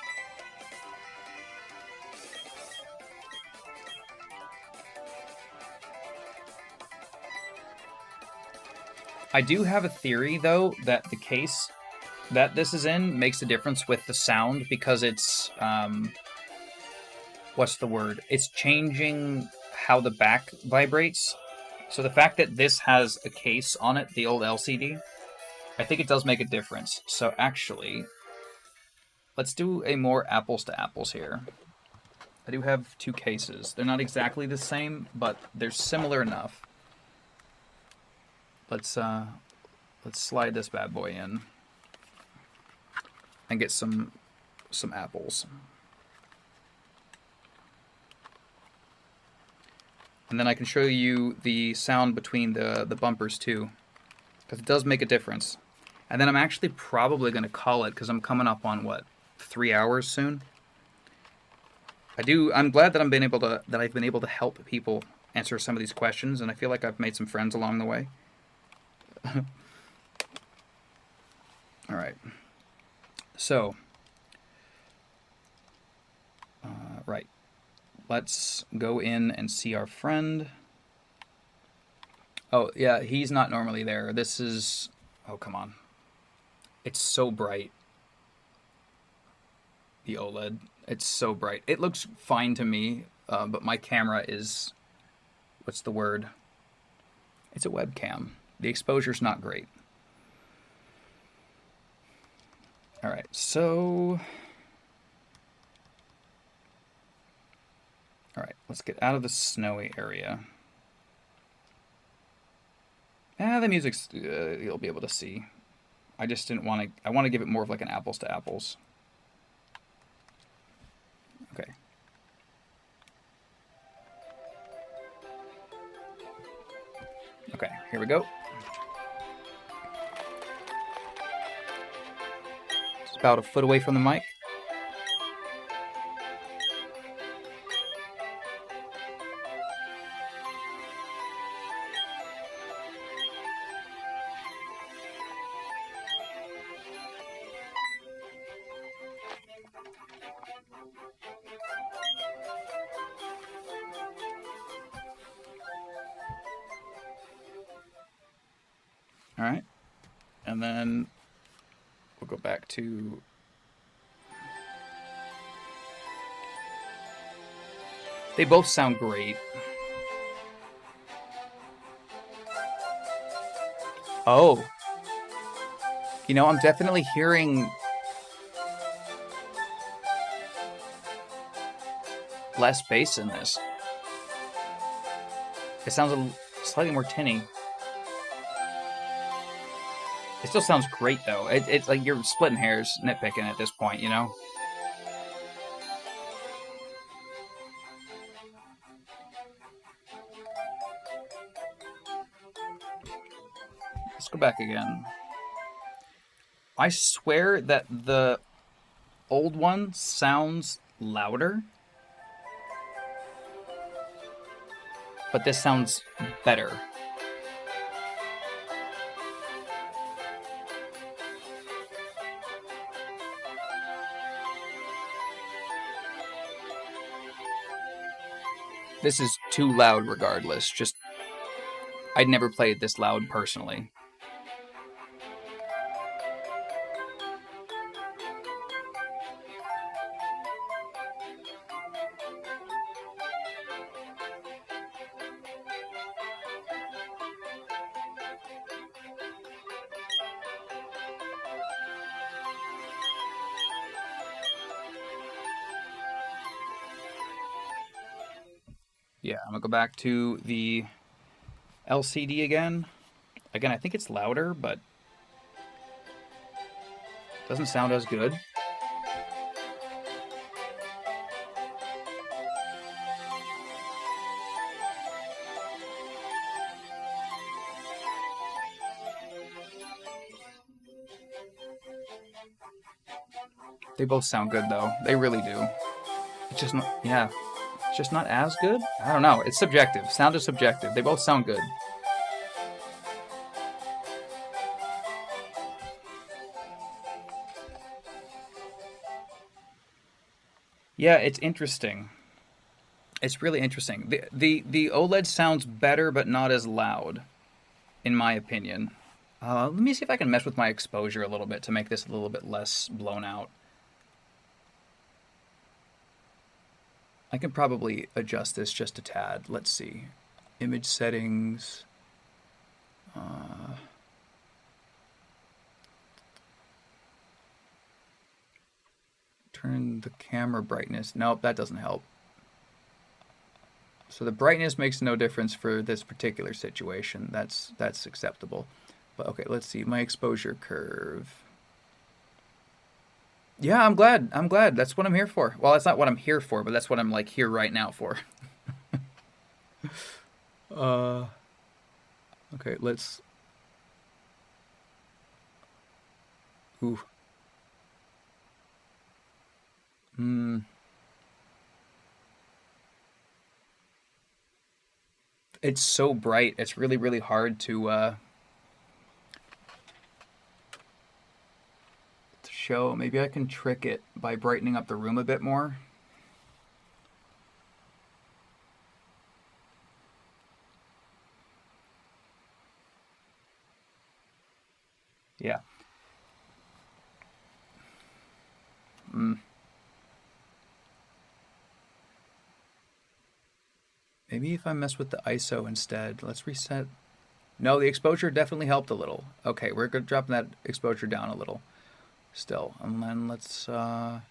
I do have a theory, though, that the case that this is in makes a difference with the sound because it's, what's the word? It's changing how the back vibrates. So the fact that this has a case on it, the old LCD, I think it does make a difference. So actually, let's do a more apples to apples here. I do have two cases. They're not exactly the same, but they're similar enough. Let's slide this bad boy in and get some apples. And then I can show you the sound between the bumpers too, because it does make a difference. And then I'm actually probably going to call it because I'm coming up on what, 3 hours soon. I'm glad that I've been able to help people answer some of these questions, and I feel like I've made some friends along the way. All right. So, right. Let's go in and see our friend. Oh, yeah, he's not normally there. This is... Oh, come on. It's so bright. The OLED. It's so bright. It looks fine to me, but my camera is... What's the word? It's a webcam. The exposure's not great. All right, so... All right, let's get out of the snowy area. The music's, you'll be able to see. I just didn't want to, I want to give it more of like an apples to apples. Okay. Okay, here we go. Just about a foot away from the mic. All right. And then we'll go back to... They both sound great. Oh. You know, I'm definitely hearing less bass in this. It sounds slightly more tinny. It still sounds great, though. It's like you're splitting hairs, nitpicking at this point, you know? Let's go back again. I swear that the old one sounds louder, but this sounds better. This is too loud regardless. Just, I'd never played this loud personally. Yeah, I'm gonna go back to the LCD again. Again, I think it's louder, but doesn't sound as good. They both sound good, though. They really do. It's just not, yeah. It's just not as good? I don't know. It's subjective. Sound is subjective. They both sound good. Yeah, it's interesting. It's really interesting. The OLED sounds better, but not as loud, in my opinion. Let me see if I can mess with my exposure a little bit to make this a little bit less blown out. I can probably adjust this just a tad. Let's see. Image settings. Turn the camera brightness. Nope, that doesn't help. So the brightness makes no difference for this particular situation. That's acceptable. But okay, let's see. My exposure curve. Yeah, I'm glad. I'm glad. That's what I'm here for. Well, that's not what I'm here for, but that's what I'm like here right now for. Okay, let's... Ooh. It's so bright. It's really, really hard to show. Maybe I can trick it by brightening up the room a bit more. Yeah. Maybe if I mess with the ISO instead, let's reset. No, the exposure definitely helped a little. Okay, we're good dropping that exposure down a little still. And then let's there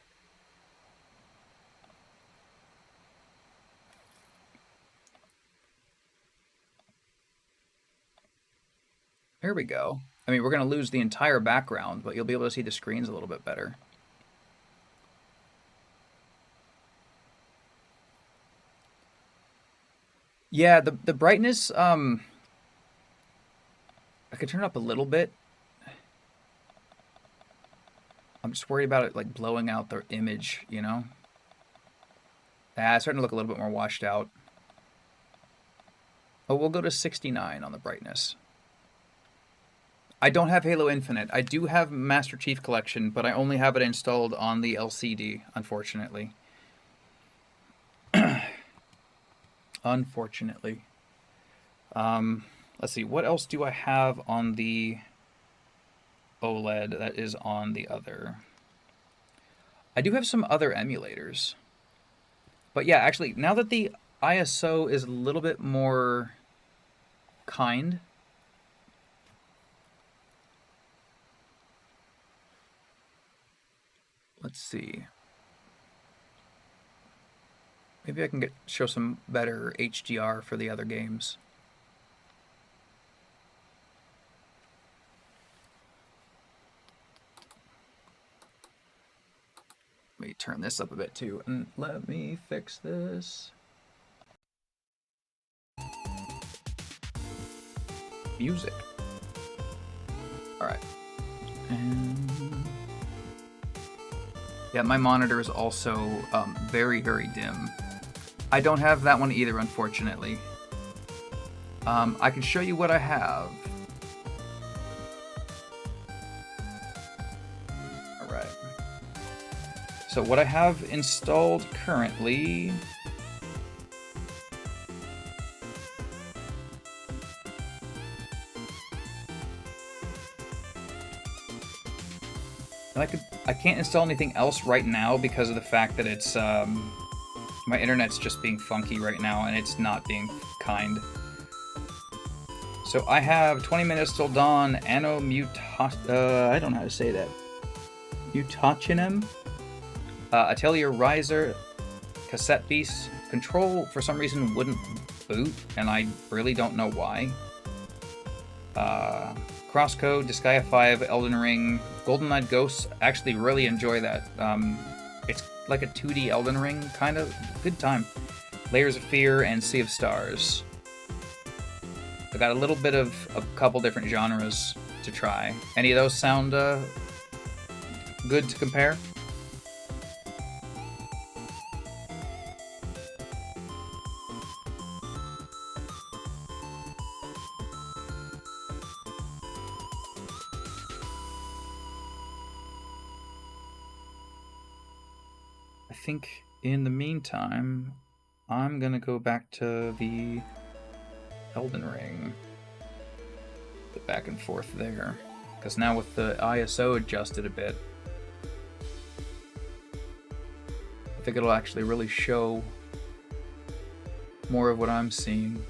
we go. I mean, we're going to lose the entire background, but you'll be able to see the screens a little bit better. Yeah, the brightness, I could turn it up a little bit. I'm just worried about it like blowing out the image, you know? It's starting to look a little bit more washed out. Oh, we'll go to 69 on the brightness. I don't have Halo Infinite. I do have Master Chief Collection, but I only have it installed on the LCD, unfortunately. Unfortunately. Let's see, what else do I have on the OLED that is on the other? I do have some other emulators. But yeah, actually, now that the ISO is a little bit more kind, let's see. Maybe I can show some better HDR for the other games. Let me turn this up a bit too, and let me fix this. Music. Alright. And yeah, my monitor is also very, very dim. I don't have that one either, unfortunately. I can show you what I have. Alright. So what I have installed currently... I can't install anything else right now because of the fact that it's my internet's just being funky right now and it's not being kind. So I have 20 minutes till dawn, Anno I don't know how to say that. Mutationem, Atelier Riser, Cassette Beast. Control for some reason wouldn't boot, and I really don't know why. Crosscode, Disgaea 5, Elden Ring, Golden Knight Ghosts. Actually really enjoy that. It's like a 2D Elden Ring, kind of. Good time. Layers of Fear and Sea of Stars. I got a little bit of a couple different genres to try. Any of those sound good to compare? I think in the meantime, I'm gonna go back to the Elden Ring. The back and forth there. Because now with the ISO adjusted a bit, I think it'll actually really show more of what I'm seeing.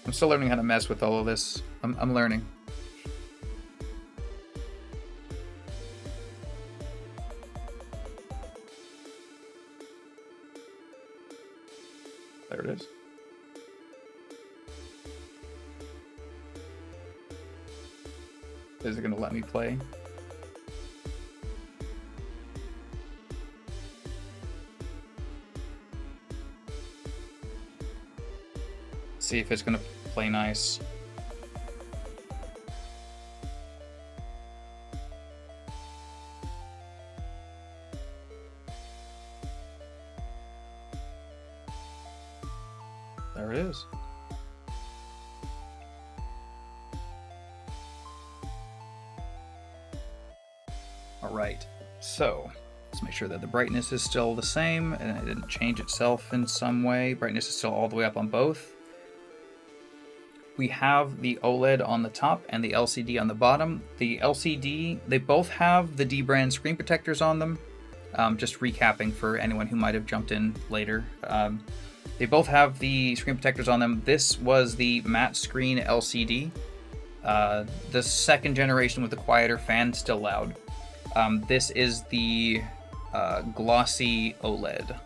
I'm still learning how to mess with all of this. I'm learning. There it is. Is it going to let me play? See if it's going to play nice. There it is. Alright, so let's make sure that the brightness is still the same and it didn't change itself in some way. Brightness is still all the way up on both. We have the OLED on the top and the LCD on the bottom. The LCD, they both have the D-brand screen protectors on them. Just recapping for anyone who might have jumped in later. They both have the screen protectors on them. This was the matte screen LCD. The second generation with the quieter fan, still loud. This is the glossy OLED.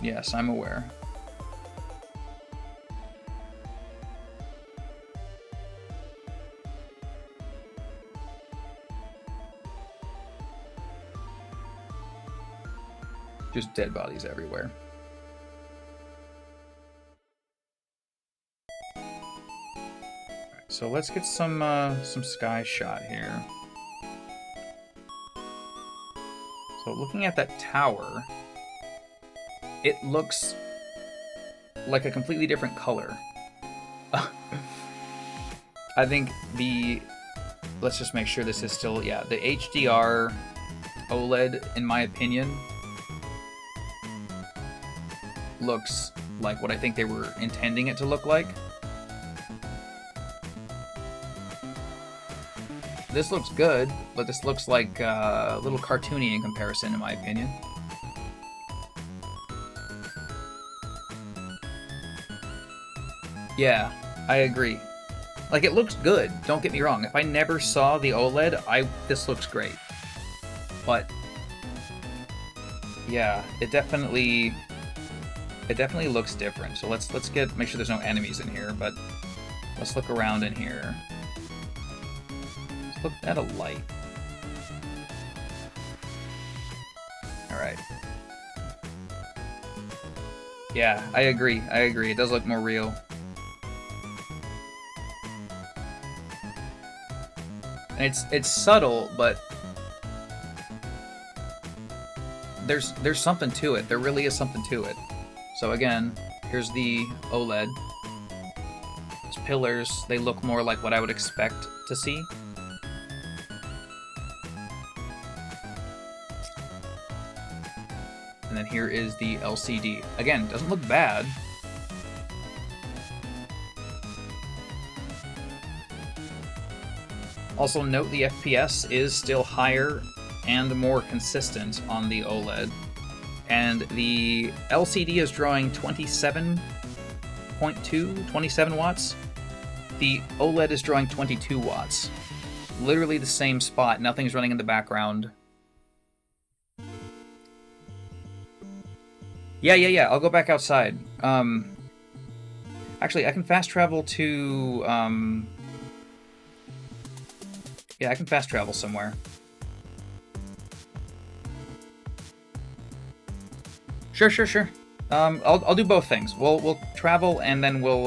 Yes, I'm aware. Just dead bodies everywhere. Alright, so let's get some sky shot here. So looking at that tower, it looks like a completely different color. I think let's just make sure this is still, yeah, the HDR OLED, in my opinion, looks like what I think they were intending it to look like. This looks good, but this looks like a little cartoony in comparison, in my opinion. Yeah, I agree. Like, it looks good, don't get me wrong. If I never saw the OLED, this looks great. But yeah, it definitely looks different. So let's make sure there's no enemies in here, but let's look around in here. Let's look at a light. Alright. Yeah, I agree. It does look more real. And it's subtle, but there's something to it. There really is something to it. So again, here's the OLED. These pillars, they look more like what I would expect to see. And then here is the LCD. Again, doesn't look bad. Also note the FPS is still higher and more consistent on the OLED. And the LCD is drawing 27 watts. The OLED is drawing 22 watts. Literally the same spot, nothing's running in the background. Yeah, I'll go back outside. Actually, I can fast travel to, yeah, I can fast travel somewhere. Sure. I'll do both things. We'll travel and then we'll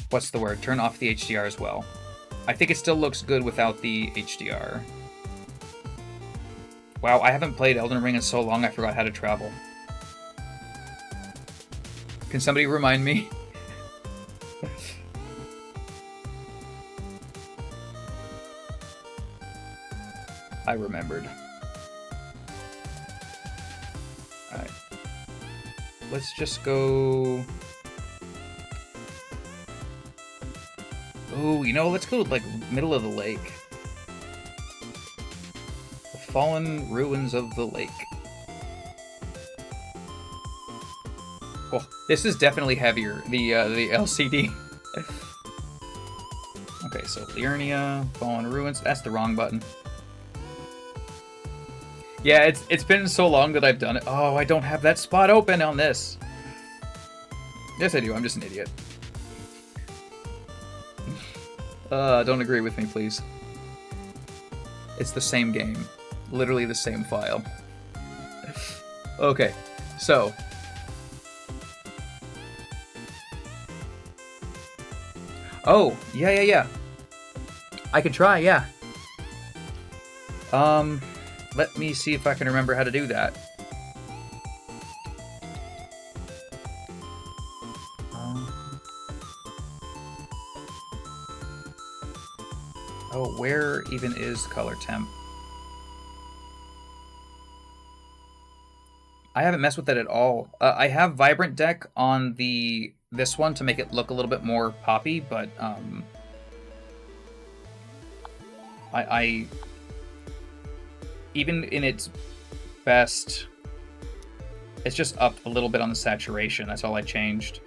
what's the word? Turn off the HDR as well. I think it still looks good without the HDR. Wow, I haven't played Elden Ring in so long I forgot how to travel. Can somebody remind me? I remembered. Alright. Let's just go... Oh, you know, let's go like middle of the lake. The fallen ruins of the lake. Oh, this is definitely heavier, the LCD. Okay, so Liurnia, fallen ruins. That's the wrong button. Yeah, it's been so long that I've done it. Oh, I don't have that spot open on this. Yes, I do. I'm just an idiot. Don't agree with me, please. It's the same game. Literally the same file. Okay, so... Oh, yeah. I could try, yeah. Let me see if I can remember how to do that. Oh, where even is color temp? I haven't messed with that at all. I have Vibrant Deck on this one to make it look a little bit more poppy, but I even in its best, it's just up a little bit on the saturation. That's all I changed.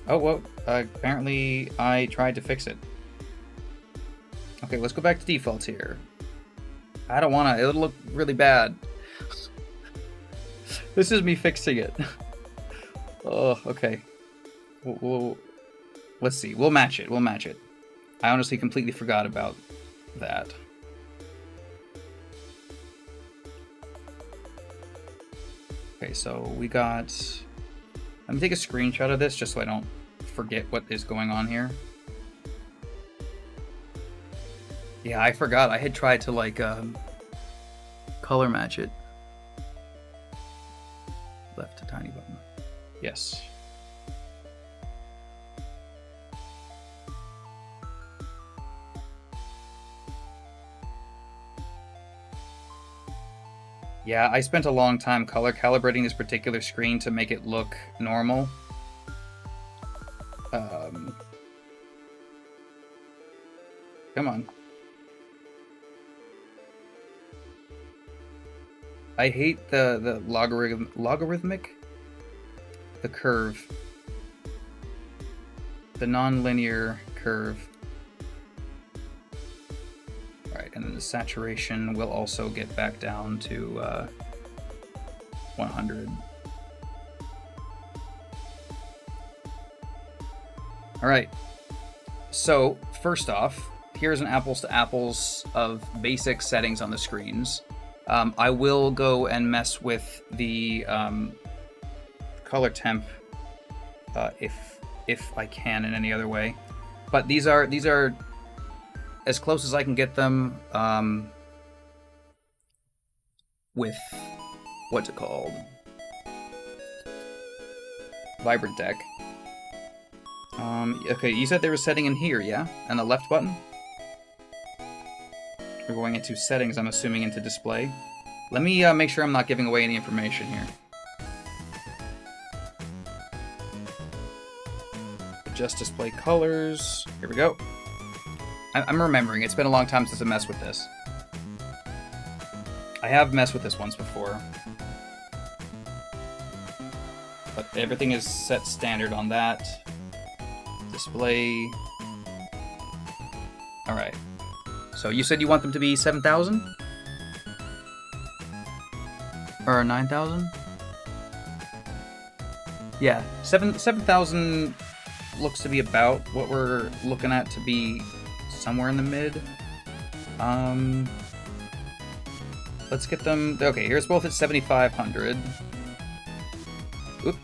Oh, well, apparently I tried to fix it. Okay, let's go back to defaults here. I don't want to. It'll look really bad. This is me fixing it. Oh, okay. Let's see. We'll match it. I honestly completely forgot about that. Okay, so we got... Let me take a screenshot of this just so I don't forget what is going on here. Yeah, I forgot. I had tried to, like, color match it. Left a tiny button. Yes. Yeah, I spent a long time color calibrating this particular screen to make it look normal. Come on. I hate the logarithmic? The curve. The non-linear curve. Alright, and then the saturation will also get back down to 100. Alright, so first off, here's an apples to apples of basic settings on the screens. I will go and mess with the color temp if I can in any other way. But these are as close as I can get them with what's it called? Vibrant Deck. Okay, you said there was setting in here, yeah? And the left button? We're going into settings, I'm assuming into display. Let me make sure I'm not giving away any information here. Adjust display colors. Here we go. I'm remembering. It's been a long time since I messed with this. I have messed with this once before. But everything is set standard on that. Display. Alright. So you said you want them to be 7,000? Or 9,000? Yeah, 7,000 looks to be about what we're looking at to be somewhere in the mid. Let's get them... Okay, here's both at 7,500. Oop.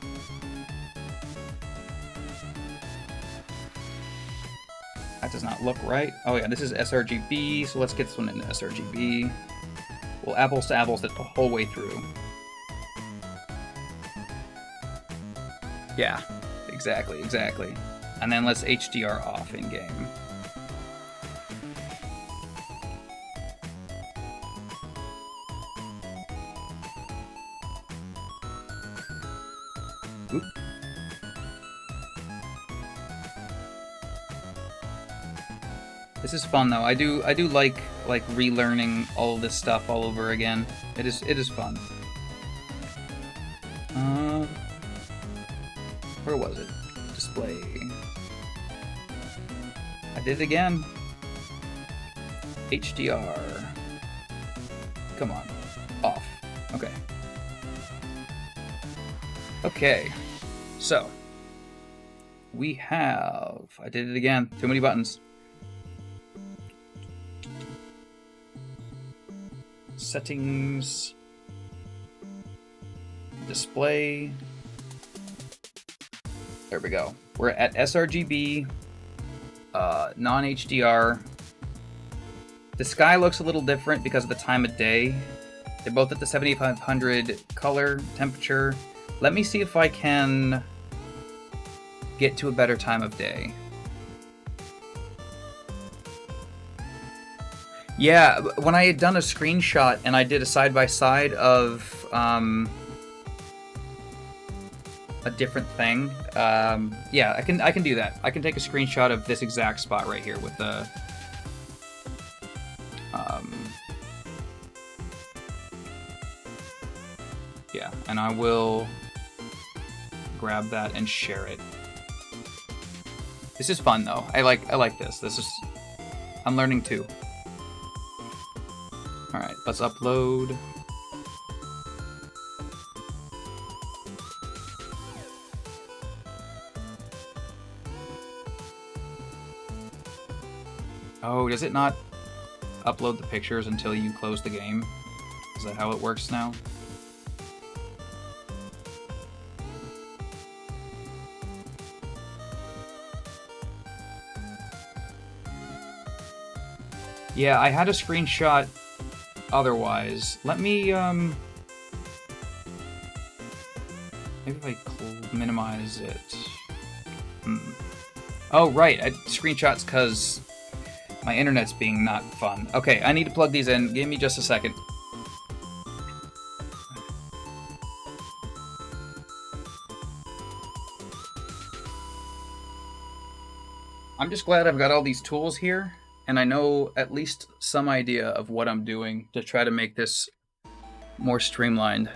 That does not look right. Oh yeah, this is sRGB, so let's get this one into sRGB. We'll apples to apples it the whole way through. Yeah, exactly. And then let's HDR off in-game. Oop. This is fun though. I do like relearning all of this stuff all over again. It is fun. Where was it? Display. I did it again. HDR. Come on. Off. Okay. Okay. So we have... I did it again. Too many buttons. Settings, display. There we go. We're at sRGB, non-HDR. The sky looks a little different because of the time of day. They're both at the 7500 color temperature. Let me see if I can get to a better time of day. Yeah, when I had done a screenshot and I did a side-by-side of a different thing, yeah, I can do that. I can take a screenshot of this exact spot right here with the yeah, and I will grab that and share it. This is fun though. I like this. This is... I'm learning too. Alright, let's upload. Oh, does it not upload the pictures until you close the game? Is that how it works now? Yeah, I had a screenshot otherwise. Let me, maybe if I minimize it. Oh, right, screenshots because my internet's being not fun. Okay, I need to plug these in. Give me just a second. I'm just glad I've got all these tools here, and I know at least some idea of what I'm doing to try to make this more streamlined.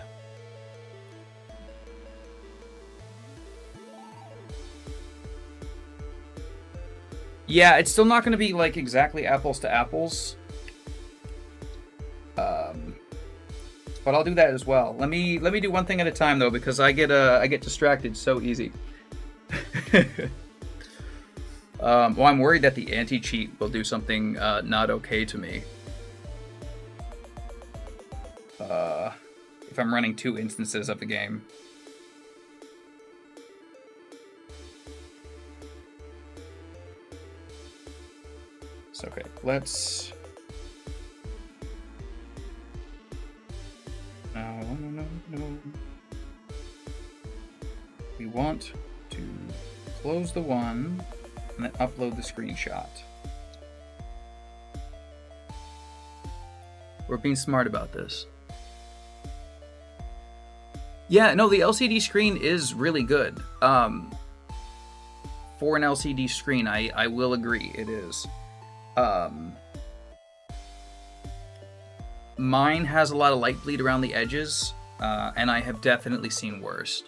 Yeah, it's still not going to be like exactly apples to apples. But I'll do that as well. Let me do one thing at a time though, because I get distracted so easy. Well, I'm worried that the anti-cheat will do something not okay to me. If I'm running 2 instances of the game. So, okay, let's... No. We want to close the one and then upload the screenshot. We're being smart about this. Yeah, no, the LCD screen is really good. For an LCD screen, I will agree, it is. Mine has a lot of light bleed around the edges, and I have definitely seen worse.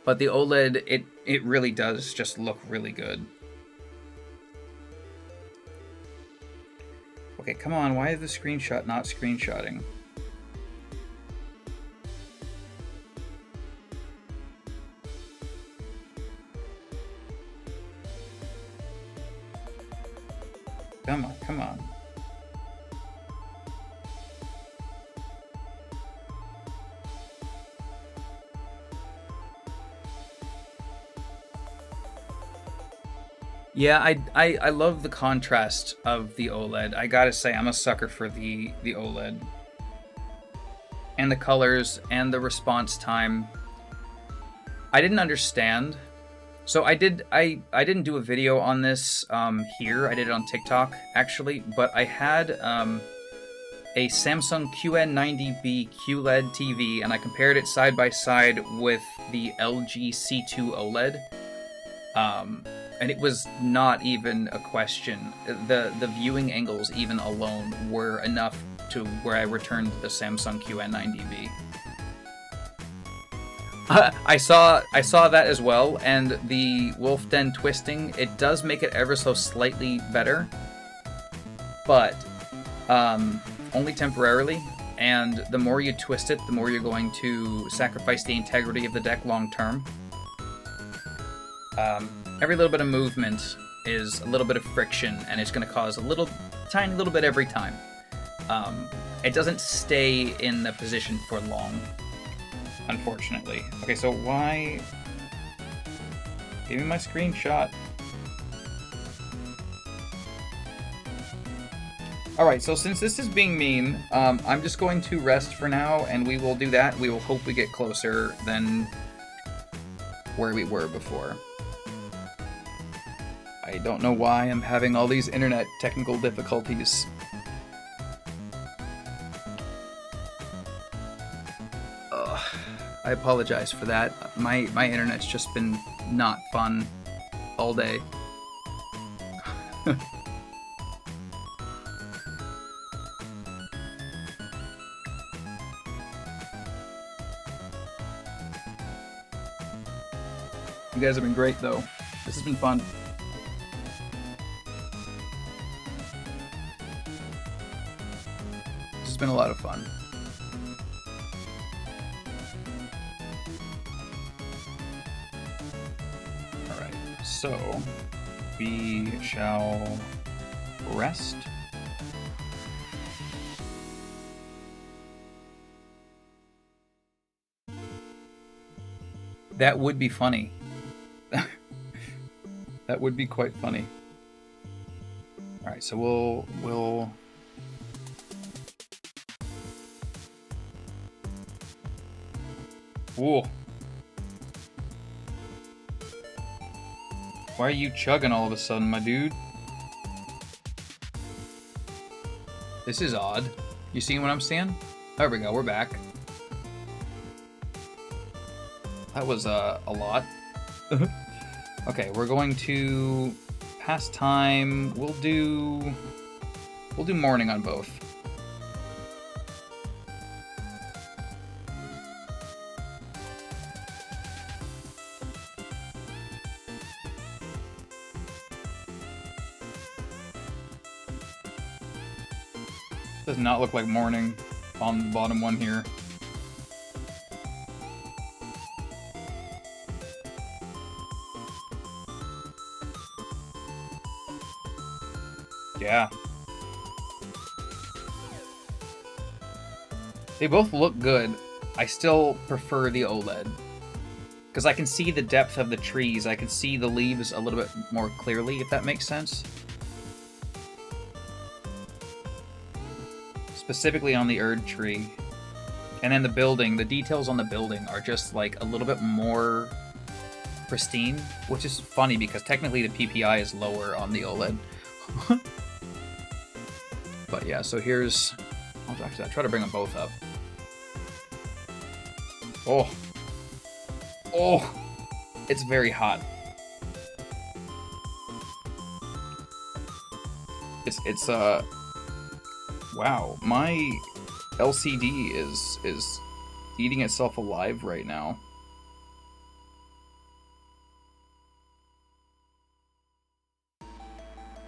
But the OLED, it really does just look really good. Okay, come on, why is the screenshot not screenshotting? Come on, come on. Yeah, I love the contrast of the OLED. I gotta say, I'm a sucker for the OLED. And the colors and the response time. I didn't understand. So I didn't do a video on this here. I did it on TikTok, actually. But I had a Samsung QN90B QLED TV, and I compared it side by side with the LG C2 OLED. And it was not even a question. The viewing angles, even alone, were enough to where I returned the Samsung QN90B. I saw that as well, and the Wolf Den twisting, it does make it ever so slightly better, but only temporarily. And the more you twist it, the more you're going to sacrifice the integrity of the deck long term. Every little bit of movement is a little bit of friction, and it's going to cause a tiny little bit every time. It doesn't stay in the position for long, unfortunately. Okay, so why... Give me my screenshot. Alright, so since this is being mean, I'm just going to rest for now, and we will do that. We will hope we get closer than where we were before. I don't know why I'm having all these internet technical difficulties. I apologize for that. My internet's just been not fun all day. You guys have been great, though. This has been fun. This has been a lot of fun. Alright, so we shall rest. That would be funny. That would be quite funny. Alright, so we'll... Whoa. Why are you chugging all of a sudden, my dude? This is odd. You seeing what I'm seeing? There we go, we're back. That was a lot. Okay, we're going to pass time. We'll do morning on both. Does not look like morning on the bottom one here. Yeah. They both look good. I still prefer the OLED. Because I can see the depth of the trees. I can see the leaves a little bit more clearly, if that makes sense. Specifically on the Erd tree. And then the building, the details on the building are just like a little bit more pristine, which is funny because technically the PPI is lower on the OLED. But yeah, so here's... I'll try to bring them both up. Oh. Oh! It's very hot. It's wow, my LCD is eating itself alive right now.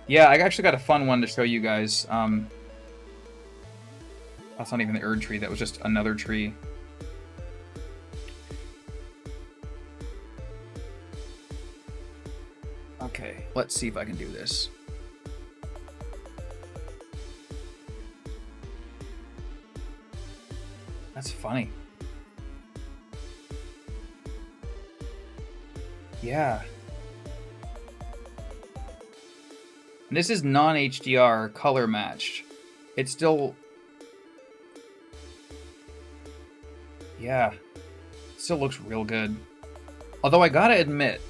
Yeah, I actually got a fun one to show you guys. That's not even the Erd tree, that was just another tree. Okay, let's see if I can do this. That's funny. Yeah. And this is non-HDR, color matched. It's still... Yeah. It still looks real good. Although I gotta admit,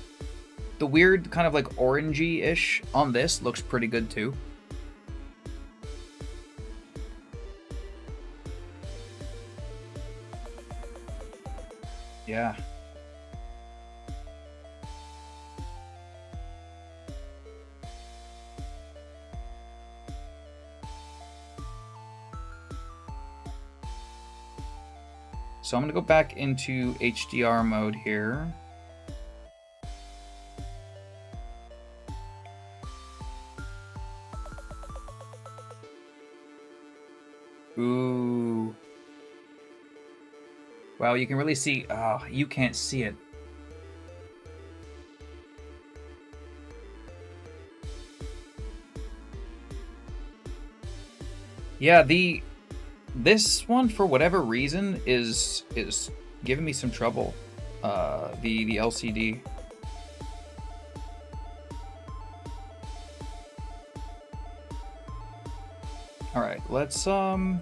the weird kind of like orangey-ish on this looks pretty good too. Yeah. So I'm going to go back into HDR mode here. Ooh. Wow, you can really see... Oh, you can't see it. Yeah, this one, for whatever reason, is giving me some trouble. The LCD. All right, let's go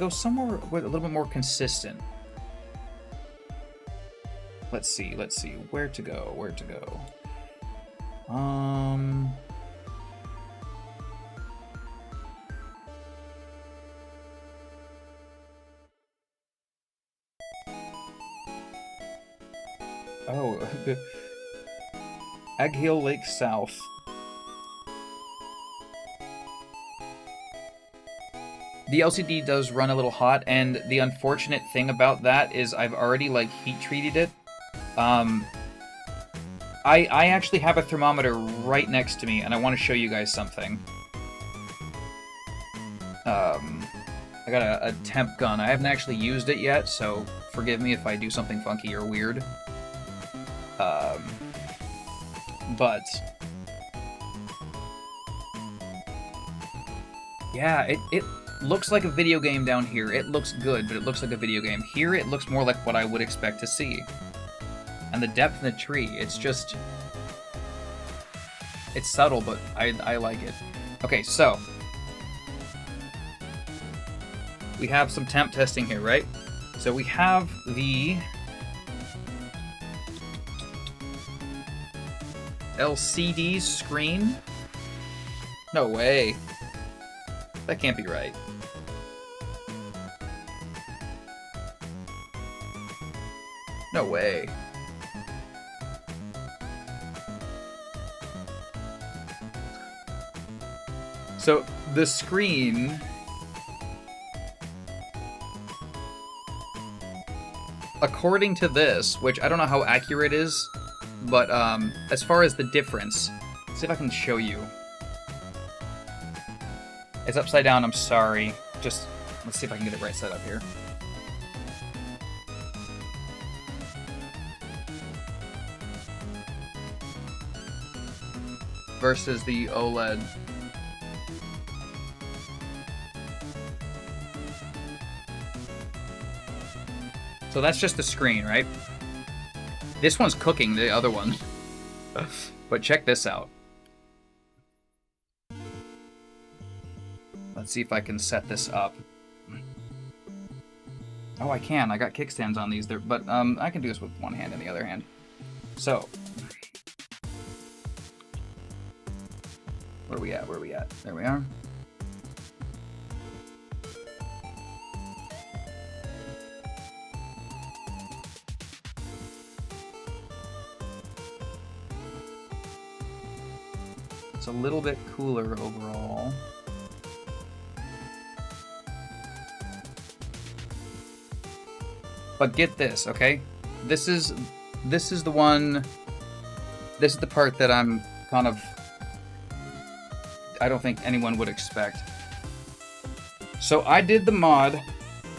somewhere with a little bit more consistent. Let's see, where to go. Oh, Egg Hill Lake South. The LCD does run a little hot, and the unfortunate thing about that is I've already like heat treated it. I actually have a thermometer right next to me, and I want to show you guys something. I got a temp gun. I haven't actually used it yet, so forgive me if I do something funky or weird. But yeah, it looks like a video game down here. It looks good, but it looks like a video game. Here, it looks more like what I would expect to see. And the depth in the tree, it's just... It's subtle, but I like it. Okay, so... We have some temp testing here, right? So we have the... LCD screen? No way. That can't be right. No way. So the screen, according to this, which I don't know how accurate it is, but as far as the difference, let's see if I can show you. It's upside down, I'm sorry. Just, let's see if I can get it right side up here. Versus the OLED. So that's just the screen, right? This one's cooking the other one. But check this out. Let's see if I can set this up. Oh, I can. I got kickstands on these, but I can do this with one hand and the other hand. So, where are we at? Where are we at? There we are. It's a little bit cooler overall. But get this, okay? This is the one. This is the part that I'm kind of. I don't think anyone would expect. So I did the mod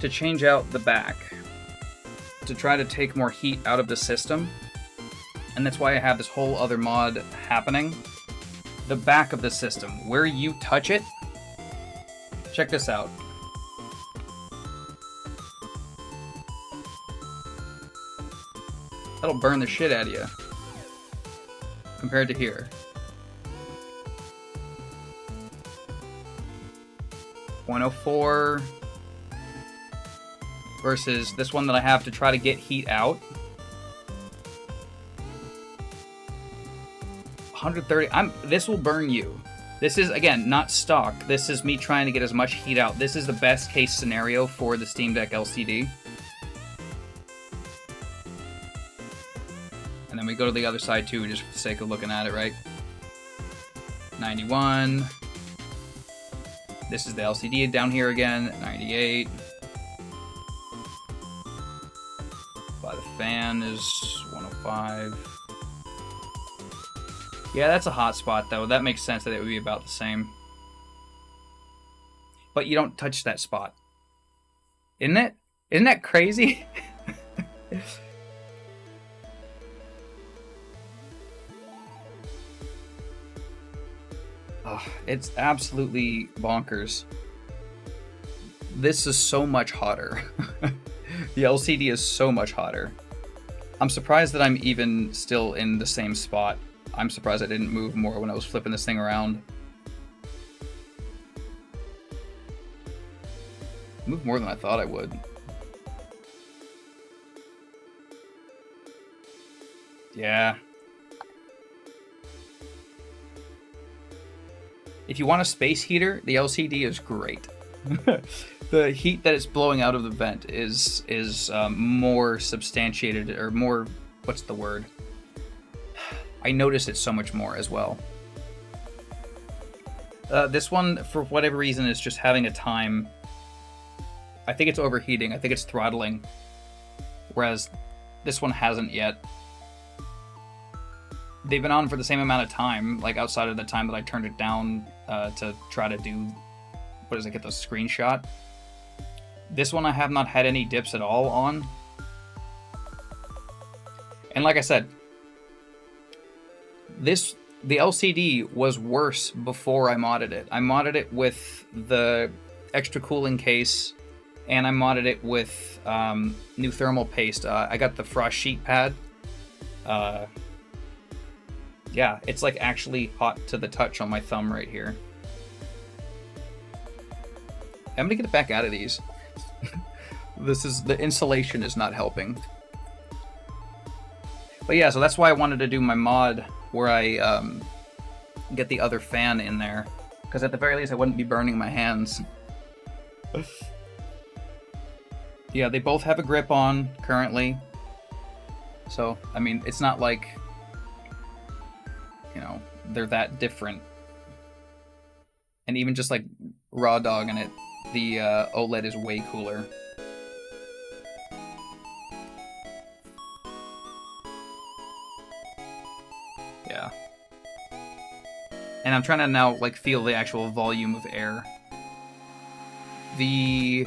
to change out the back to try to take more heat out of the system, and that's why I have this whole other mod happening. The back of the system, where you touch it. Check this out. That'll burn the shit out of you. Compared to here. 0.04 versus this one that I have to try to get heat out. 130. This will burn you. This is, again, not stock. This is me trying to get as much heat out. This is the best case scenario for the Steam Deck LCD. And then we go to the other side too, just for the sake of looking at it, right? 91. This is the LCD down here again, 98. By the fan is 105. Yeah, that's a hot spot though. That makes sense that it would be about the same. But you don't touch that spot. Isn't it? Isn't that crazy? Oh, it's absolutely bonkers. This is so much hotter. The LCD is so much hotter. I'm surprised that I'm even still in the same spot. I'm surprised I didn't move more when I was flipping this thing around. Moved more than I thought I would. Yeah. If you want a space heater, the LCD is great. The heat that it's blowing out of the vent is more substantiated, or more, what's the word? I notice it so much more as well. This one, for whatever reason, is just having a time. I think it's overheating. I think it's throttling. Whereas this one hasn't yet. They've been on for the same amount of time, like outside of the time that I turned it down to try to do, what is it, get the screenshot. This one I have not had any dips at all on. And like I said, the LCD was worse before I modded it. I modded it with the extra cooling case, and I modded it with new thermal paste. I got the frost sheet pad. Yeah, it's like actually hot to the touch on my thumb right here. I'm gonna get it back out of these. The insulation is not helping. But yeah, so that's why I wanted to do my mod where I get the other fan in there, because at the very least I wouldn't be burning my hands. Yeah, they both have a grip on currently. So, I mean, it's not like, you know, they're that different. And even just like raw dogging it, the OLED is way cooler. Yeah. And I'm trying to now like feel the actual volume of air. The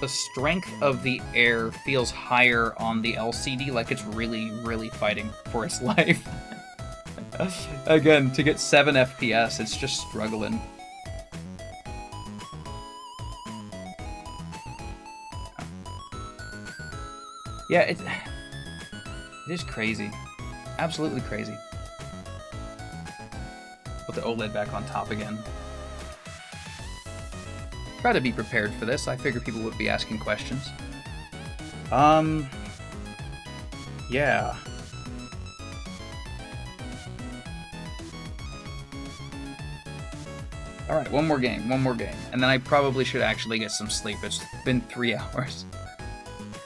strength of the air feels higher on the LCD, like it's really, really fighting for its life. Again, to get 7 FPS, it's just struggling. Yeah, it is crazy. Absolutely crazy. Put the OLED back on top again. Try to be prepared for this. I figured people would be asking questions. Yeah. Alright, one more game. And then I probably should actually get some sleep. It's been 3 hours.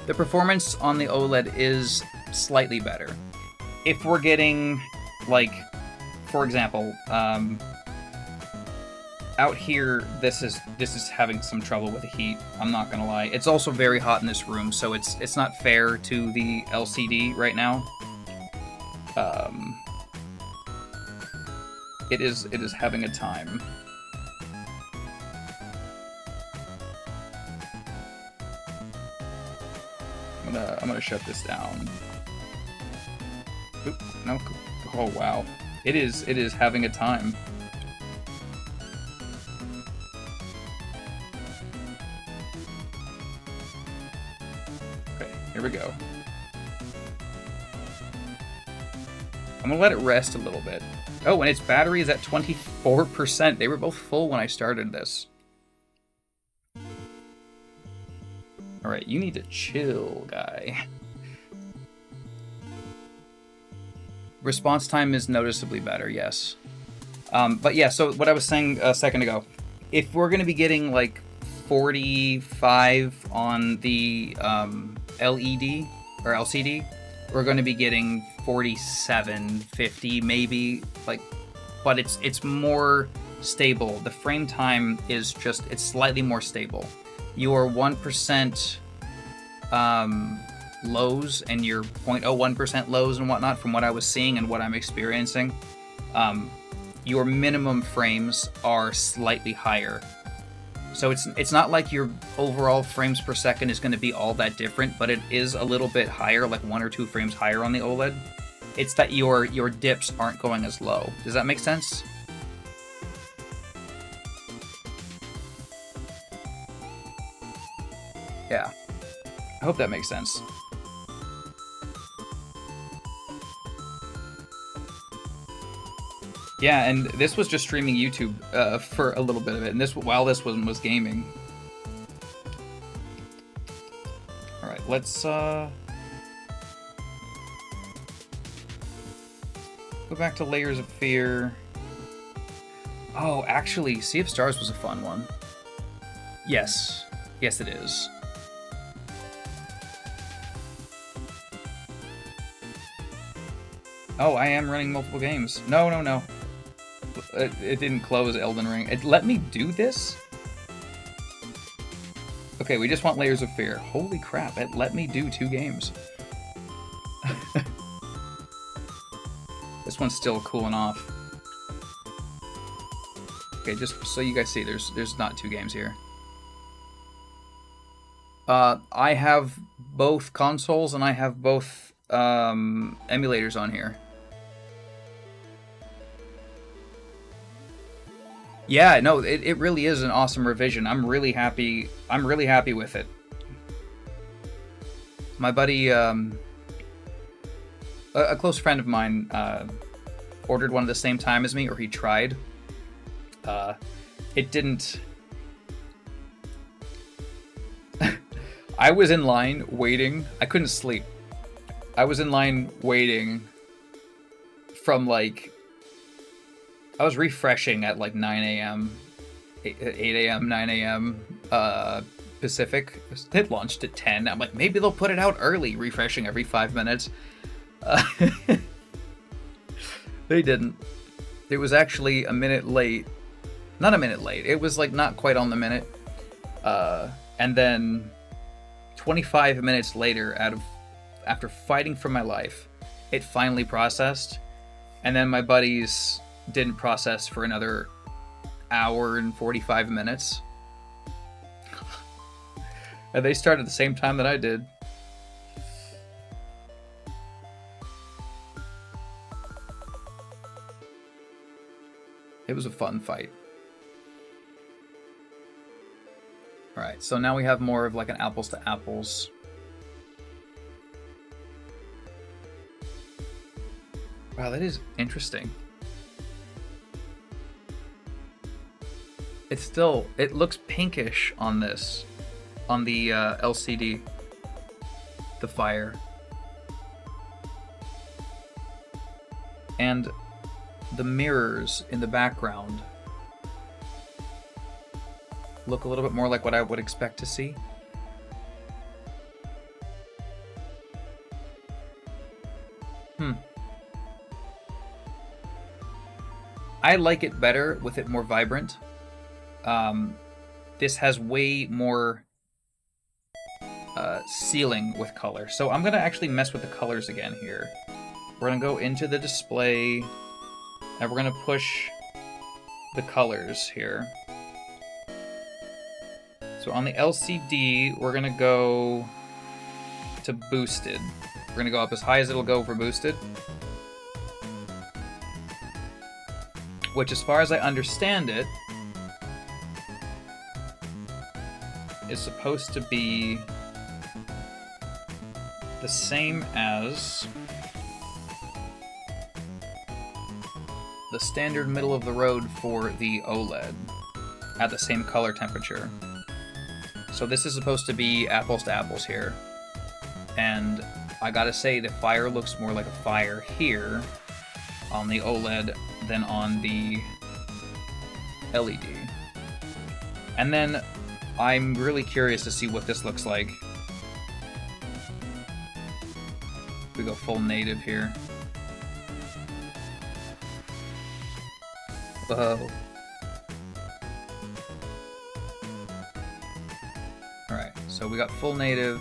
The performance on the OLED is slightly better. If we're getting, like, for example, out here, this is having some trouble with the heat. I'm not gonna lie. It's also very hot in this room, so it's not fair to the LCD right now. It is having a time. I'm gonna shut this down. Oop, no. Oh wow. It is having a time. Here we go. I'm gonna let it rest a little bit. Oh, and its battery is at 24%. They were both full when I started this. Alright, you need to chill, guy. Response time is noticeably better, yes. But yeah, so what I was saying a second ago, if we're gonna be getting like 45 on the LED or LCD, we're going to be getting 47, 50 maybe, like, but it's more stable. The frame time is just, it's slightly more stable. Your 1% lows and your 0.01% lows and whatnot, from what I was seeing and what I'm experiencing, your minimum frames are slightly higher. So it's not like your overall frames per second is going to be all that different, but it is a little bit higher, like 1 or 2 frames higher on the OLED. It's that your dips aren't going as low. Does that make sense? Yeah. I hope that makes sense. Yeah, and this was just streaming YouTube for a little bit of it, and while this one was gaming. All right, let's go back to Layers of Fear. Oh, actually, Sea of Stars was a fun one. Yes, yes, it is. Oh, I am running multiple games. No. It didn't close Elden Ring. It let me do this? Okay, we just want Layers of Fear. Holy crap, it let me do 2 games. This one's still cooling off. Okay, just so you guys see, there's not 2 games here. I have both consoles and I have both emulators on here. Yeah, no, it really is an awesome revision. I'm really happy with it. My buddy, a close friend of mine, ordered one at the same time as me, or he tried. It didn't... I was in line waiting. I couldn't sleep. I was in line waiting from like... I was refreshing at like 9 a.m., 8 a.m., 9 a.m. Pacific. It launched at 10. I'm like, maybe they'll put it out early, refreshing every 5 minutes. They didn't. It was actually a minute late. Not a minute late. It was like not quite on the minute. And then 25 minutes later, after fighting for my life, it finally processed. And then my buddies didn't process for another hour and 45 minutes. And they started at the same time that I did. It was a fun fight. Alright, so now we have more of like an apples to apples. Wow, that is interesting. It looks pinkish on this, on the LCD, the fire. And the mirrors in the background look a little bit more like what I would expect to see. I like it better with it more vibrant. This has way more ceiling with color. So I'm gonna actually mess with the colors again here. We're gonna go into the display and we're gonna push the colors here. So on the LCD, we're gonna go to boosted. We're gonna go up as high as it'll go for boosted. Which, as far as I understand it, is supposed to be the same as the standard middle of the road for the OLED at the same color temperature. So this is supposed to be apples to apples here. And I gotta say, the fire looks more like a fire here on the OLED than on the LED. And then I'm really curious to see what this looks like. We go full native here. Whoa. Alright, so we got full native.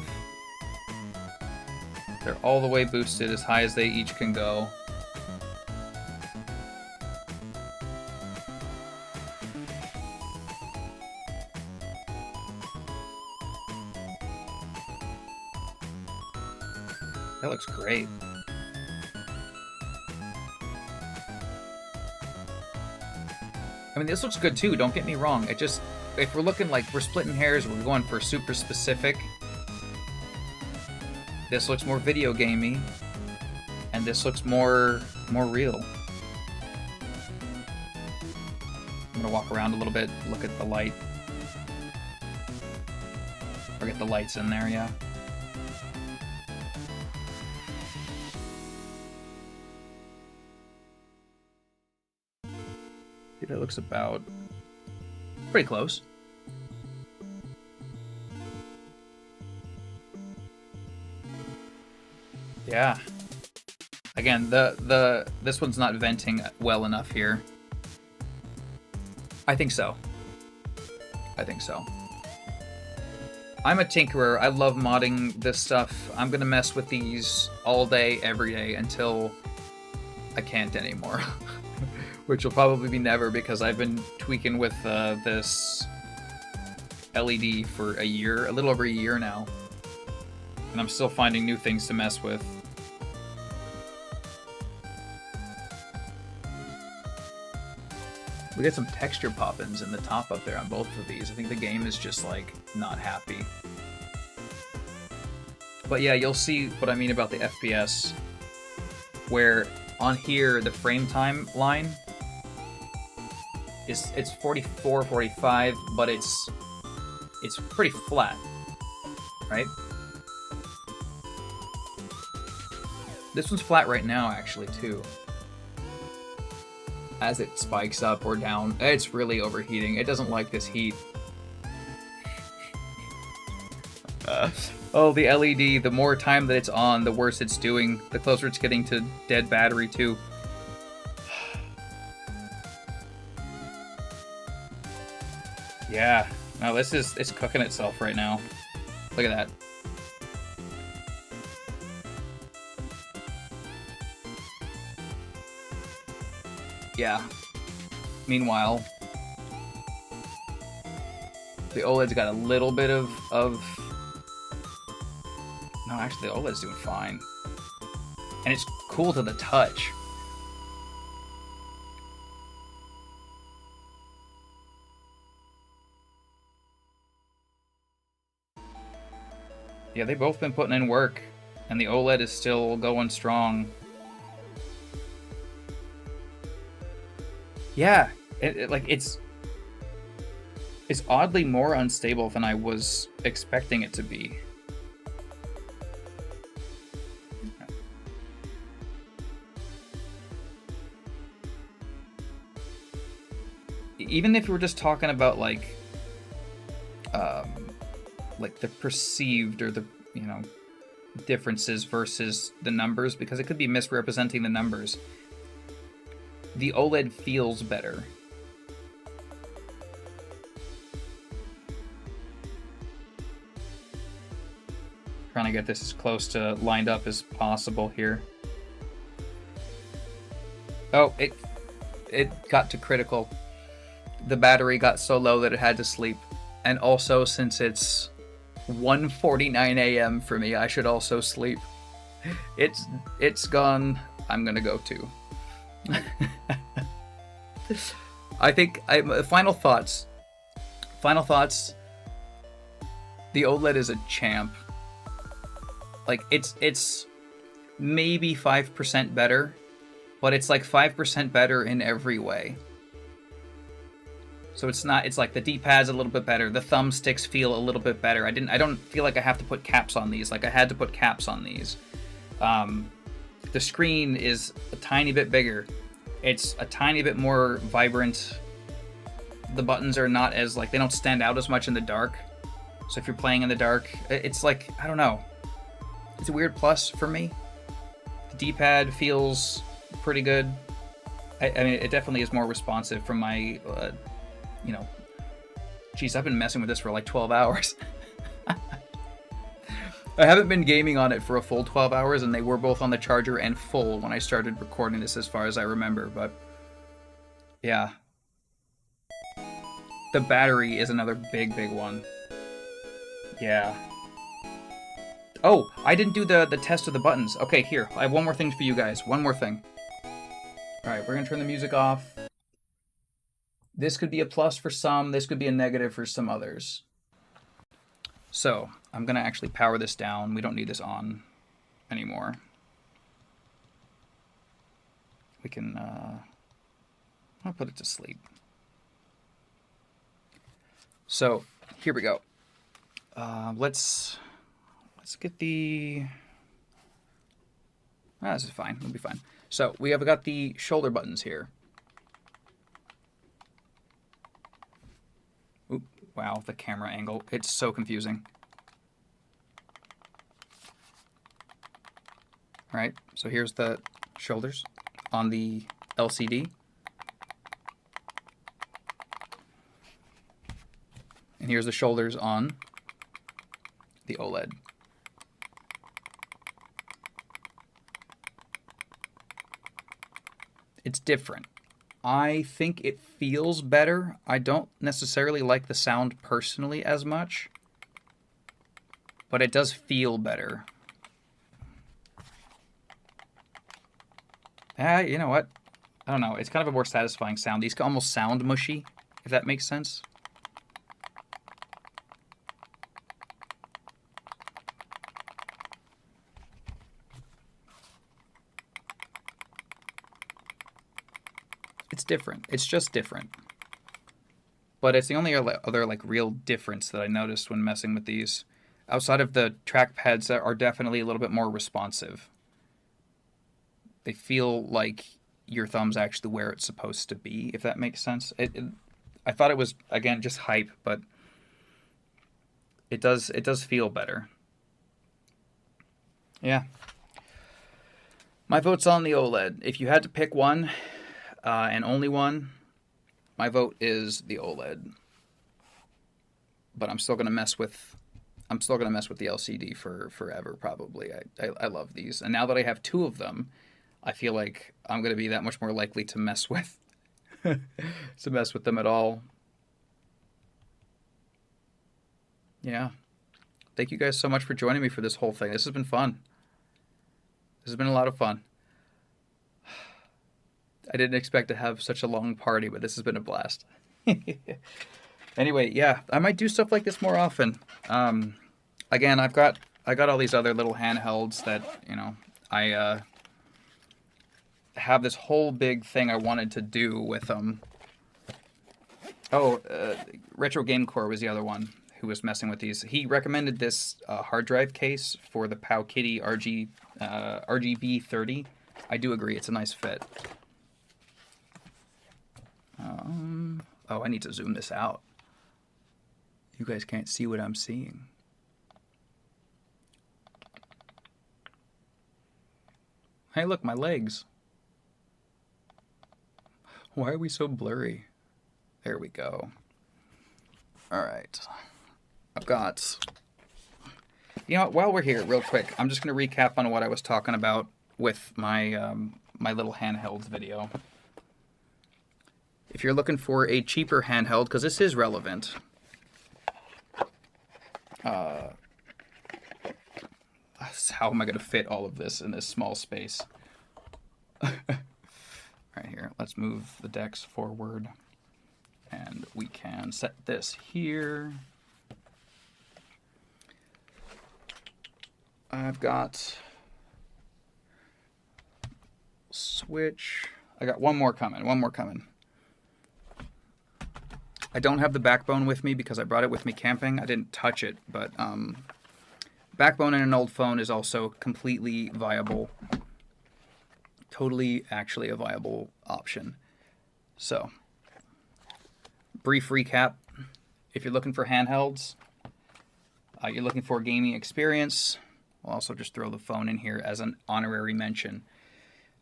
They're all the way boosted, as high as they each can go. That looks great. I mean, this looks good too, don't get me wrong. It just, if we're looking like we're splitting hairs, we're going for super specific. This looks more video gamey, and this looks more real. I'm gonna walk around a little bit, look at the light. Or get the lights in there, yeah. That looks about pretty close. Yeah. Again, this one's not venting well enough here. I think so. I think so. I'm a tinkerer. I love modding this stuff. I'm gonna mess with these all day, every day, until I can't anymore. Which will probably be never, because I've been tweaking with this LED for a year, a little over a year now. And I'm still finding new things to mess with. We get some texture pop-ins in the top up there on both of these. I think the game is just, like, not happy. But yeah, you'll see what I mean about the FPS, where on here, the frame time line it's 44, 45, but it's pretty flat, right? This one's flat right now, actually, too. As it spikes up or down, it's really overheating. It doesn't like this heat. Oh, the LED, the more time that it's on, the worse it's doing. The closer it's getting to dead battery, too. Yeah. No, it's cooking itself right now. Look at that. Yeah. Meanwhile, the OLED's got a little bit of... No, actually, the OLED's doing fine. And it's cool to the touch. Yeah, they've both been putting in work, and the OLED is still going strong. Yeah, it's oddly more unstable than I was expecting it to be. Even if we're just talking about like the perceived or the, you know, differences versus the numbers, because it could be misrepresenting the numbers. The OLED feels better. Trying to get this as close to lined up as possible here. Oh, it got to critical. The battery got so low that it had to sleep. And also, since it's 1:49 a.m. for me, I should also sleep. It's gone. I'm gonna go too. I think final thoughts. The OLED is a champ. Like it's maybe 5% better, but it's like 5% better in every way. So it's like the D-pad's a little bit better, the thumbsticks feel a little bit better. I don't feel like I have to put caps on these, like I had to put caps on these. The screen is a tiny bit bigger. It's a tiny bit more vibrant. The buttons are not as, like, they don't stand out as much in the dark. So if you're playing in the dark, it's like, I don't know. It's a weird plus for me. The D-pad feels pretty good. I mean, it definitely is more responsive from my, you know, geez, I've been messing with this for like 12 hours. I haven't been gaming on it for a full 12 hours, and they were both on the charger and full when I started recording this, as far as I remember, but yeah. The battery is another big one. Yeah. Oh, I didn't do the test of the buttons. Okay, here, I have one more thing for you guys. One more thing. Alright, we're gonna turn the music off. This could be a plus for some, this could be a negative for some others. So, I'm going to actually power this down. We don't need this on anymore. We can, I'll put it to sleep. So, here we go. Let's get the... this is fine. It'll be fine. So, we have got the shoulder buttons here. Oop, wow, the camera angle. It's so confusing. All right, so here's the shoulders on the LCD. And here's the shoulders on the OLED. It's different. I think it feels better. I don't necessarily like the sound personally as much, but it does feel better. You know what? I don't know. It's kind of a more satisfying sound. These almost sound mushy, if that makes sense. It's different. It's just different. But it's the only other like real difference that I noticed when messing with these. Outside of the trackpads that are definitely a little bit more responsive. They feel like your thumb's actually where it's supposed to be, if that makes sense. I thought it was, again, just hype, but it does feel better. Yeah. My vote's on the OLED. If you had to pick one, and only one, my vote is the OLED. But I'm still gonna mess with the LCD for forever, probably. I love these, and now that I have two of them, I feel like I'm gonna be that much more likely to mess with them at all. Yeah. Thank you guys so much for joining me for this whole thing. This has been fun. This has been a lot of fun. I didn't expect to have such a long party, but this has been a blast. Anyway, yeah, I might do stuff like this more often. Again, I got all these other little handhelds that, you know, I have this whole big thing I wanted to do with them. Oh, Retro Game Core was the other one who was messing with these. He recommended this hard drive case for the Powkiddy RGB 30. I do agree, it's a nice fit. Oh, I need to zoom this out. You guys can't see what I'm seeing. Hey, look, my legs. Why are we so blurry? There we go. All right. I've got... You know what, while we're here, real quick, I'm just going to recap on what I was talking about with my, my little handhelds video. If you're looking for a cheaper handheld, because this is relevant... how am I going to fit all of this in this small space? Right here, let's move the decks forward. And we can set this here. I've got switch. I got one more coming, I don't have the backbone with me because I brought it with me camping. I didn't touch it, but backbone in an old phone is also completely viable. Totally, actually a viable option. So, brief recap. If you're looking for handhelds, you're looking for a gaming experience, I'll also just throw the phone in here as an honorary mention.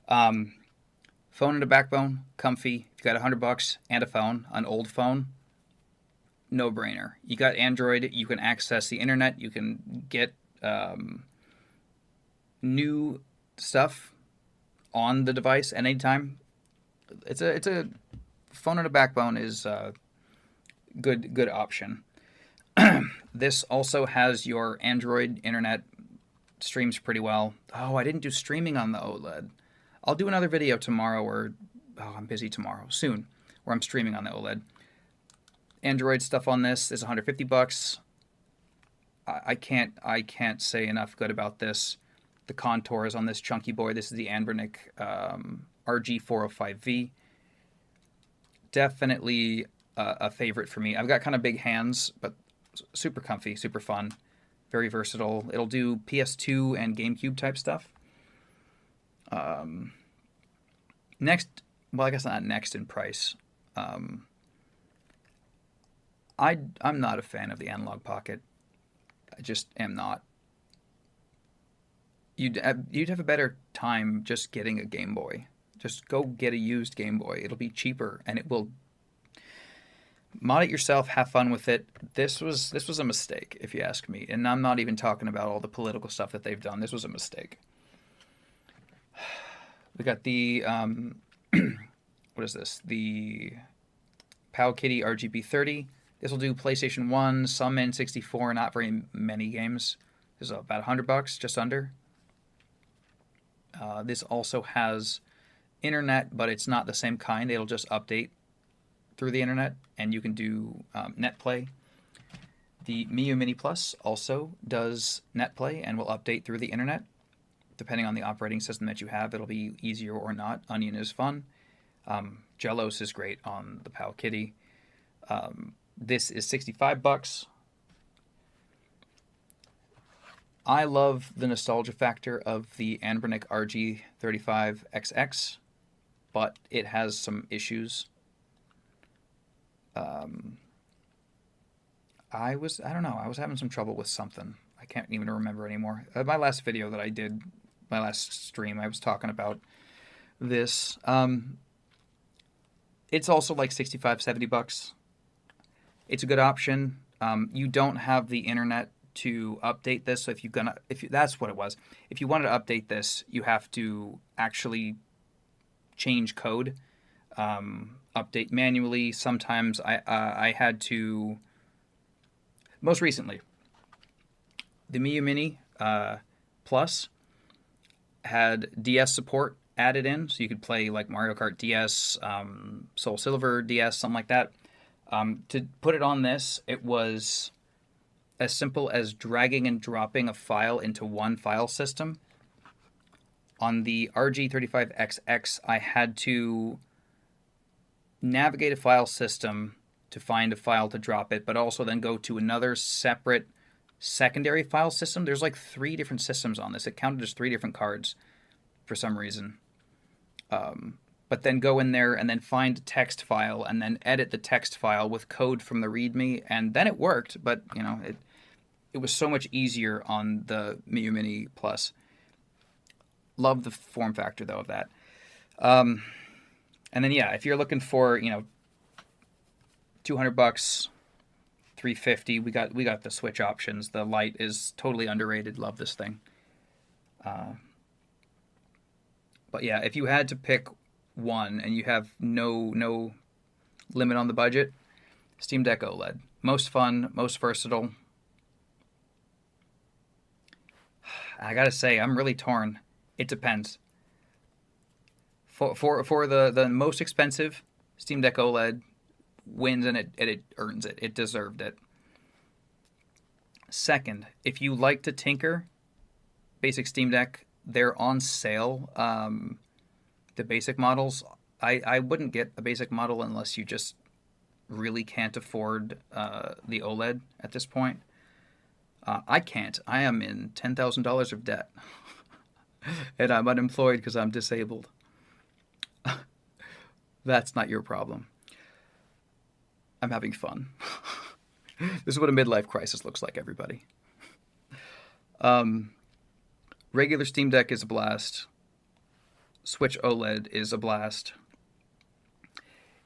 Phone and a backbone, comfy. If you got $100 and a phone, an old phone, no-brainer. You got Android, you can access the internet, you can get new stuff on the device at any time. It's a phone and a backbone is a good option. This also has your Android internet, streams pretty well. Oh, I didn't do streaming on the OLED. I'll do another video tomorrow, or I'm busy tomorrow, soon, where I'm streaming on the OLED. Android stuff on this is $150. I can't say enough good about this. The contours on this chunky boy. This is the Anbernic RG405V. Definitely a favorite for me. I've got kind of big hands, but super comfy, super fun, very versatile. It'll do PS2 and GameCube type stuff. Next, well, I guess not next in price. I'm not a fan of the analog pocket. I just am not. You'd have a better time just getting a Game Boy. Just go get a used Game Boy. It'll be cheaper, and it will mod it yourself. Have fun with it. This was a mistake, if you ask me. And I'm not even talking about all the political stuff that they've done. This was a mistake. We got the what is this? The Powkiddy RGB 30. This will do PlayStation 1, some N64, not very many games. This is about $100, just under. This also has internet, but it's not the same kind. It'll just update through the internet, and you can do net play. The Miu Mini Plus also does net play and will update through the internet. Depending on the operating system that you have, it'll be easier or not. Onion is fun. Jellos is great on the Powkiddy. This is $65. I love the nostalgia factor of the Anbernic RG35XX, but it has some issues. I was having some trouble with something. I can't even remember anymore. My last video that I did, my last stream, I was talking about this. It's also like 65, 70 bucks. It's a good option. You don't have the internet to update this, so that's what it was. If you wanted to update this, you have to actually change code, update manually. Sometimes I had to. Most recently, the Miu Mini Plus had DS support added in, so you could play like Mario Kart DS, Soul Silver DS, something like that. To put it on this, it was as simple as dragging and dropping a file into one file system. On the RG35XX, I had to navigate a file system to find a file to drop it, but also then go to another separate secondary file system. There's like 3 different systems on this. It counted as 3 different cards for some reason. But then go in there and then find a text file and then edit the text file with code from the README, and then it worked, but you know, it was so much easier on the Miu Mini Plus. Love the form factor though of that. And then yeah, if you're looking for, you know, $200, $350, we got the Switch options. The Lite is totally underrated. Love this thing. But yeah, if you had to pick one and you have no limit on the budget, Steam Deck OLED. Most fun, most versatile. I gotta say, I'm really torn. It depends. For the most expensive, Steam Deck OLED wins, and it earns it. It deserved it. Second, if you like to tinker, basic Steam Deck, they're on sale. The basic models, I wouldn't get a basic model unless you just really can't afford the OLED at this point. I can't. I am in $10,000 of debt. And I'm unemployed because I'm disabled. That's not your problem. I'm having fun. This is what a midlife crisis looks like, everybody. Regular Steam Deck is a blast. Switch OLED is a blast.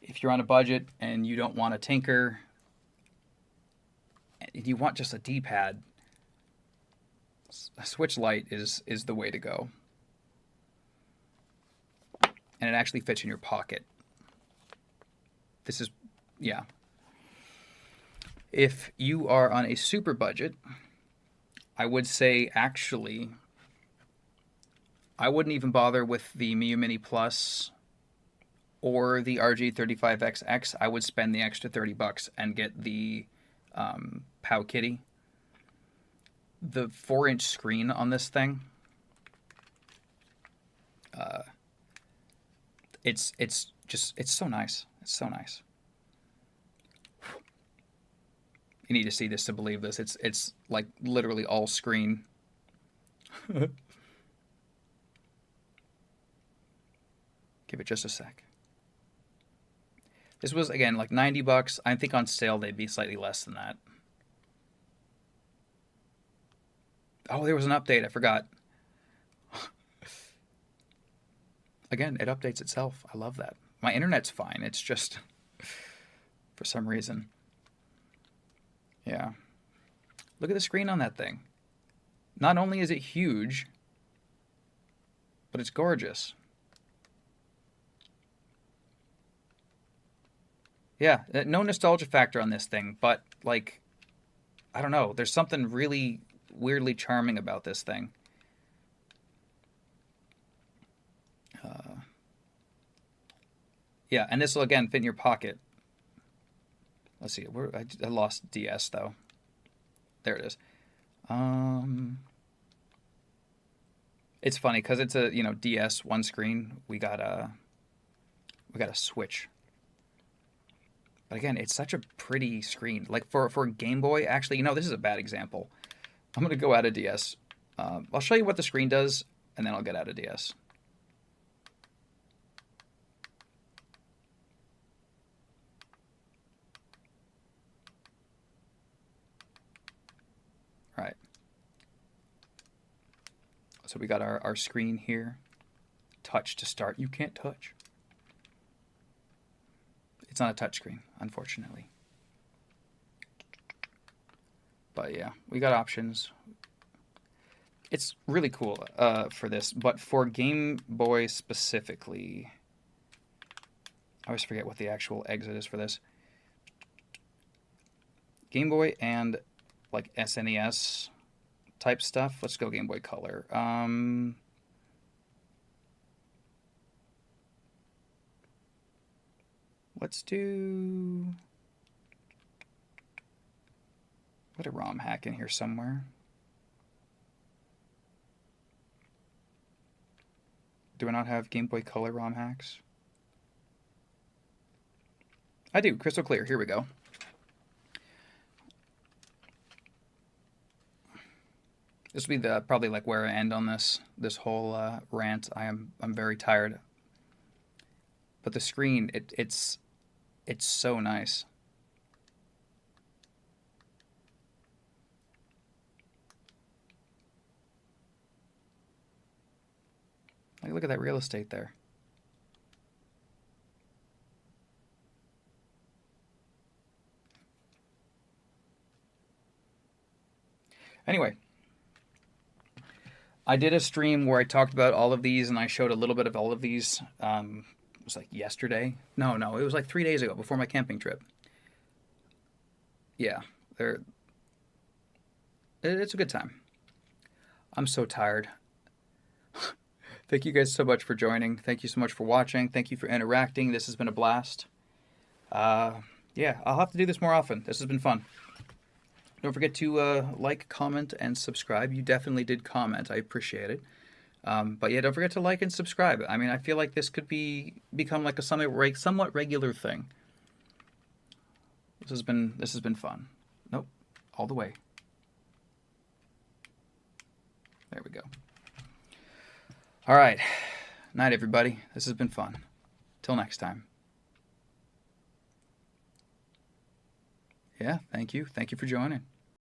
If you're on a budget and you don't want to tinker, and you want just a D-pad, a Switch Lite is the way to go. And it actually fits in your pocket. This is, yeah. If you are on a super budget, I would say actually, I wouldn't even bother with the Miu Mini Plus or the RG35XX. I would spend the extra $30 and get the Pow Kitty. The 4-inch screen on this thing, it's so nice. It's so nice. You need to see this to believe this. It's like literally all screen. Give it just a sec. This was, again, like $90. I think on sale they'd be slightly less than that. Oh, there was an update. I forgot. Again, it updates itself. I love that. My internet's fine. It's just for some reason. Yeah. Look at the screen on that thing. Not only is it huge, but it's gorgeous. Yeah, no nostalgia factor on this thing, but like, I don't know. There's something really weirdly charming about this thing. Yeah, and this will again fit in your pocket. Let's see. I lost DS though. There it is. It's funny because it's a DS one screen. We got a Switch. But again, it's such a pretty screen. Like for a Game Boy, actually, this is a bad example. I'm gonna go out of DS. I'll show you what the screen does, and then I'll get out of DS. Right. So we got our screen here. Touch to start. You can't touch. It's not a touch screen, unfortunately. But yeah, we got options. It's really cool for this, but for Game Boy specifically, I always forget what the actual exit is for this. Game Boy and like SNES type stuff. Let's go Game Boy Color. Let's do... Put a ROM hack in here somewhere. Do I not have Game Boy Color ROM hacks? I do. Crystal clear. Here we go. This will be the probably like where I end on this whole rant. I'm very tired. But the screen, it's so nice. Like, look at that real estate there. Anyway, I did a stream where I talked about all of these, and I showed a little bit of all of these. It was like yesterday. No, it was like 3 days ago before my camping trip. Yeah, it's a good time. I'm so tired. Thank you guys so much for joining. Thank you so much for watching. Thank you for interacting. This has been a blast. Yeah, I'll have to do this more often. This has been fun. Don't forget to like, comment, and subscribe. You definitely did comment. I appreciate it. But yeah, don't forget to like and subscribe. I mean, I feel like this could become like a somewhat regular thing. This has been fun. Nope, all the way. There we go. All right. Night, everybody. This has been fun. Till next time. Yeah, thank you. Thank you for joining.